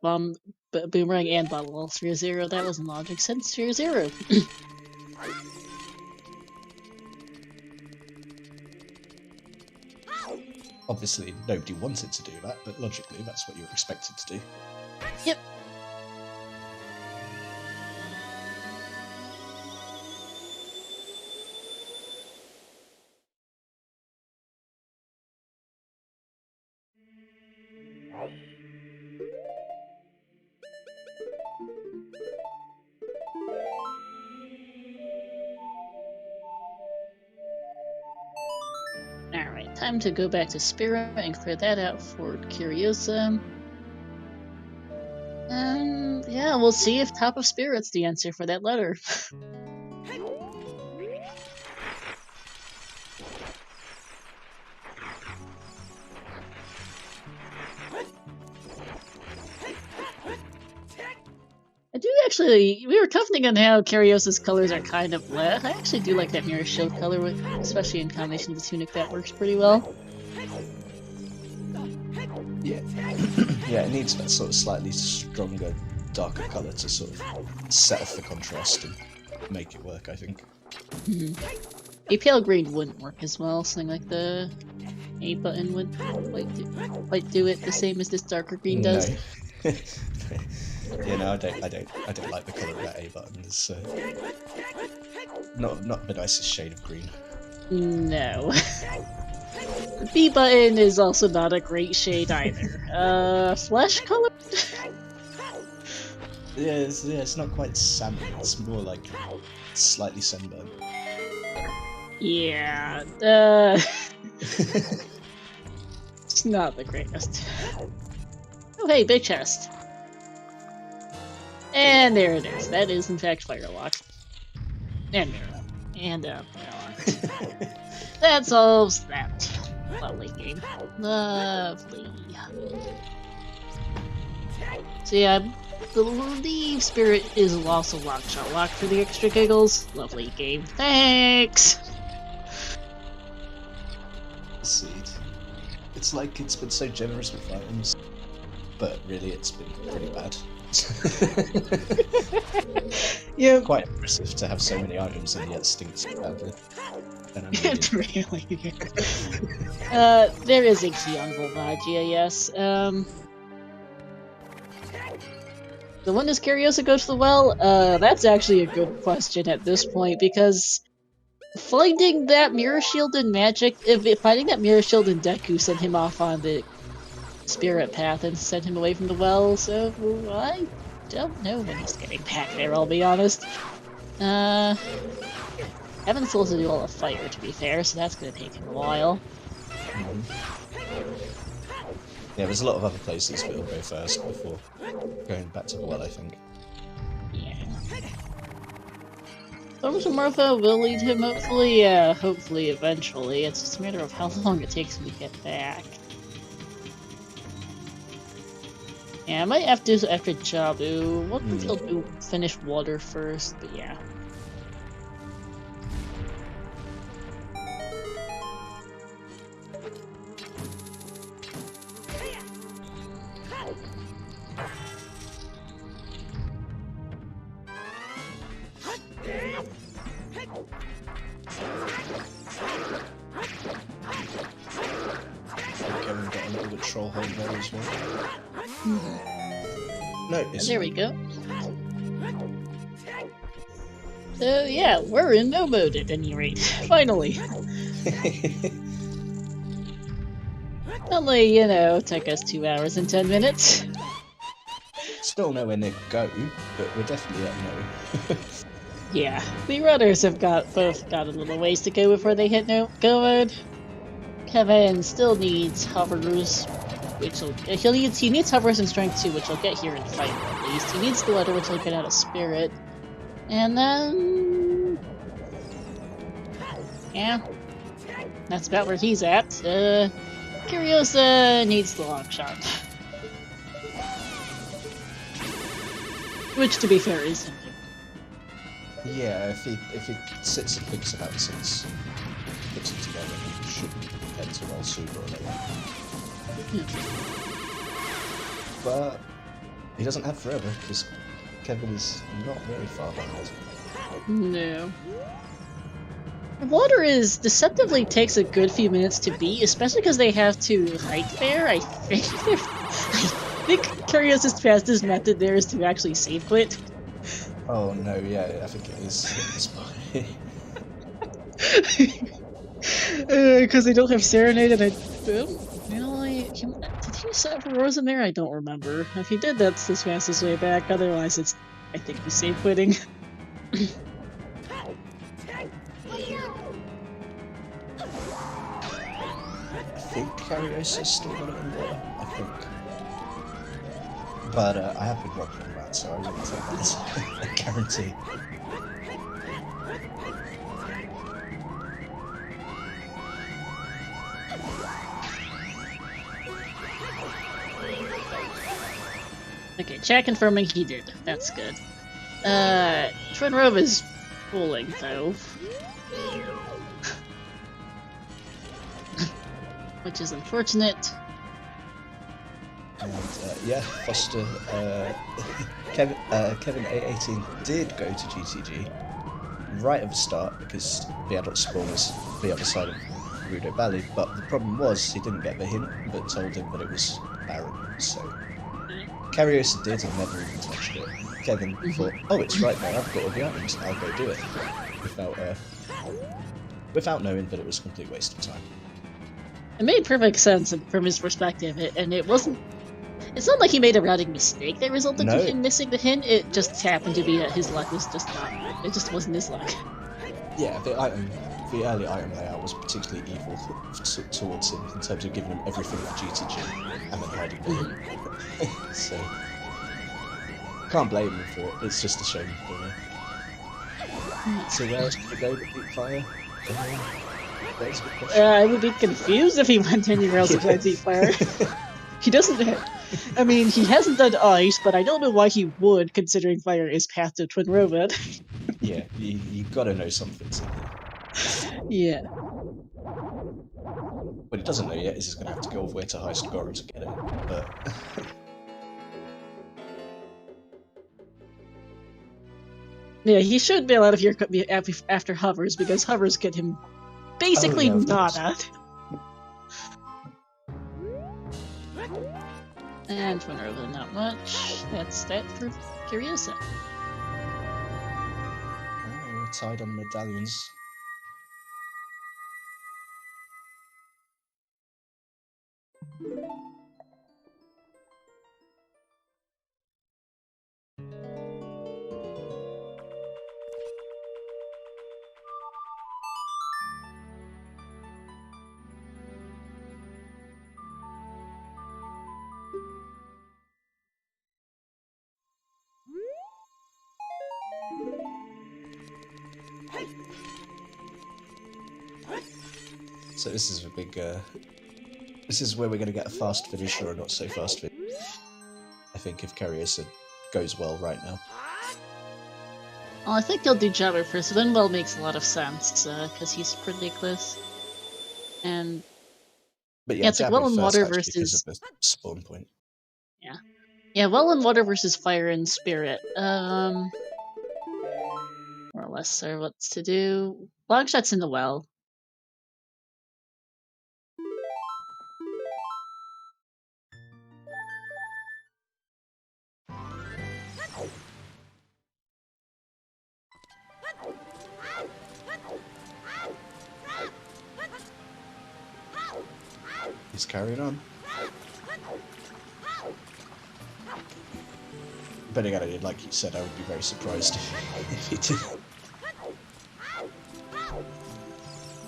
Boomerang, and Bottle all Sphere 0, that was in logic since Sphere 0. Obviously, nobody wanted to do that, but logically, that's what you were expected to do. Yep. Alright, time to go back to Spira and clear that out for Kariossa. Yeah, we'll see if Top of Spirit's the answer for that letter. I do actually, we were commenting on how Kariossa's colors are kind of lit. I actually do like that Mirror Shield color, especially in combination with the tunic, that works pretty well. Yeah. Yeah, it needs that sort of slightly stronger, darker colour to sort of set off the contrast and make it work, I think. A pale green wouldn't work as well, something like the A button would quite do it the same as this darker green does. No. Yeah, no, I don't like the colour of that A button. It's not the nicest shade of green. No. The B button is also not a great shade either. Flesh color? Yeah, it's not quite salmon. It's more like slightly sunburned. Yeah. It's not the greatest. Oh hey, big chest. And there it is. That is in fact Firelock. And Mirror. And Firelock. That solves that. Lovely game. Lovely. So yeah, I believe Spirit is also Lockshot Lock for the extra giggles. Lovely game. Thanks! Seed. It's like it's been so generous with items, but really it's been pretty bad. Yeah. Quite impressive to have so many items and yet stink so badly. And I'm reading. It really. There is a key on Volvagia, yes. So when does Kariossa go to the well? That's actually a good question at this point, because finding that mirror shield in magic, finding that mirror shield in Deku sent him off on the spirit path and sent him away from the well, so I don't know when he's getting back there, I'll be honest. Heaven's supposed to do all the fire, to be fair, so that's gonna take him a while. Yeah, there's a lot of other places that will go first before going back to the well, I think. Yeah. Storms of Martha will lead him, hopefully. Yeah, hopefully, eventually. It's just a matter of how long it takes him to get back. Yeah, I might have to after Jabu. What if he'll do finish water first, but yeah. Kevin got a little bit troll hold there as well. No, it's... There we go. So yeah, we're in no mode at any rate. Finally. Only, you know, took us 2 hours and 10 minutes. Still nowhere near go, but we're definitely at no. Yeah, the runners have both got a little ways to go before they hit no go mode. Kevin still needs hovers, which he needs hovers and strength 2, which he'll get here in fight at least. He needs the letter, which he'll get out of spirit, and then yeah, that's about where he's at. Kariossa needs the long shot, which, to be fair, is simple. Yeah, if he sits and thinks about since puts it together, he should head to well sooner or later. But he doesn't have forever, because Kevin is not very far behind. No. Water is deceptively takes a good few minutes to beat, especially because they have to hike there. I think Kariossa's fastest method there is to actually save quit. Oh no, yeah, I think it is. Because they don't have Serenade, and I don't really... Did he set for Rose in there? I don't remember. If he did, that's his fastest way back. Otherwise, it's... I think he's save quitting. I think Kariossa's still got it in water, I think. But I have been rocking on that, so I wouldn't take that as a guarantee. Okay, chat confirming he did. That's good. Twin Rove is fooling, though. Which is unfortunate. And yeah, Foster, Kevin A18 did go to GTG right at the start because the adult spawn was the other side of Rudo Valley, but the problem was he didn't get the hint that told him that it was barren, so Kariossa did and never even touched it. Kevin thought, oh, it's right there, I've got all the items, I'll go do it, without knowing that it was a complete waste of time. It made perfect sense from his perspective, and it wasn't... It's not like he made a routing mistake that resulted in him missing the hint, it just happened to be that his luck was just not... It just wasn't his luck. Yeah, the early item layout was particularly evil towards him in terms of giving him everything for GTG and then hiding the hint. So, can't blame him for it, it's just a shame, really. So where else did he go to beat fire? I would be confused if he went anywhere else besides Deep Fire. He doesn't have... I mean, he hasn't done Ice, but I don't know why he would, considering Fire is path to Twin Robot. Yeah, you gotta know something. Yeah. What he doesn't know yet is he's gonna have to go all the way to Highest Gorum to get it, but... Yeah, he should bail out of here after Hovers, because Hovers get him basically Oh, yeah, of course. nada. And Minerva, not much. That's that for Kariossa. Oh, we're tied on medallions. So this is a big. This is where we're going to get a fast finish or a not so fast finish. I think if Kariossa goes well right now. Well, I think he'll do Jabber first. Winwell makes a lot of sense because he's pretty close. And But yeah, yeah, it's like Jabber Well and first Water actually because of versus the spawn point. yeah, Well and Water versus Fire and Spirit. More or less are what's to do. Longshot's in the well. He's carrying on. But again, like you said, I would be very surprised if he did.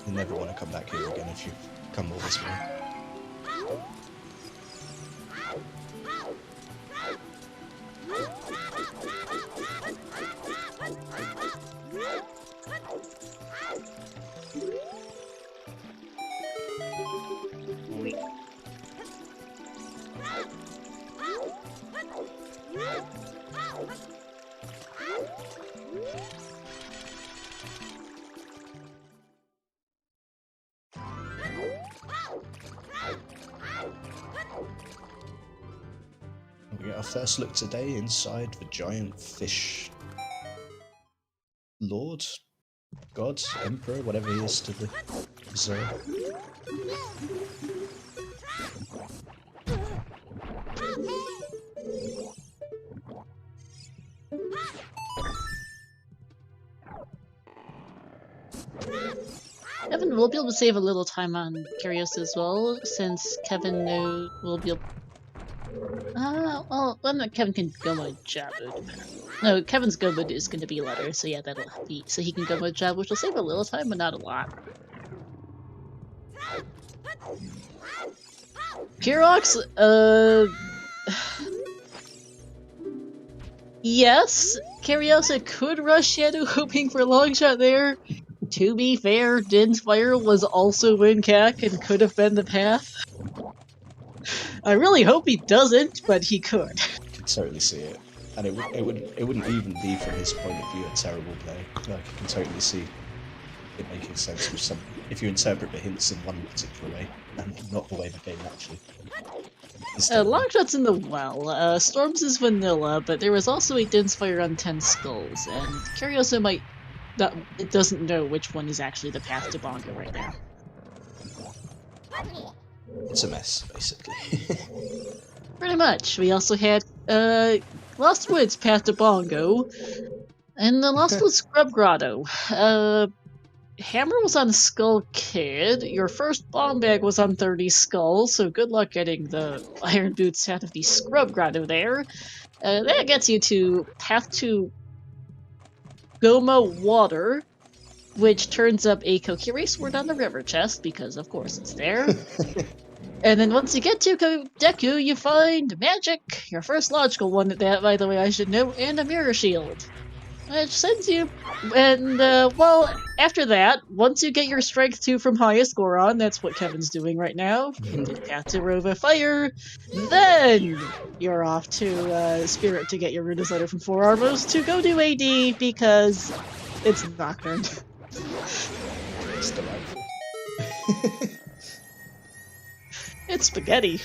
You never want to come back here again if you've come all this way. We get our first look today inside the giant fish. Lord? God? Emperor? Whatever he is to the Zelda. Kevin will be able to save a little time on Kariossa as well, since Kevin will be able. Kevin can go mode Jab. No, Kevin's go mode is going to be letter, so yeah, that'll be so he can go mode Jab, which will save a little time, but not a lot. Kirox, yes, Kariossa could rush Shadow hoping for a long shot there. To be fair, Din's Fire was also in CAC and could have been the path. I really hope he doesn't, but he could. Could totally see it. And it wouldn't even be from his point of view a terrible play. Like, I can totally see it making sense with some, if you interpret the hints in one particular way, and not the way the game actually is done. Longshot's in the well. Storms is vanilla, but there was also a Din's Fire on 10 Skulls, and Kariossa might not, it doesn't know which one is actually the path to Bongo right now. It's a mess, basically. Pretty much. We also had Lost Woods path to Bongo, and the Lost Woods Scrub Grotto. Hammer was on Skull Kid. Your first bomb bag was on 30 Skulls, so good luck getting the Iron Boots out of the Scrub Grotto there. That gets you to path to Goma Water, which turns up a Kokiri Sword on the river chest, because of course it's there. And then once you get to Deku, you find Magic, your first logical one at that, by the way, I should know, and a Mirror Shield. Which sends you... And, after that, once you get your Strength 2 from highest Goron, that's what Kevin's doing right now, in the path to Rova Fire, then you're off to Spirit to get your Runa's Letter from 4 Armos to go do AD, because it's Nocturne. It's delightful. It's spaghetti.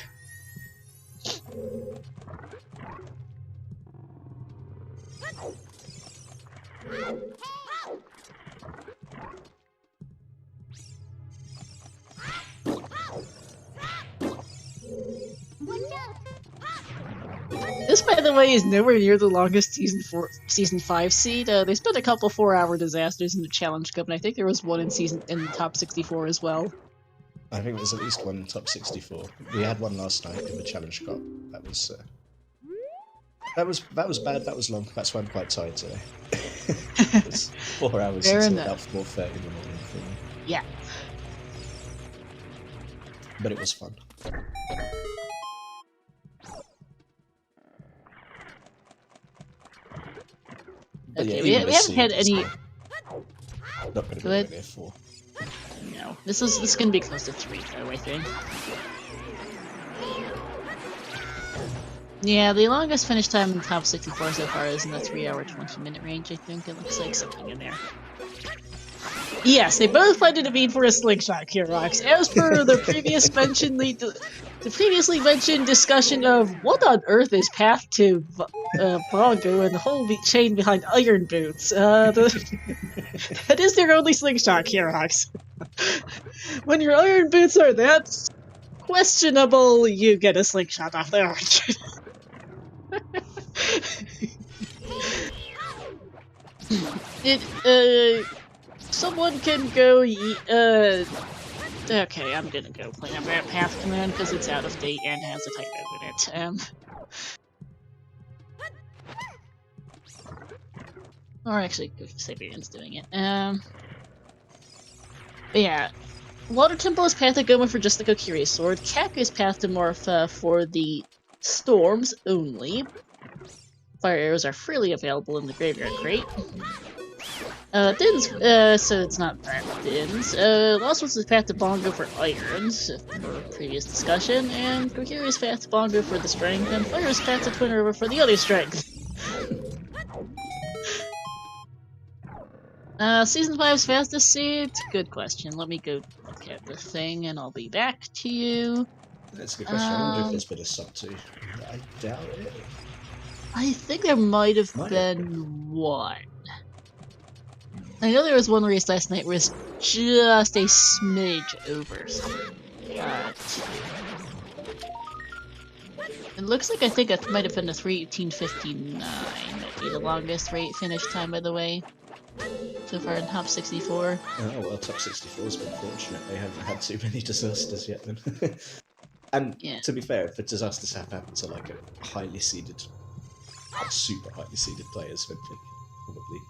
This, by the way, is nowhere near the longest season 5 seed. There's been a couple 4-hour disasters in the Challenge Cup, and I think there was one in top 64 as well. I think there's at least one in top 64. We had one last night in the Challenge Cup. That was bad. That was long. That's why I'm quite tired today. It's 4 hours Fair until enough. about 4:30 in the morning. For me. Yeah. But it was fun. But Okay, yeah, we haven't had any. Not going to be Go ahead. anywhere near 4. No, this is gonna be close to 3 though, I think. Yeah, the longest finish time in top 64 so far is in the 3-hour 20-minute range. I think it looks like something in there. Yes, they both planted a bead for a slingshot, Kirox. As per the previous the previously mentioned discussion of what on earth is path to Bongo and the whole chain behind Iron Boots. That is their only slingshot, Kirox. When your Iron Boots are that questionable, you get a slingshot off there. Someone can go. Okay, I'm gonna go play a path command because it's out of date and has a typo in it. Or actually, Sabian's doing it. But yeah, Water Temple is path to Goma for just the Kokiri sword. Kak is path to Morph for the storms only. Fire arrows are freely available in the graveyard crate. Dins, so it's not that Dins. Lost was the path to Bongo for irons, for previous discussion, and Kokiri's path to Bongo for the strength, and Fire's path to Twin River for the other strength. Season 5's fastest seed? Good question. Let me go look at the thing, and I'll be back to you. That's a good question. I wonder if there's been a sub 2. I doubt it. I think there might have been one. I know there was one race last night where it's just a smidge over something. It looks like I think it might have been a 3:18:59. That'd be the longest rate finish time, by the way. So far in top 64. Oh well, top 64's been fortunate. They haven't had too many disasters yet then. And yeah. To be fair, if the disasters have happened to like a super highly seeded players, then they probably...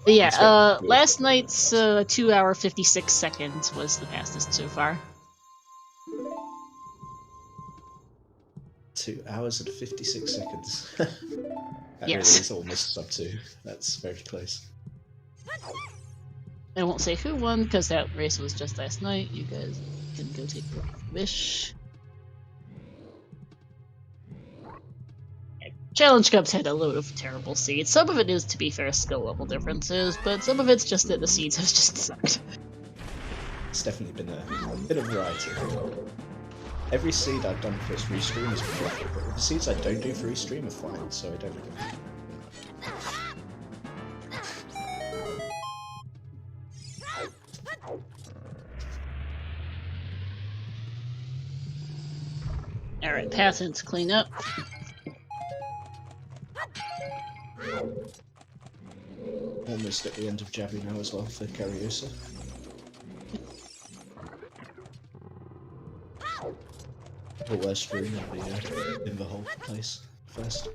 But yeah, last night's 2 hour 56 seconds was the fastest so far. 2 hours and 56 seconds. That Yes. really is almost sub 2. That's very close. I won't say who won because that race was just last night. You guys can go take a wish. Challenge Cups had a load of terrible seeds. Some of it is, to be fair, skill level differences, but some of it's just that the seeds have just sucked. It's definitely been a bit of variety. Every seed I've done for free stream has been awful, but the seeds I don't do free stream are fine, so I don't really... Alright, patents clean up. Almost at the end of Javi now as well for Kariossa. The worst room in the whole place first.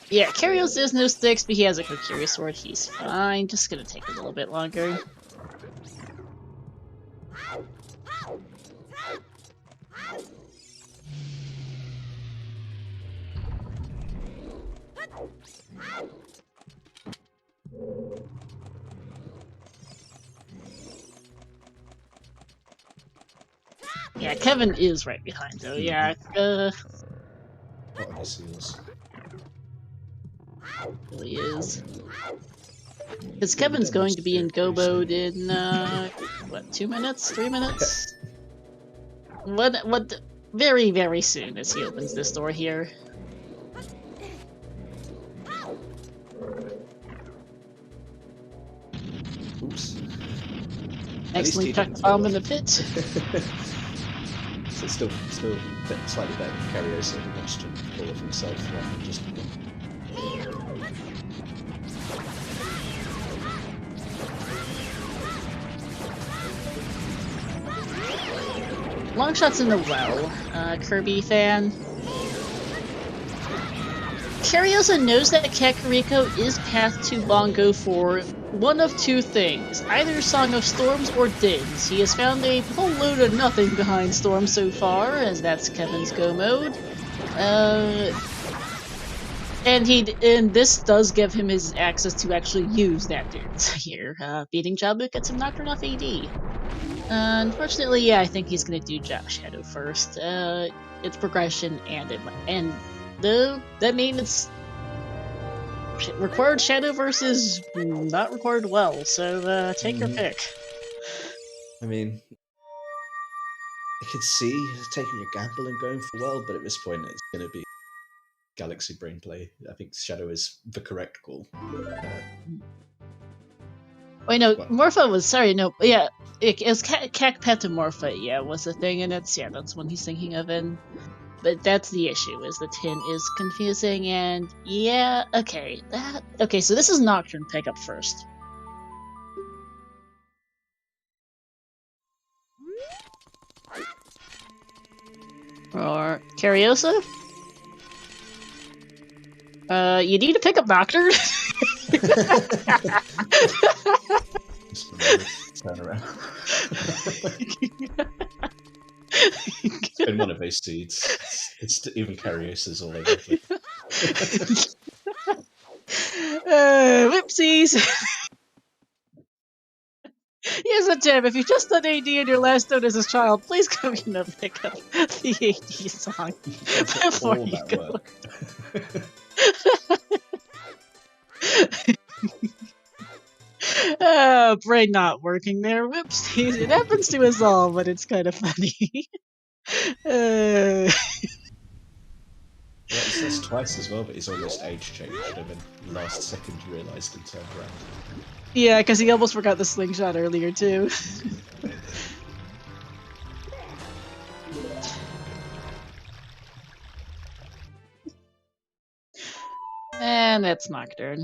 Yeah, Kariossa has no sticks, but he has a Kokiri sword. He's fine. Just gonna take a little bit longer. Yeah, Kevin is right behind though, yeah. What on his heels? Really is. Because Kevin's going to be in Go Mode in, what, 2 minutes? 3 minutes? What, very, very soon as he opens this door here. Oops. Excellent tuck bomb in the pit. So it's still slightly better than Kariossa, who managed to careful of himself rather than just. Long shots in the well. Kirby fan. Kariossa knows that Kakariko is path to Bongo for one of two things, either Song of Storms or Dins. He has found a whole load of nothing behind Storm so far, as that's Kevin's go mode. And this does give him his access to actually use that Dins here. Beating Jabu gets him Nocturne off AD. Unfortunately, yeah, I think he's gonna do Shadow first. It's progression and that means it's required Shadow versus not required well, so take your pick. I mean, I could see taking a gamble and going for well, but at this point it's going to be Galaxy Brain play. I think Shadow is the correct call. Wait, no, Morpha was, sorry, no, yeah, it was Cacpetamorpha, yeah, was the thing, and that's what he's thinking of, but that's the issue, is the tin is confusing, and yeah, okay, so this is Nocturne pick up first. Or Kariossa? You need to pick up Nocturne? Just turn around. It's been one of those seeds. It's even Kariossa's all over the place. Whoopsies! Here's a tip, if you just done AD in your last note as a child, please come in and pick up the AD song before all you that go. work. Brain not working there. Whoopsies. It happens to us all, but it's kind of funny. Yeah, it says twice as well, but he's almost age changed, and then last second realised and turned around. Yeah, because he almost forgot the slingshot earlier, too. And that's Nocturne.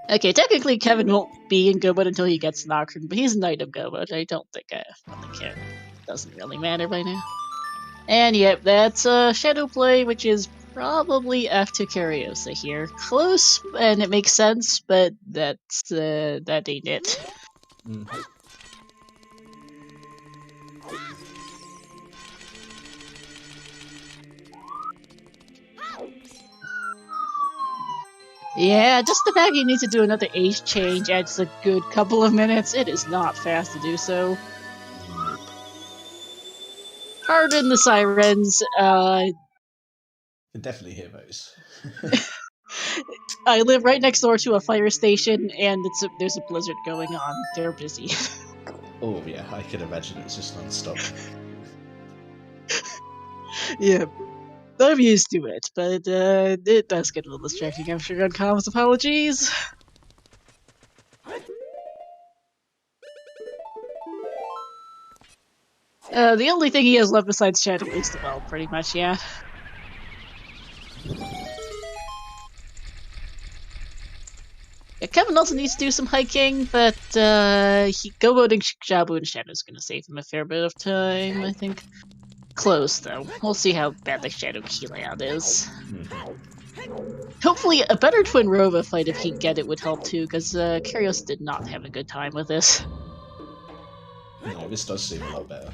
Okay, technically Kevin won't be in Go Mode until he gets Nocturne, but he's Knight of Go Mode. I don't think I really care. Doesn't really matter by now. And yep, that's Shadow Play, which is probably F to Kariossa here. Close, and it makes sense, but that ain't it. Yeah, just the fact you need to do another age change adds a good couple of minutes. It is not fast to do so. Pardon the sirens. You can definitely hear those. I live right next door to a fire station, and there's a blizzard going on. They're busy. Oh yeah, I can imagine it's just non-stop. Yeah, I'm used to it, but it does get a little distracting after on comms. Apologies. The only thing he has left besides Shadow is the well, pretty much, yeah. Yeah, Kevin also needs to do some hiking, but Go Boating Jabu and Shadow is going to save him a fair bit of time, I think. Close, though. We'll see how bad the Shadow key layout is. Hopefully, a better Twin Rova fight if he get it would help too, because Kariossa did not have a good time with this. No, this does seem a lot better.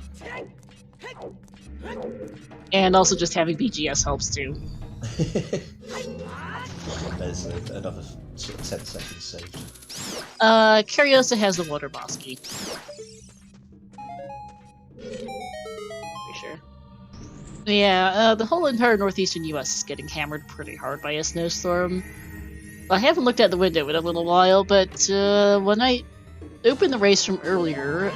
And also just having BGS helps too. There's another sort of 10 seconds saved. Kariossa has the Water Boss key. Pretty sure. Yeah, the whole entire northeastern US is getting hammered pretty hard by a snowstorm. I haven't looked out the window in a little while, but when I opened the race from earlier,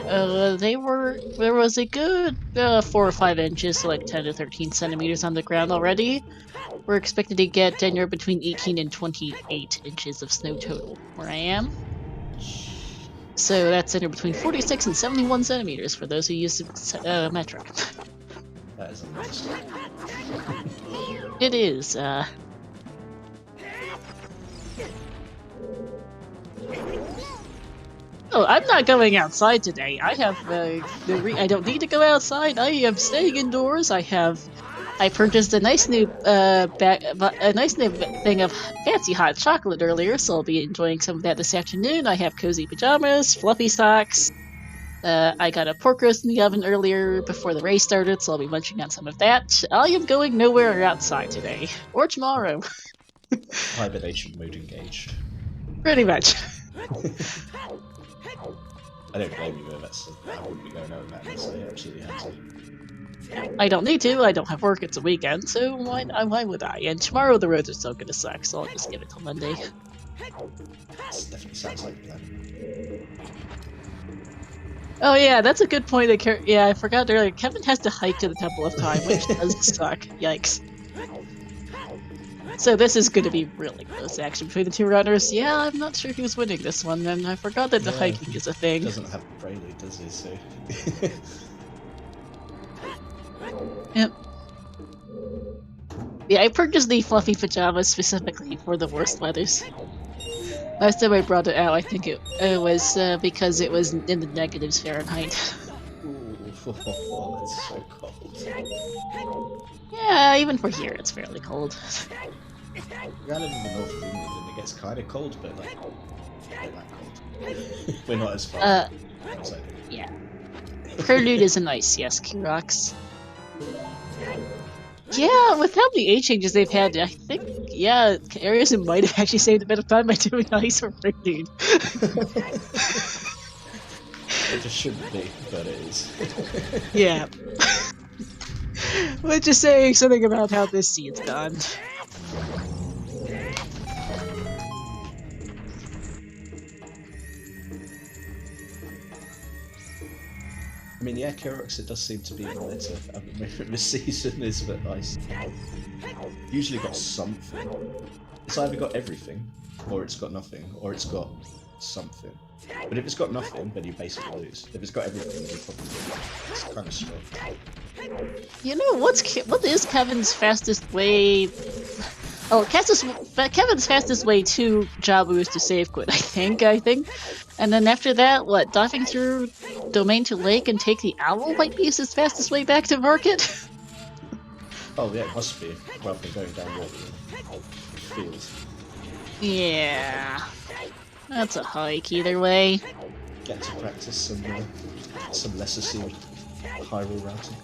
there was a good 4 or 5 inches, so like 10 to 13 centimeters on the ground already. We're expected to get anywhere between 18 and 28 inches of snow total where I am. So that's anywhere between 46 and 71 centimeters for those who use metric. That is a lot of stuff. It is. Oh, I'm not going outside today. I have I don't need to go outside. I am staying indoors. I purchased a nice new thing of fancy hot chocolate earlier, so I'll be enjoying some of that this afternoon. I have cozy pajamas, fluffy socks. I got a pork roast in the oven earlier before the race started, so I'll be munching on some of that. I am going nowhere outside today or tomorrow. Hibernation mode engaged. Pretty much. I don't blame you, though. I wouldn't be going out in that unless I absolutely had to. I don't need to. I don't have work. It's a weekend, so why would I? And tomorrow the roads are still gonna suck, so I'll just give it till Monday. This definitely sounds like a plan. Oh yeah, that's a good point. Yeah, I forgot earlier. Kevin has to hike to the Temple of Time, which does suck. Yikes. So this is going to be really close action between the two runners. Yeah, I'm not sure who's winning this one, and I forgot that the hiking is a thing. He doesn't have the prelude, does he? So. Yep. Yeah, I purchased the fluffy pajamas specifically for the worst weathers. Last time I brought it out, I think it was because it was in the negatives Fahrenheit. Ooh, that's so cold. Yeah, even for here, it's fairly cold. Around in the north of England, and it gets kind of cold, but like not that cold. We're not as far. Yeah. Prelude is a nice, yes, Kirox. Yeah, with how many age changes they've had, I think, yeah, Kariossa might have actually saved a bit of time by doing ice for Prelude. It just shouldn't be, but it is. Yeah. Which is saying something about how this scene's gone. I mean, yeah, Kariossa, it does seem to be in there to this season is that ice. Usually got something. It's either got everything, or it's got nothing, or it's got something. But if it's got nothing, then you basically lose. If it's got everything, then you probably win. It's kind of strong. You know, what is Kevin's fastest way? Oh, Kevin's fastest way to Jabu is to save quit, I think. And then after that, what, diving through Domain to Lake and take the owl might be his fastest way back to market? Oh yeah, it must be, rather than going down water fields. Yeah. That's a hike either way. Get to practice some lesser sealed Hyrule routing.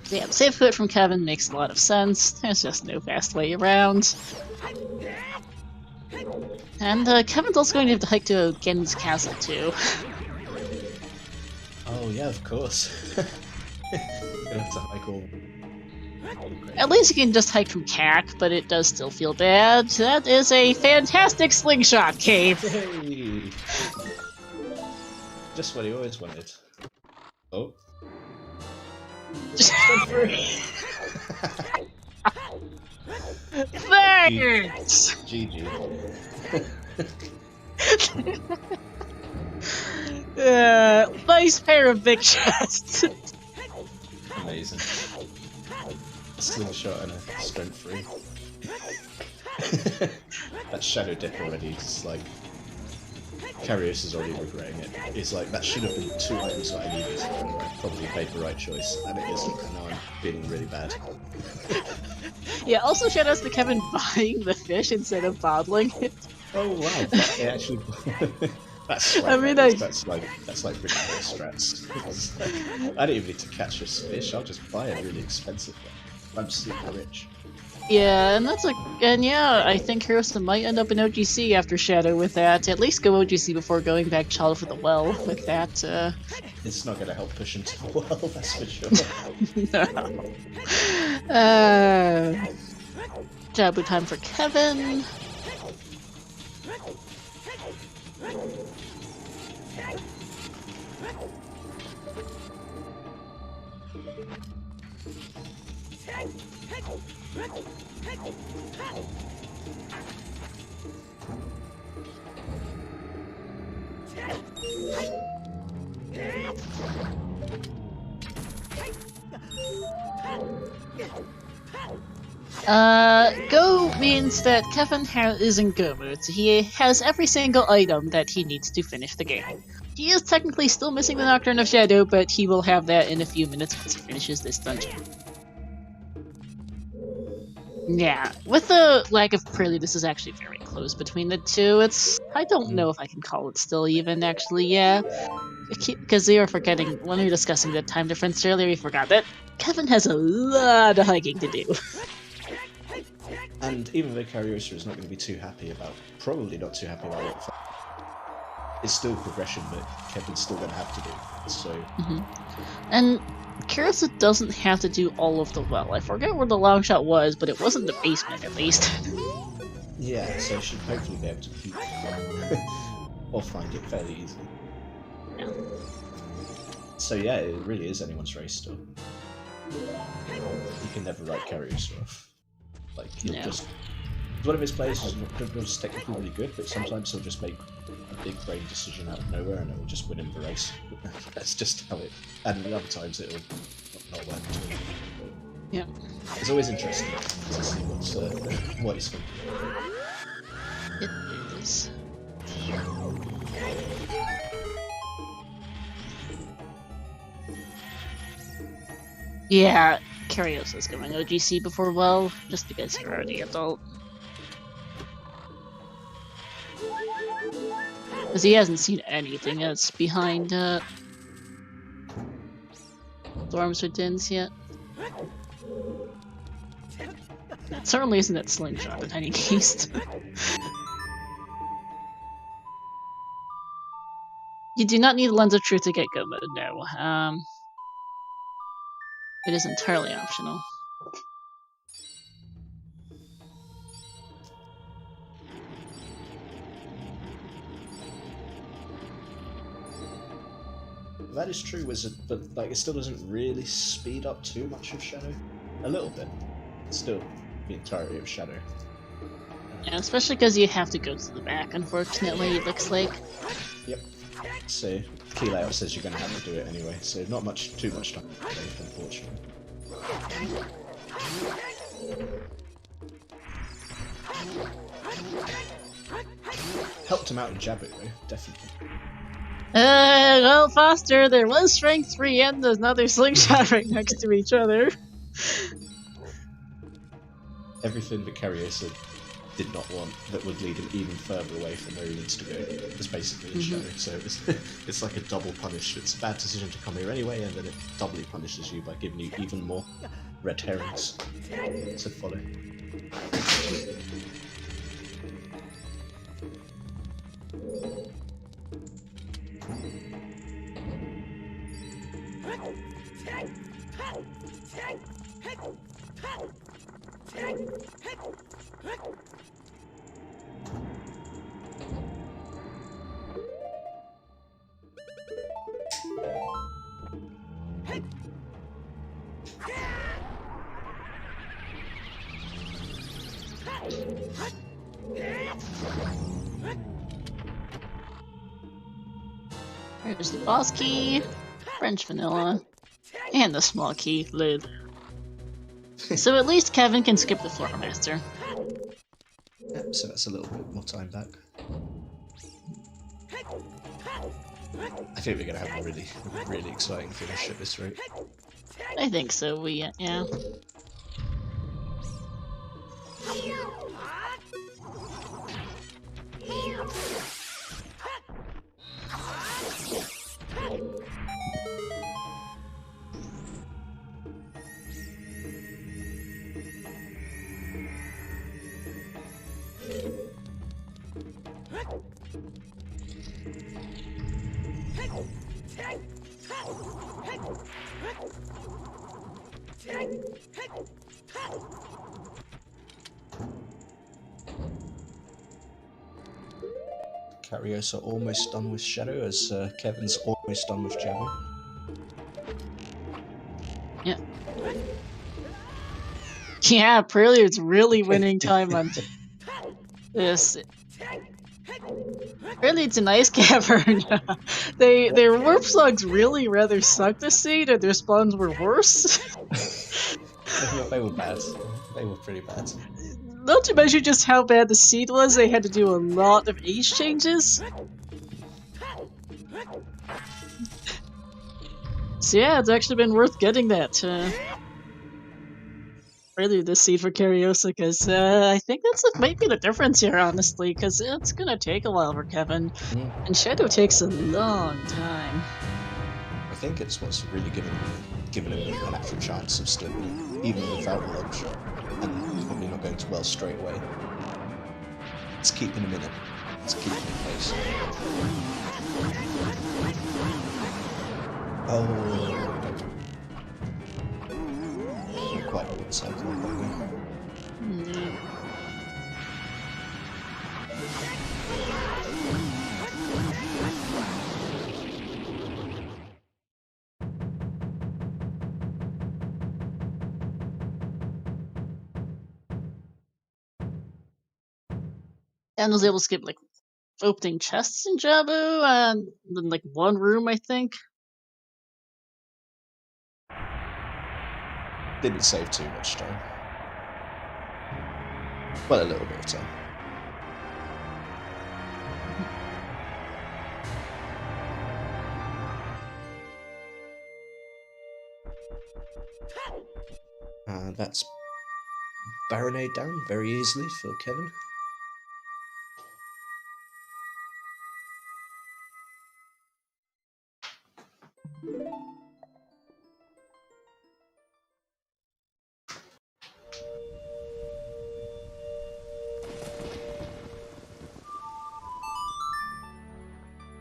Yeah, safe quit from Kevin makes a lot of sense. There's just no fast way around. And Kevin's also going to have to hike to Gen's castle too. Oh yeah, of course. Gonna have to hike all. At least you can just hike from Cac, but it does still feel bad. That is a fantastic slingshot cave! Hey! Just what he always wanted. Oh. Thanks! GG. Nice pair of big chests. Amazing. A slingshot and a strength 3. That shadow dip already, just like Kariossa is already regretting it. It's like that should have been 2 items that I needed. I probably made the right choice, and it isn't, and now I'm feeling really bad. Yeah, also shout outs to Kevin buying the fish instead of bottling it. Oh wow, that actually that's like, that's like ridiculous strats. I don't even need to catch this fish, I'll just buy a really expensive one. I'm super rich. Yeah, and I think Kariossa might end up in OGC after Shadow with that. At least go OGC before going back Child for the Well with that. It's not gonna help push into the well, that's for sure. No. Jabu time for Kevin. Go means that Kevin is in go mode, so he has every single item that he needs to finish the game. He is technically still missing the Nocturne of Shadow, but he will have that in a few minutes once he finishes this dungeon. Yeah, with the lack of Prelude, this is actually very close between the two. I don't know if I can call it still even, actually, yeah. Because we were forgetting, when we were discussing the time difference earlier, we forgot that Kevin has a lot of hiking to do. And even though Kariossa is not going to be too happy about, probably not too happy about what, it's still progression that Kevin's still going to have to do. So. And Kariossa doesn't have to do all of the well. I forget where the long shot was, but it wasn't the basement at least. Yeah, so she should hopefully be able to keep or find it fairly easily. Yeah. So yeah, it really is anyone's race still. You can never write Kariossa off. Like, he'll just... One of his players is just technically really good, but sometimes he'll just make a big brain decision out of nowhere and it will just win him the race. That's just how it... And other times it'll not work at all. Yeah. It's always interesting to see what he's thinking. It is. Yeah, Kariossa's going OGC before well, just because you're already adult. Because he hasn't seen anything that's behind Storms or Dins yet. It certainly isn't that slingshot in any case. You do not need Lens of Truth to get go mode, no. It is entirely optional. That is true, but like, it still doesn't really speed up too much of Shadow. A little bit. It's still the entirety of Shadow. Yeah, especially because you have to go to the back, unfortunately, it looks like. Yep. So, key layout says you're going to have to do it anyway, so not too much time to save, unfortunately. Helped him out in Jabu, though, definitely. Well, Foster, there was Strength 3 and there's another slingshot right next to each other. Everything that Kariossa did not want that would lead him even further away from where he needs to go is basically in Shadow, so it's like a double punish. It's a bad decision to come here anyway, and then it doubly punishes you by giving you even more red herrings to follow. There's the boss key, French vanilla, and the small key lid. So at least Kevin can skip the Floor Master. Yep, so that's a little bit more time back. I think we're going to have a really, really exciting finish at this rate. I think so, yeah. Kariossa almost done with Shadow, as Kevin's almost done with Jabu. Yeah. Yeah, Prelude's really winning time on this. Prelude's an ice cavern. Their warp songs really rather suck this seed, and their spawns were worse. They were bad. They were pretty bad. Not to mention just how bad the seed was, they had to do a lot of age changes. So yeah, it's actually been worth getting that. Really, this seed for Kariossa, because I think that's what might be the difference here, honestly, because it's gonna take a while for Kevin, and Shadow takes a long time. I think it's what's really given him an actual chance of still, even without launch, and probably not going to well straight away. It's keeping him in it. It's keeping him in pace. Oh. Not quite a good cycle, probably. And was able to skip like opening chests in Jabu, and then like one room, I think. Didn't save too much time. Well, a little bit of time. And that's Baronade down very easily for Kevin.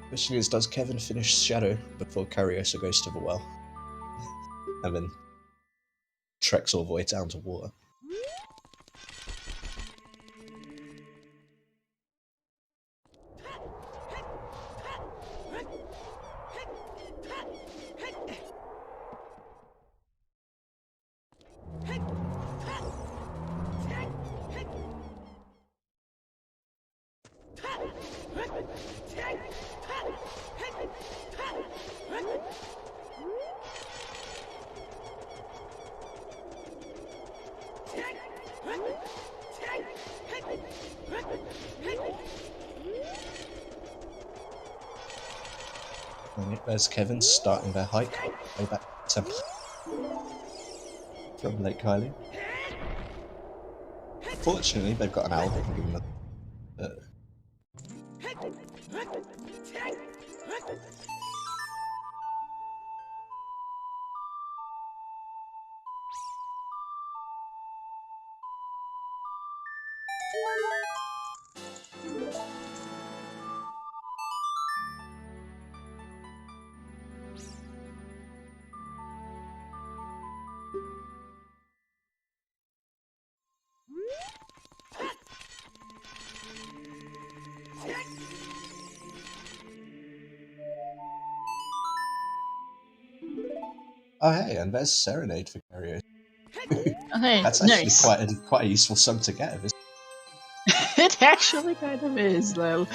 Question is, does Kevin finish Shadow before Kariossa goes to the well? And then treks all the way down to water. And there's Kevin starting their hike way back to Temple from Lake Kylie. Fortunately, they've got an owl that can give them a... Oh hey, and there's Serenade for Kariossa. Okay, That's actually nice. quite a useful sum to get. It actually kind of is, though.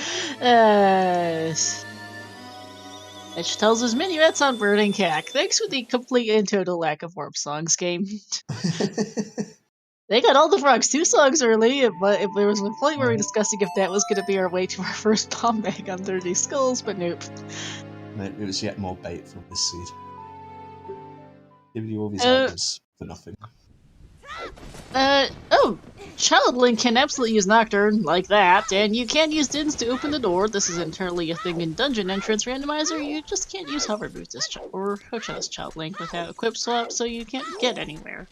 Which tells us minuets on Burning Cack. Thanks for the complete and total lack of warp songs, game. They got all the frogs 2 songs early, but if there was a point where we were discussing if that was going to be our way to our first bomb bag on 30 skulls, but nope. No, it was yet more bait from this seed. Giving you all these albums for nothing. Oh, Child Link can absolutely use Nocturne like that, and you can use Dins to open the door. This is entirely a thing in Dungeon Entrance Randomizer. You just can't use Hover Boots as or Hocho as Child Link without Equip Swap, so you can't get anywhere.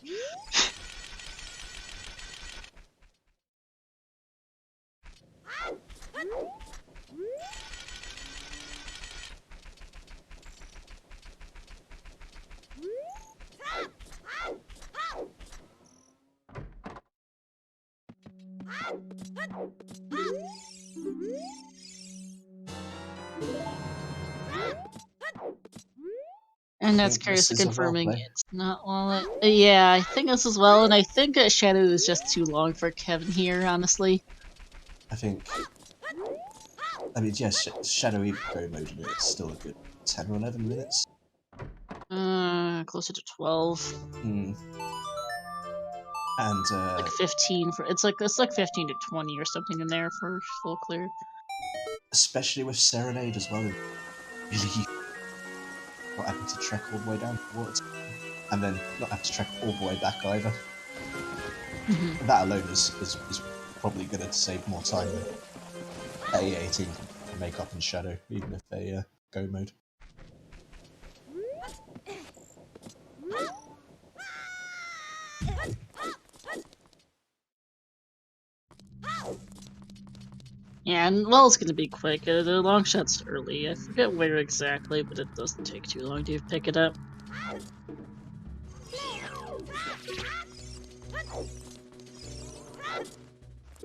And that's think this Kariossa is a confirming roleplay. it's not Wallet. Yeah, I think this as well, and I think that Shadow is just too long for Kevin here, honestly. I think. I mean, yes, Shadow Go mode in it's still a good 10 or 11 minutes. Closer to 12. Hmm. And Like 15 for it's like 15 to 20 or something in there for full clear. especially with Serenade as well, really not having to trek all the way down to water, and then not have to trek all the way back either. Mm-hmm. That alone is probably going to save more time than A18 can make up in Shadow, even if they Go mode. Yeah, and well, it's gonna be quick. The long shot's early. I forget where exactly, but it doesn't take too long to pick it up.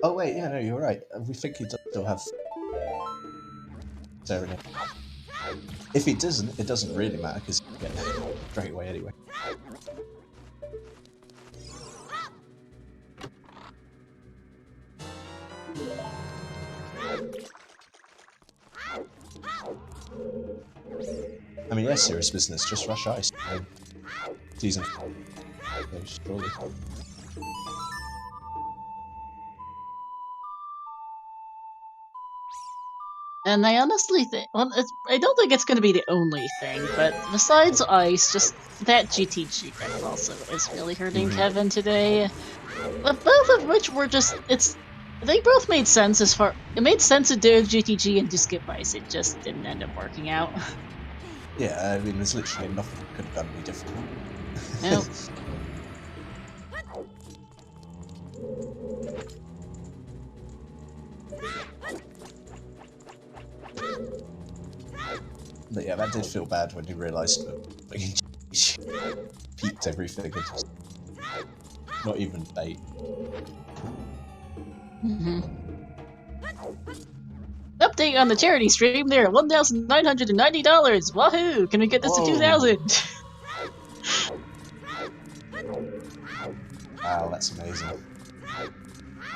Oh wait, yeah, no, you're right. We think he does still have Serenade. If he doesn't, it doesn't really matter because you get it straight away anyway. I mean, yeah, serious business. Just rush ice. Season. Surely. And I honestly think, well, I don't think it's going to be the only thing, but besides ice, just that GTG wreck also is really hurting Kevin today. But both of which were just, they both made sense as far, it made sense to do GTG and to skip ice, it just didn't end up working out. Yeah, I mean, there's literally nothing you could have done any different. Nope. But yeah, that did feel bad when you realised that peaked everything and just not even bait. Mm-hmm. Update on the charity stream, they're at $1,990! Wahoo! Can we get this to 2,000? Wow, that's amazing.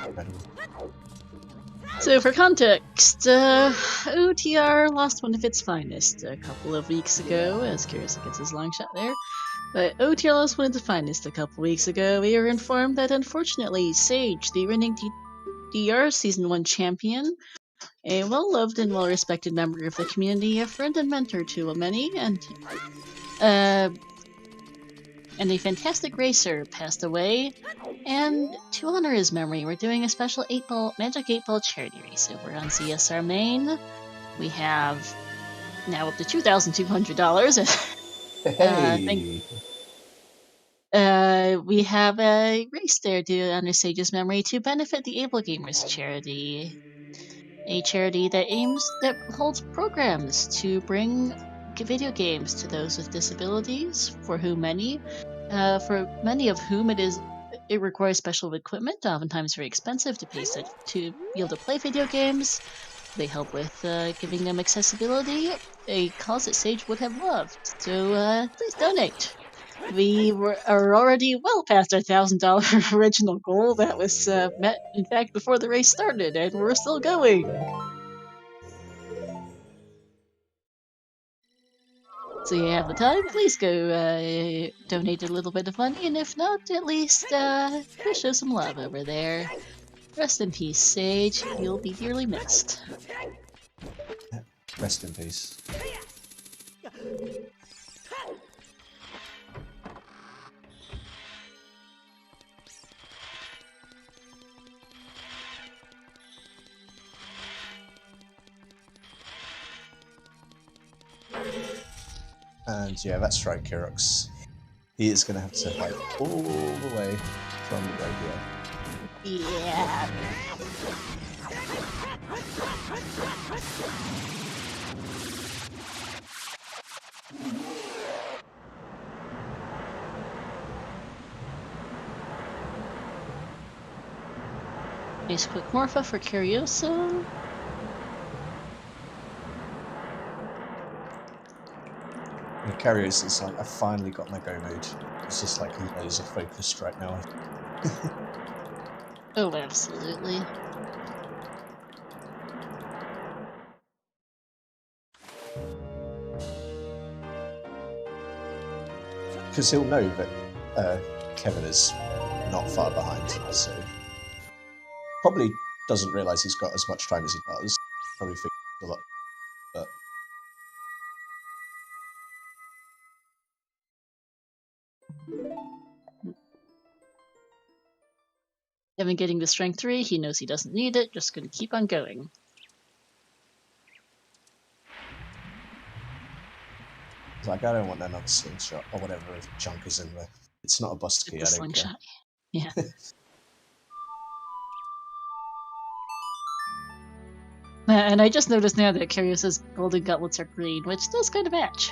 Incredible. So for context, OoTR lost one of its finest a couple of weeks ago, as Kariossa gets his long shot there. But OoTR lost one of its finest a couple weeks ago. We were informed that unfortunately Sage, the reigning DR Season 1 champion, a well-loved and well-respected member of the community, a friend and mentor to many, and a fantastic racer, passed away. And to honor his memory, we're doing a special Magic 8-Ball charity race over on CSR Main. We have now up to $2,200. Hey! We have a race there to honor Sage's memory to benefit the Able Gamers charity, a charity that holds programs to bring video games to those with disabilities, for many of whom it requires special equipment, oftentimes very expensive to be able to play video games. They help with giving them accessibility, a cause that Sage would have loved. So please donate. We are already well past our $1,000 original goal that was met, in fact, before the race started, and we're still going. So you have the time, please go donate a little bit of money, and if not, at least go show some love over there. Rest in peace, Sage. You'll be dearly missed. Rest in peace. And yeah, that's right, Kirox. He is going to have to hike all the way from the radio. Yeah. Nice quick Morpha for Kariossa. And Kariosa's like, I finally got my go mode. It's just like laser focused right now. Oh, absolutely. Because he'll know that Kevin is not far behind, so probably doesn't realise he's got as much time as he does. Probably thinks a lot, but Kevin getting the strength 3, he knows he doesn't need it, just gonna keep on going. he's like, I don't want another slingshot or whatever junk is in there. It's not a bust key, The I don't care. slingshot. Yeah. And I just noticed now that Kariosa's golden gauntlets are green, which does kind of match.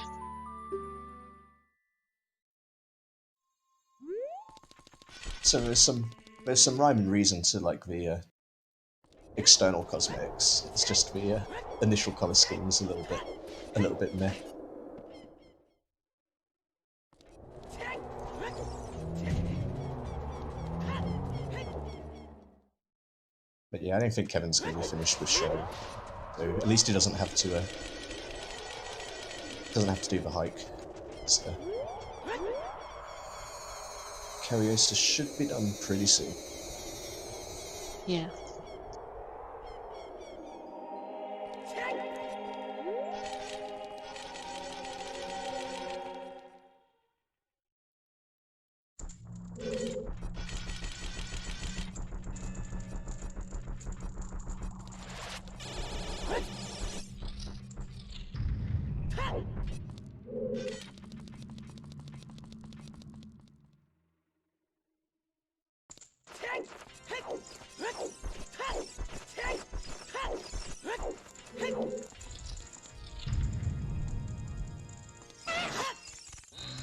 So there's some rhyme and reason to like the external cosmetics. It's just the initial color scheme is a little bit meh. But yeah, I don't think Kevin's going to be finished with show. So at least he doesn't have to do the hike. So Kariossa should be done pretty soon. Yeah.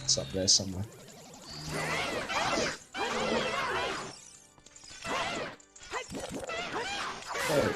It's up there somewhere. There.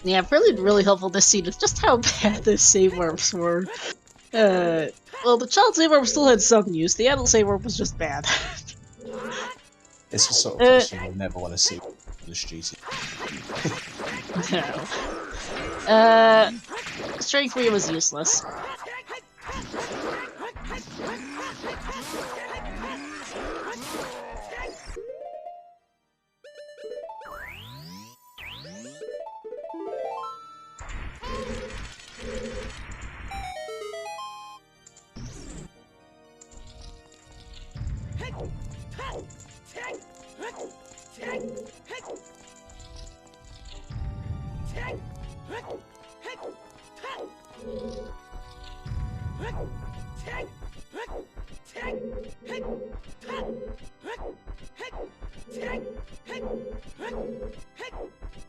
Yeah, really helpful this scene is just how bad the save warps were. Well, the child save warp still had some use, the adult save warp was just bad. It's the sort of place you never want to see English GT. No. Strength 3 was useless.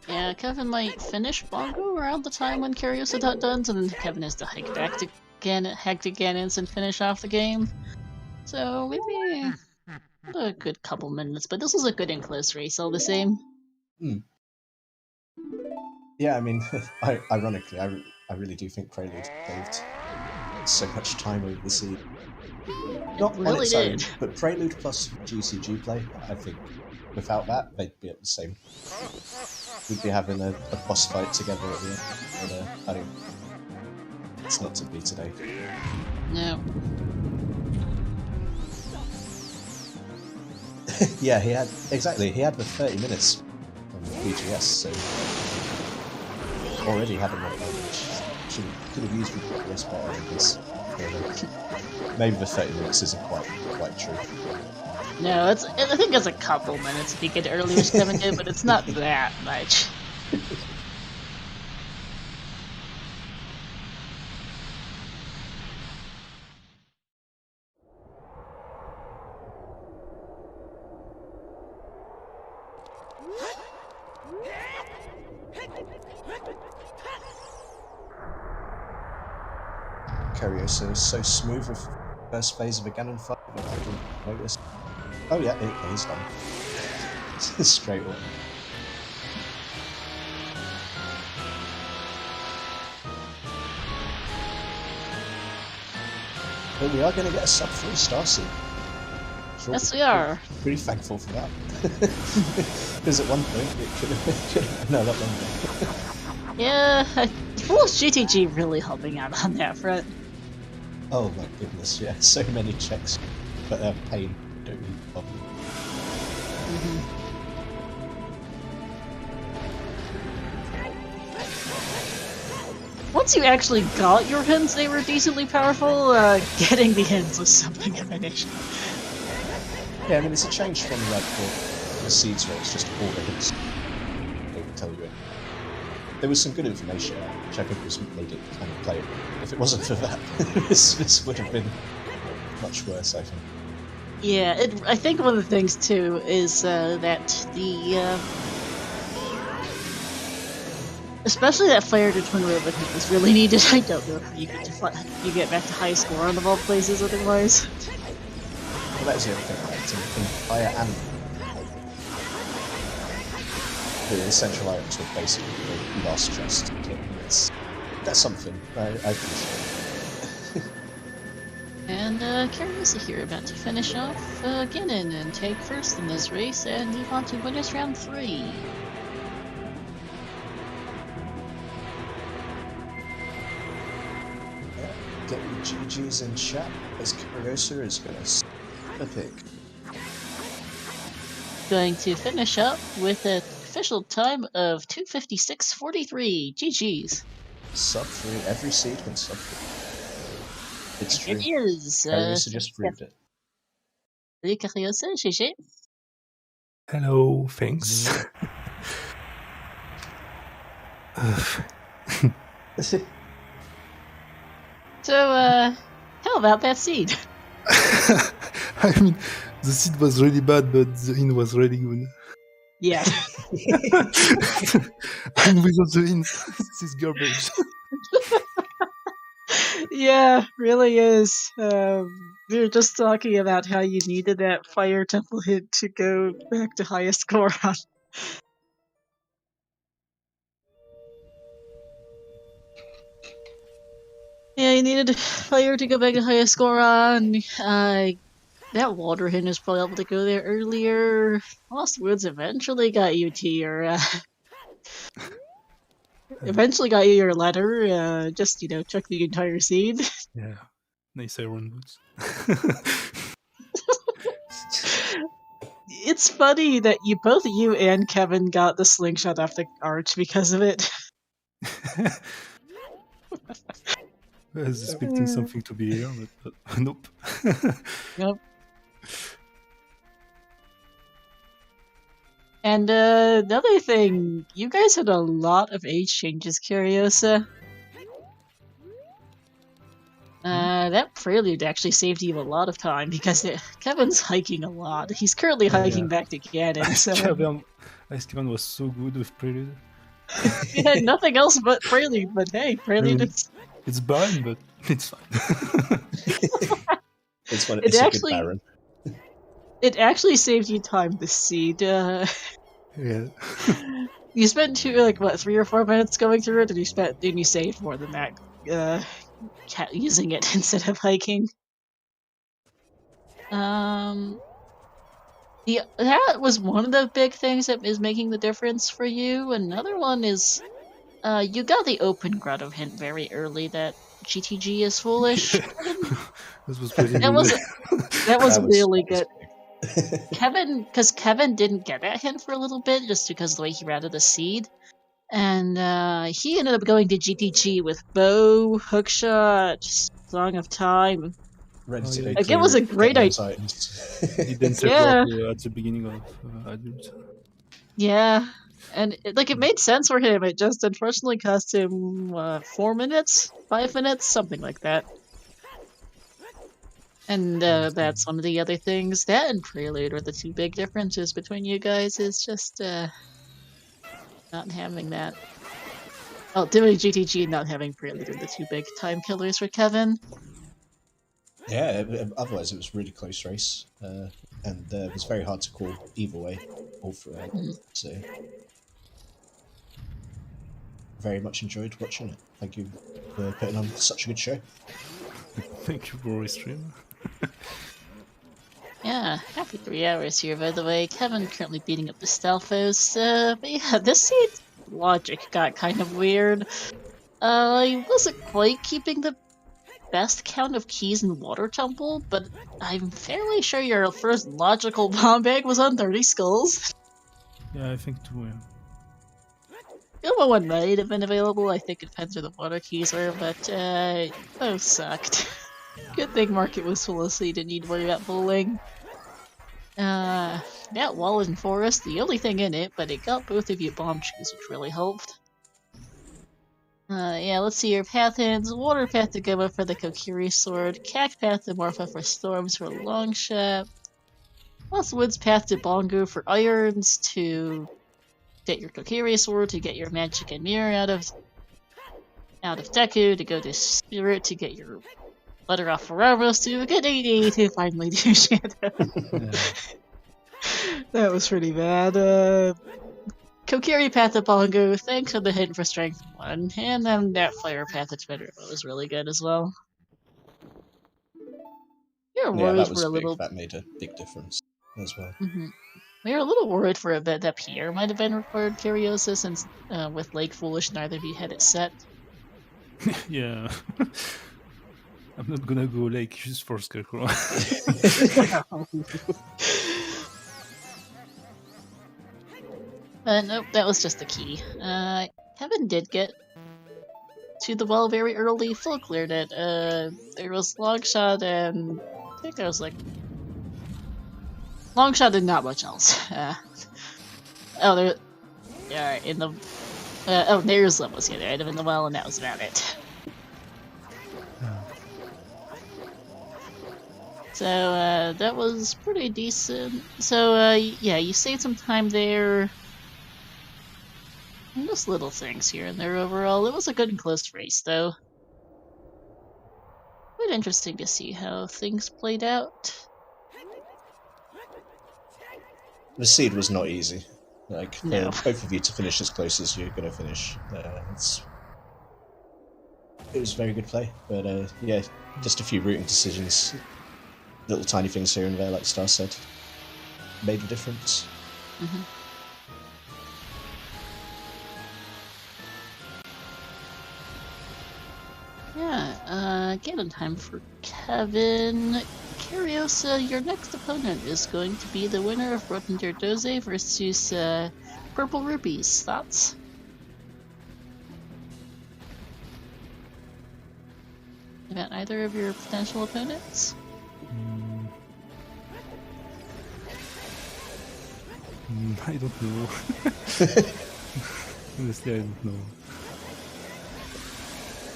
Yeah, Kevin might finish Bongo around the time when Kariossa done, and then Kevin has to hike back to Gannon's and finish off the game. So maybe a good couple minutes, but this was a good and close race all the same. Yeah, I mean, ironically, I really do think Prelude saved so much time over the sea. Not really on its did. own, but Prelude plus GCG play, I think without that, they'd be at the same. We'd be having a boss fight together at the end, but I think it's not to be today. No. Yeah, he had the 30 minutes on the BGS, so already had an advantage. Could have used the BGS better in this. Maybe the 30 minutes isn't quite true. No, I think it's a couple minutes if you get earlier as Kevin did, but it's not that much. Kariossa is so smooth with first phase of a Ganon fight that I didn't notice. Oh yeah, he's done. Straight away. But we are going to get a sub-3 star soon. Yes, we are. Pretty thankful for that. Because at one point it could have been a lot longer. Yeah, well, GTG really helping out on that front. Oh my goodness, yeah, so many checks, but they're pain, don't you? Once you actually got your hints, they were decently powerful. Getting the hints was something of an issue. Yeah, I mean, it's a change from like the seeds where it's just all the hints. They would tell you it. There was some good information, which I think was made it kind of playable. If it wasn't for that, this would have been much worse, I think. Yeah, I think one of the things too is that the especially that fire to twin robot hit was really needed. I don't know if you get back to high score on of all places otherwise. Well, that was the other thing, right? In fire and the essential items were basically the last trust. That's something I appreciate. And Kariossa here about to finish off Ganon and take first in this race and move on to winners round 3. Get your GGs in chat as Kariossa is going to a pick. Going to finish up with an official time of 2:56.43. GG's. Sub 3, every seed can sub 3. It's true. It is. Kariossa just proved it. Salut Kariossa, GG. Hello, thanks. So, how about that seed? I mean, the seed was really bad, but the in was really good. Yeah. And without the in, this is garbage. Yeah, really is. We were just talking about how you needed that fire temple hit to go back to highest score on. Yeah, you needed fire to go back to highest score on. That water hint is probably able to go there earlier. Lost Woods eventually got you to your eventually got you your letter. Just took the entire seed. Yeah, nice iron boots. It's funny that both you and Kevin got the slingshot off the arch because of it. I was expecting something to be here, but nope. Yep. And another thing, you guys had a lot of age changes, Kariossa. That prelude actually saved you a lot of time because Kevin's hiking a lot. He's currently hiking back to Ganon, so... Ice Kevin was so good with prelude. He had nothing else but prelude, but hey, prelude is... It's barren, but it's fine. It's a good Baron. It actually saved you time, this seed. Yeah. You spent 3 or 4 minutes going through it, and you saved more than that using it instead of hiking. That was one of the big things that is making the difference for you. Another one is you got the open grotto hint very early that GTG is foolish. This was pretty that was really good. Kevin, because Kevin didn't get that hint for a little bit just because of the way he routed the seed. And he ended up going to GTG with bow, hookshot, Song of Time. It was a great idea. He didn't say at the beginning of Adult. Yeah, and it made sense for him. It just unfortunately cost him 4 minutes, 5 minutes, something like that. And that's one of the other things. That and Prelude are the two big differences between you guys. Is just not having that. Well, doing GTG and not having Prelude are the two big time killers for Kevin. Yeah, otherwise it was really close race, and it was very hard to call either way, all throughout. Mhm. So, very much enjoyed watching it. Thank you for putting on such a good show. Thank you for your stream. Yeah, happy 3 hours here, by the way. Kevin currently beating up the Stelfos. But yeah, this seed logic got kind of weird. I wasn't quite keeping the best count of keys in Water Temple, but I'm fairly sure your first logical bomb bag was on 30 skulls. Yeah, I think too, yeah. The other one might have been available, I think it depends where the water keys were, but both sucked. Good thing Market was full so you didn't need to worry about bowling. That wall in Forest, the only thing in it, but it got both of you bomb trees, which really helped. Yeah, let's see your path ends. Water path to Goma for the Kokiri sword. Cack path to Morpha for storms for long shot. Plus Woods path to Bongo for irons to get your Kokiri sword, to get your magic and mirror out of Deku, to go to Spirit to get your letter off Ferraros, to get 80 to finally do Shadow. That was pretty bad. Kokiri path to Bongo, thanks for the hint for strength 1, and then that fire path to Twitter was really good as well. We were Yeah, worried that for was a big. little. That made a big difference as well. We were a little worried for a bit that Pierre might have been required Kariossa since with Lake Foolish neither of you had it set. Yeah. I'm not gonna go like just for Scarecrow. Nope, that was just the key. Kevin did get to the well very early, full cleared it. There was Longshot and I think there was like Longshot and not much else. Oh, there. Yeah, in the. Oh, there's was the other item in the well, and that was about it. So that was pretty decent. So yeah, you saved some time there. And just little things here and there overall. It was a good and close race, though. Quite interesting to see how things played out. The seed was not easy. Like, No. for both of you to finish as close as you're going to finish. It was very good play, but yeah, just a few routing decisions, little tiny things here and there, like Star said, made a difference. Yeah, again in time for Kevin. Kariossa, your next opponent is going to be the winner of Rotender Doze versus Purple Rupees. Thoughts? About either of your potential opponents? I don't know. Honestly, I don't know.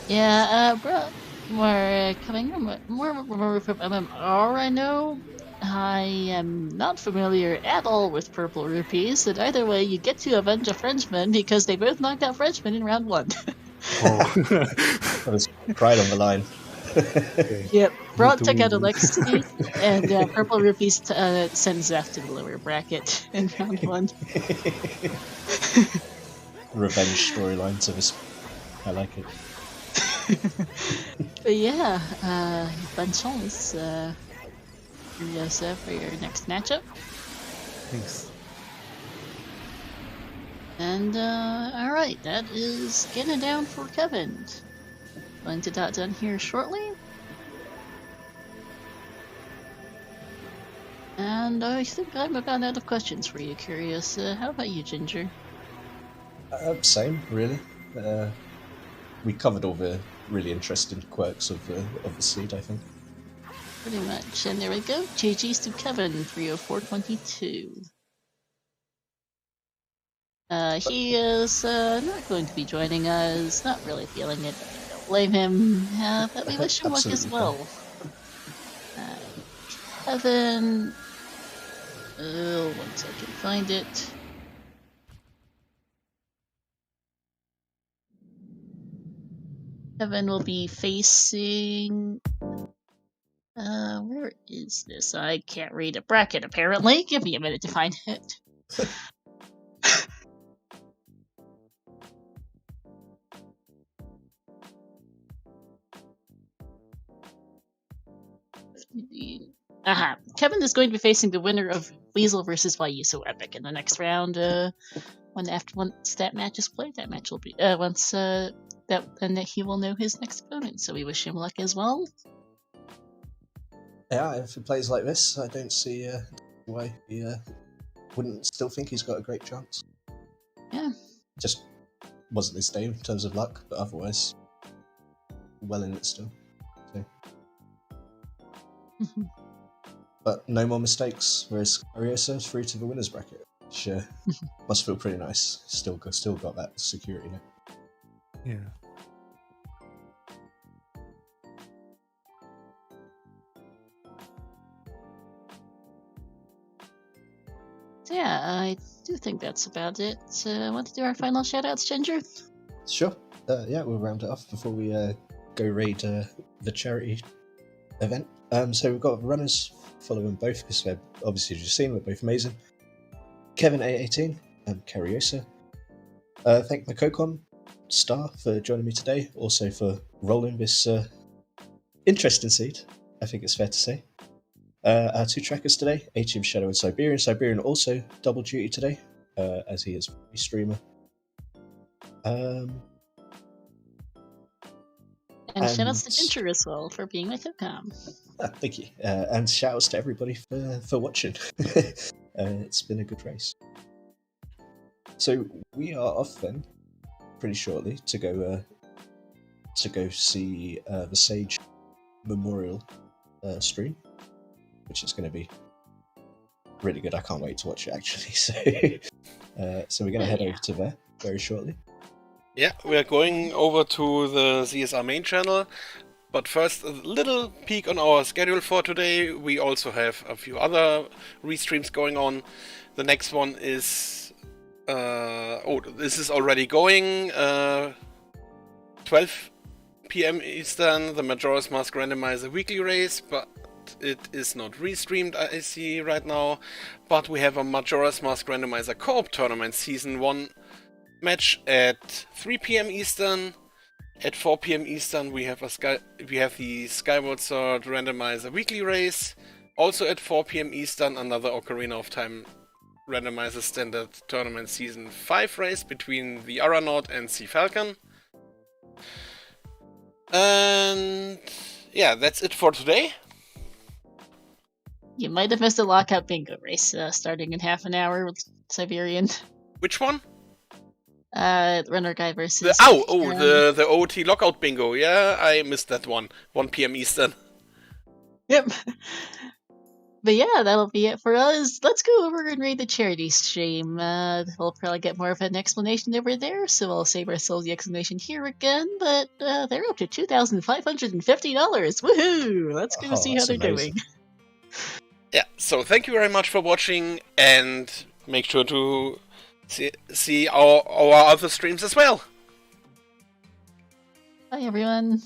Yeah, bro, more coming from more from MMR, I know. I am not familiar at all with Purple Rupees, and either way, you get to avenge a Frenchman because they both knocked out Frenchmen in round 1. That was pride on the line. Yep, Broad took out Alexi, and Purple Rupees sends Zeph to the lower bracket in round 1. Revenge storyline to this. I like it. But yeah, bonne chance, Kariossa, for your next matchup. Thanks. And, alright, that is getting down for Kevin. Going to dot down here shortly. And I think I'm about out of questions for you, Kariossa. How about you, Ginger? Same, really. We covered all the really interesting quirks of the seed, I think. Pretty much. And there we go. GG's to Kevin, 304.22. He is not going to be joining us. Not really feeling it. Don't blame him. But we wish him luck as well. Kevin. Once I can find it. Kevin will be facing... where is this? I can't read a bracket, apparently. Give me a minute to find it. Aha. Kevin is going to be facing the winner of Weasel versus Why You So Epic in the next round. Once that match is played, that match will be then he will know his next opponent. So we wish him luck as well. Yeah, if he plays like this, I don't see why he wouldn't still think he's got a great chance. Yeah. Just wasn't his day in terms of luck, but otherwise, well in it still. So. But no more mistakes, whereas Kariossa through to the winner's bracket, which must feel pretty nice. Still got that security net. Yeah. So yeah, I do think that's about it. Want to do our final shoutouts, Ginger? Sure. Yeah, we'll round it off before we go raid the charity event. So we've got runners, follow them both because they're obviously just seen, they're both amazing. Kevin A18 and Kariossa. Thank my Kokon Star for joining me today, also for rolling this interesting seed, I think it's fair to say. Our two trackers today, A-Team Shadow and Siberian. Siberian also double duty today, as he is a streamer. And shoutouts to Ginger as well for being my co-com. Thank you. And shoutouts to everybody for watching. It's been a good race. So we are off then, pretty shortly, to go see the Sage Memorial stream, which is going to be really good. I can't wait to watch it actually. So we're going to head over to there very shortly. Yeah, we are going over to the CSR main channel, but first a little peek on our schedule for today. We also have a few other restreams going on. The next one is... this is already going. 12 PM Eastern, the Majora's Mask Randomizer weekly race, but it is not restreamed, I see right now. But we have a Majora's Mask Randomizer Co-op Tournament Season 1 match at 3 PM Eastern. At 4 PM Eastern we have the Skyward Sword Randomizer weekly race. Also at 4 PM Eastern, another Ocarina of Time Randomizer Standard Tournament Season 5 race between the Aranaut and Sea Falcon. And yeah, that's it for today. You might have missed a lockout bingo race starting in half an hour with Siberian. Which one? Runner guy versus... The OT lockout bingo. Yeah, I missed that one. 1 PM Eastern. Yep. But yeah, that'll be it for us. Let's go over and raid the charity stream. We'll probably get more of an explanation over there, so I'll save ourselves the explanation here again. But they're up to $2,550. Woohoo! Let's go see how they're doing. Yeah, so thank you very much for watching, and make sure to see our other streams as well. Bye, everyone.